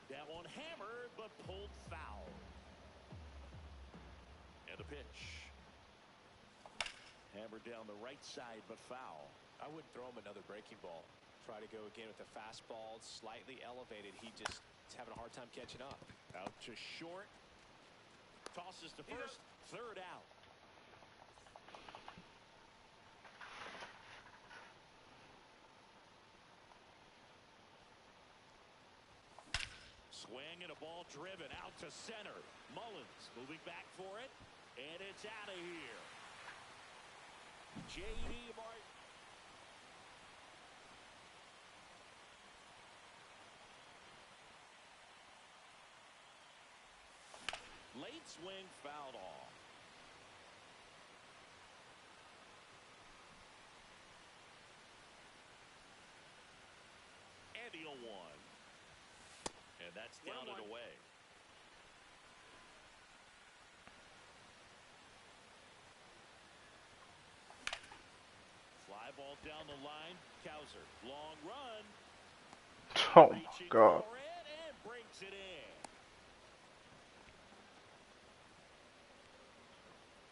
That one hammered but pulled foul. And a pitch. Hammered down the right side but foul. I wouldn't throw him another breaking ball. Try to go again with the fastball, slightly elevated. He's having a hard time catching up. Out to short. Tosses to first. Third out. Swing and a ball driven out to center. Mullins moving back for it. And it's out of here. J.D. Martin. Late swing fouled off. And he'll one. And that's down and away. Fly ball down the line. Cowser, long run. Oh my God. And breaks it in.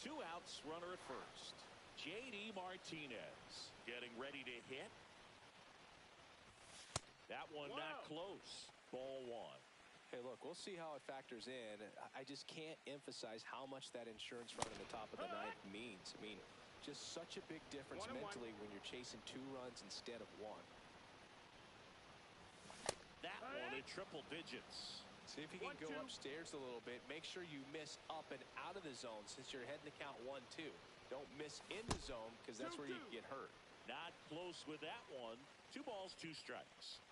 2 outs, runner at first. J.D. Martinez getting ready to hit. That one not close. Ball 1. Hey, look, we'll see how it factors in. I just can't emphasize how much that insurance run in the top of the ninth means. I mean, just such a big difference mentally when you're chasing 2 runs instead of 1. That one in triple digits. See if you can go upstairs a little bit. Make sure you miss up and out of the zone since you're heading to count 1-2. Don't miss in the zone because that's where you can get hurt. Not close with that one. 2 balls, 2 strikes.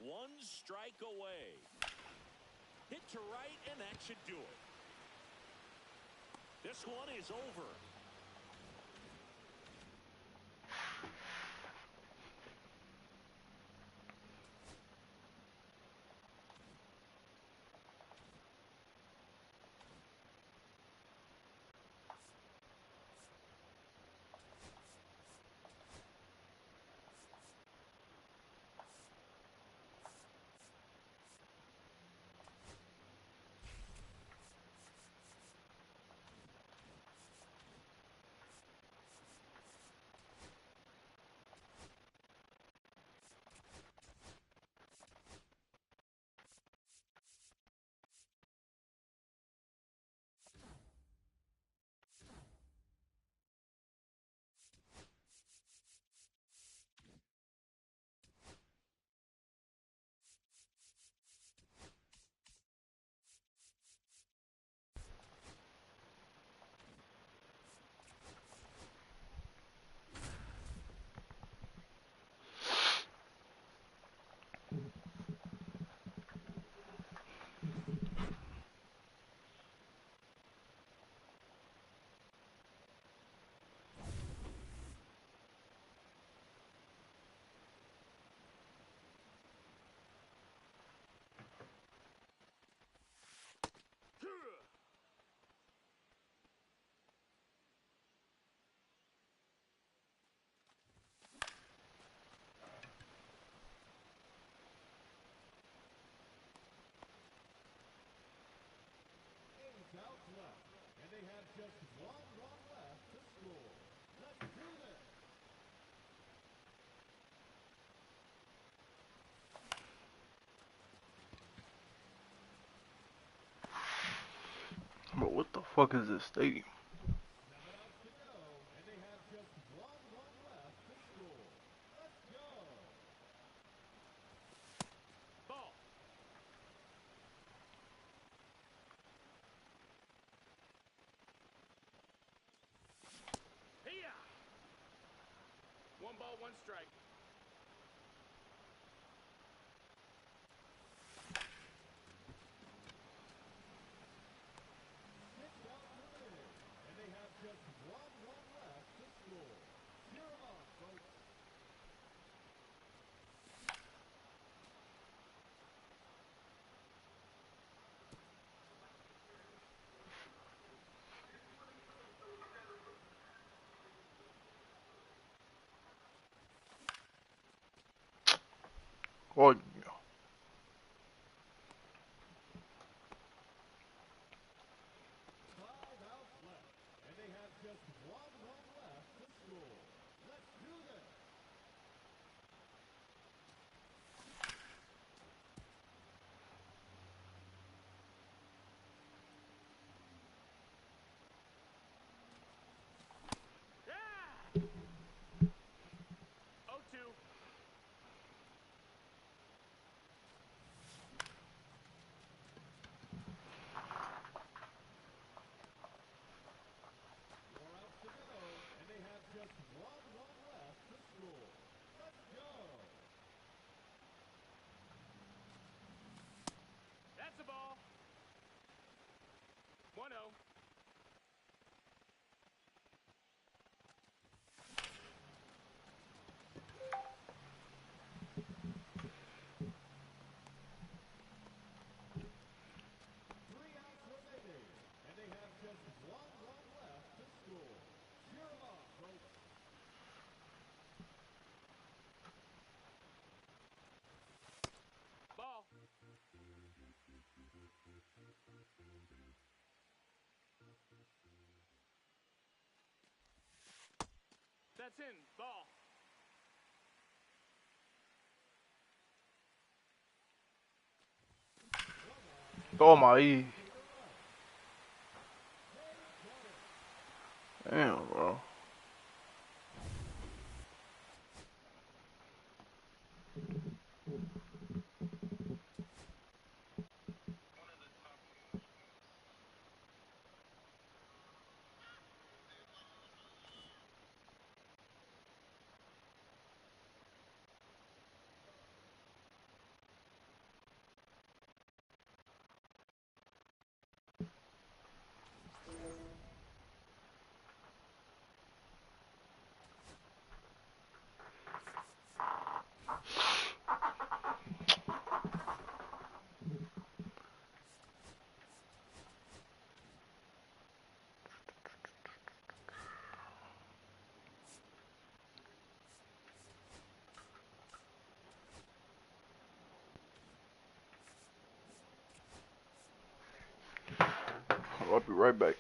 1 strike away. Hit to right, and that should do it. This one is over. Outs left, and they have just 1 run left to score. Let's do this. Bro, what the fuck is this stadium? 7 outs to go, and they have just 1 run left to score. Let's go. Ball. Hiya! 1 ball, 1 strike. And they have just 1 run left to score. Cheer 'em on, folks. Oh, yeah. 5 outs left, and they have just 1 run left to score. Let's do this. Yeah! 0-2. To go, and they have just 1 run left to score. Let's go. That's a ball. 1-0. And they have just 1 run left to score. Cheer 'em on, folks. Ball. That's in. Ball. Oh my E. Damn, bro. I'll be right back.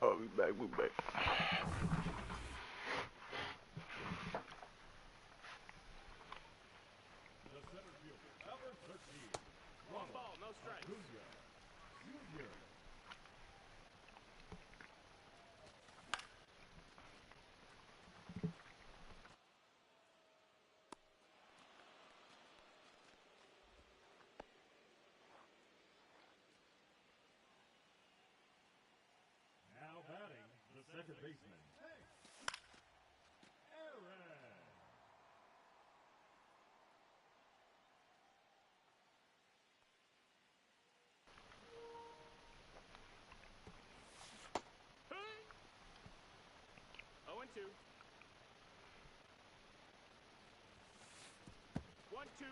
Oh, we back. The center fielder, number 13. One ball, no strikes. Junior. Now batting, the second baseman, Aaron. Oh and 2. 1-2.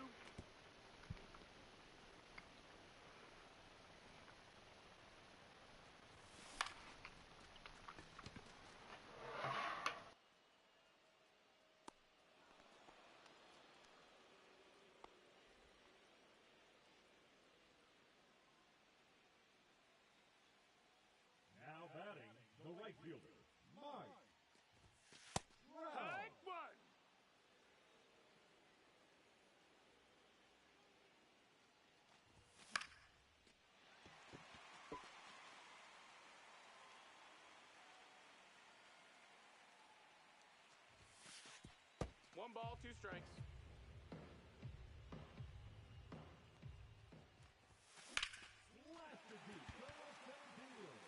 Now batting, the right fielder, Mike. Wow. Take one. One ball, 2 strikes. Blasted deep to left center field.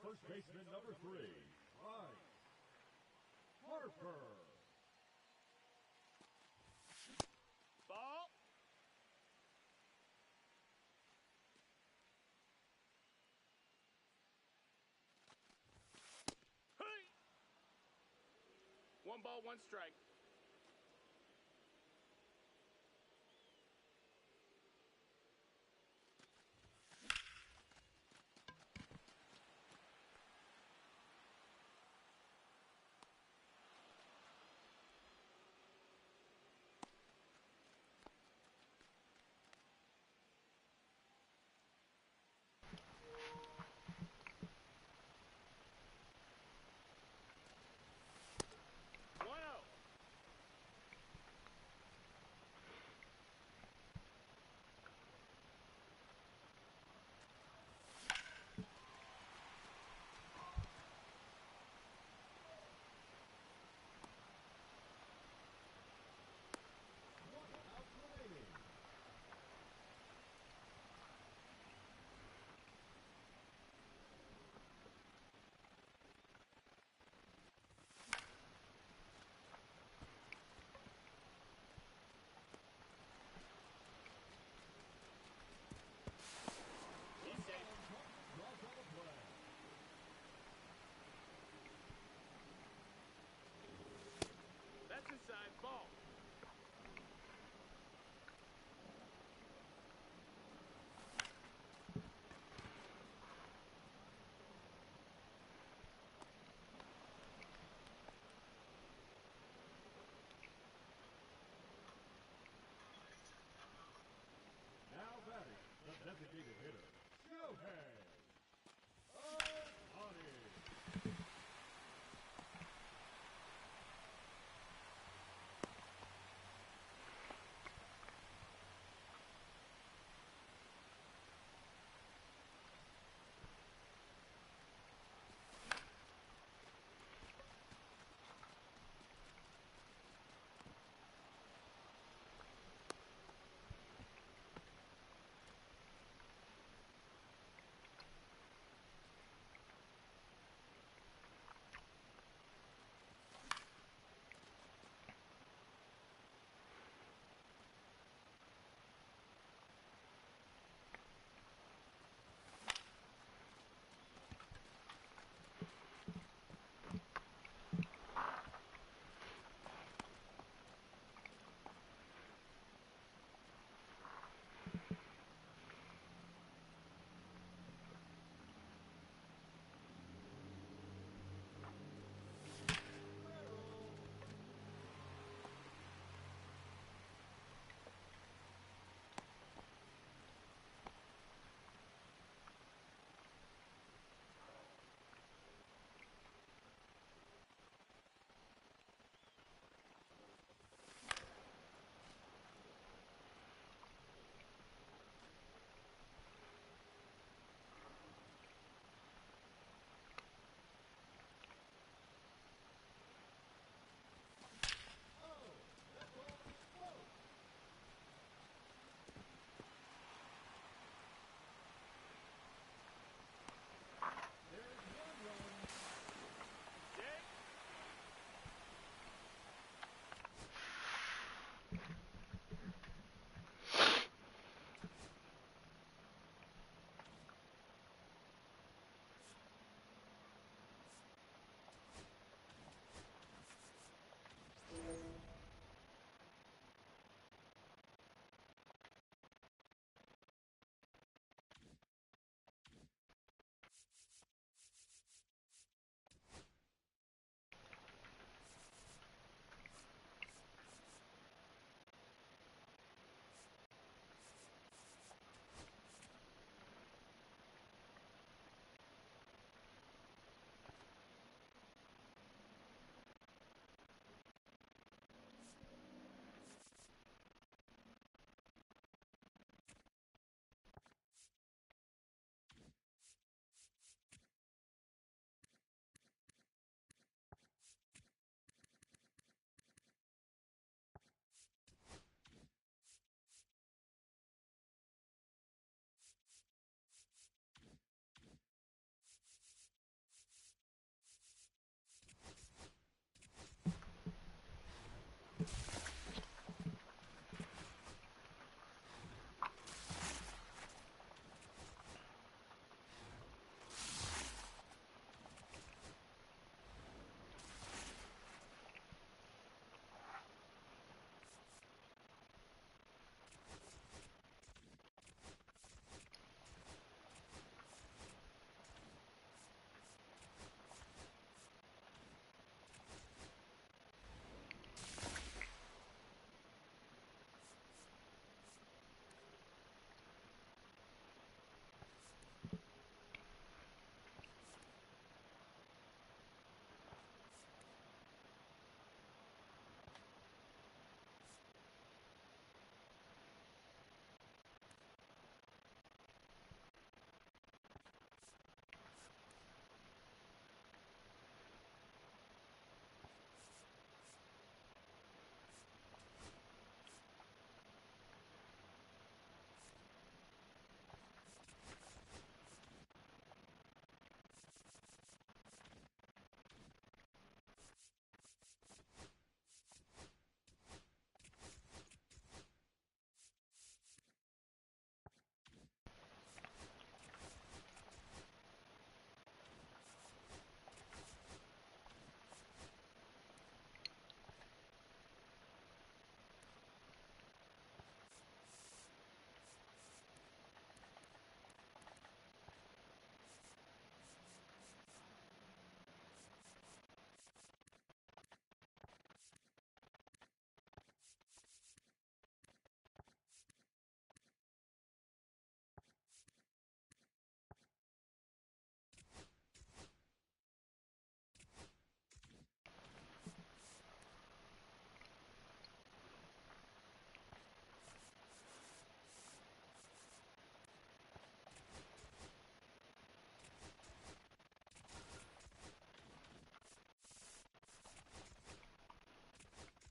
first baseman number 3, Bryce Harper. Ball. Hey. 1 ball, 1 strike.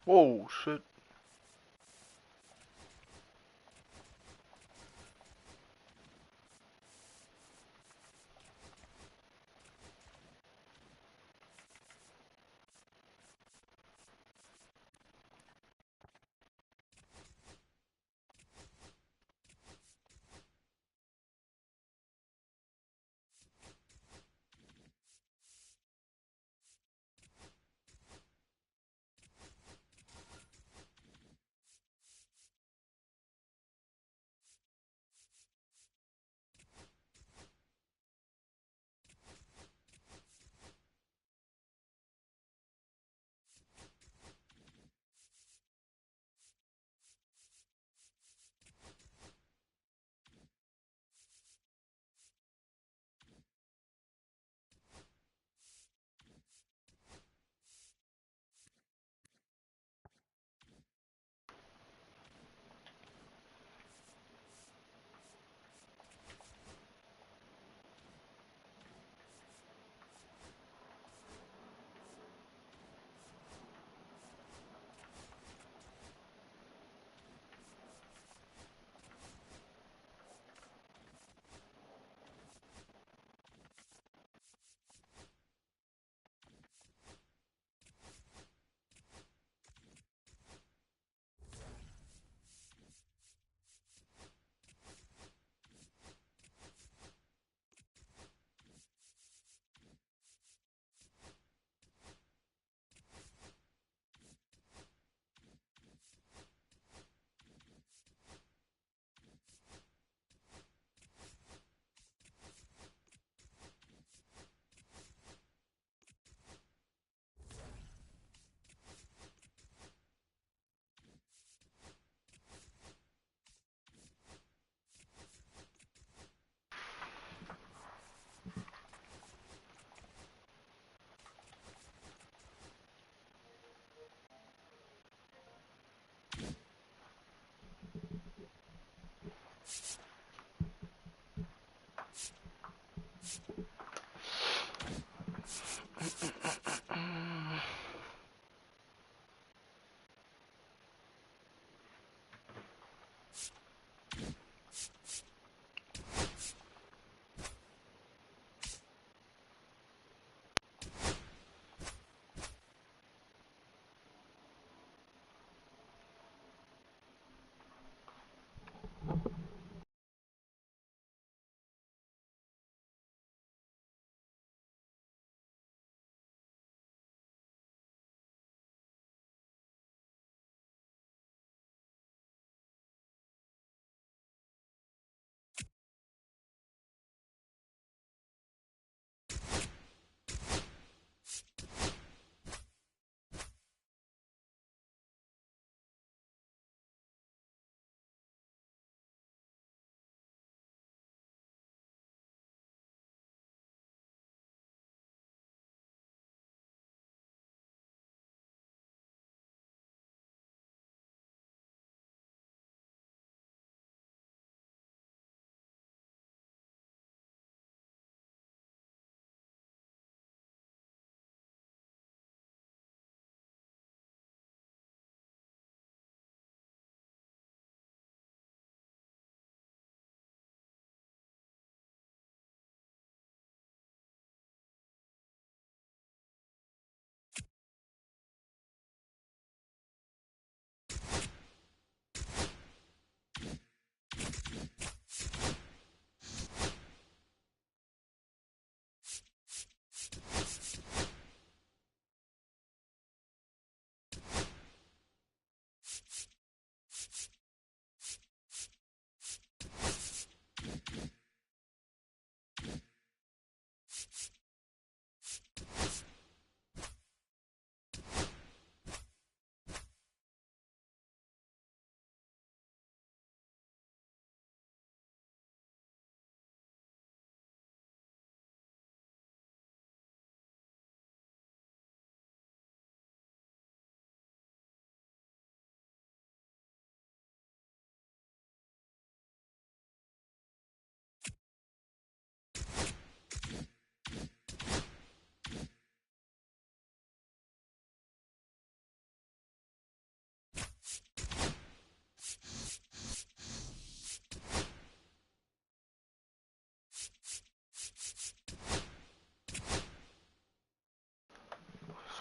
Whoa, shit.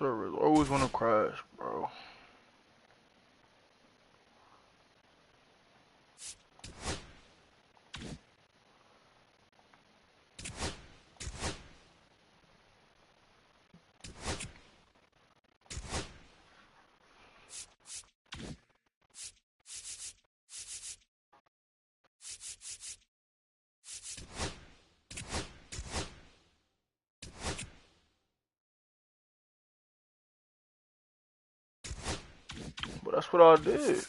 Servers always want to crash, bro. But that's what I did.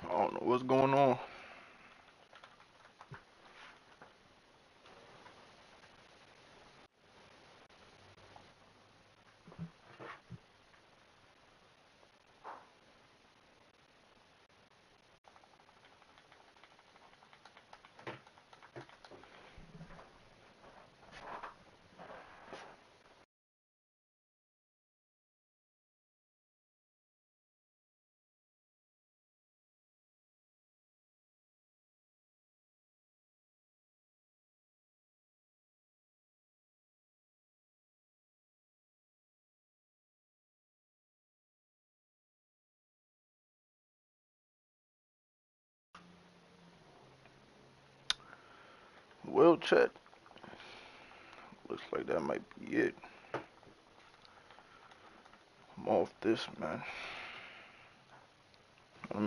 I don't know what's going on. Well, chat. Looks like that might be it. I'm off this, man.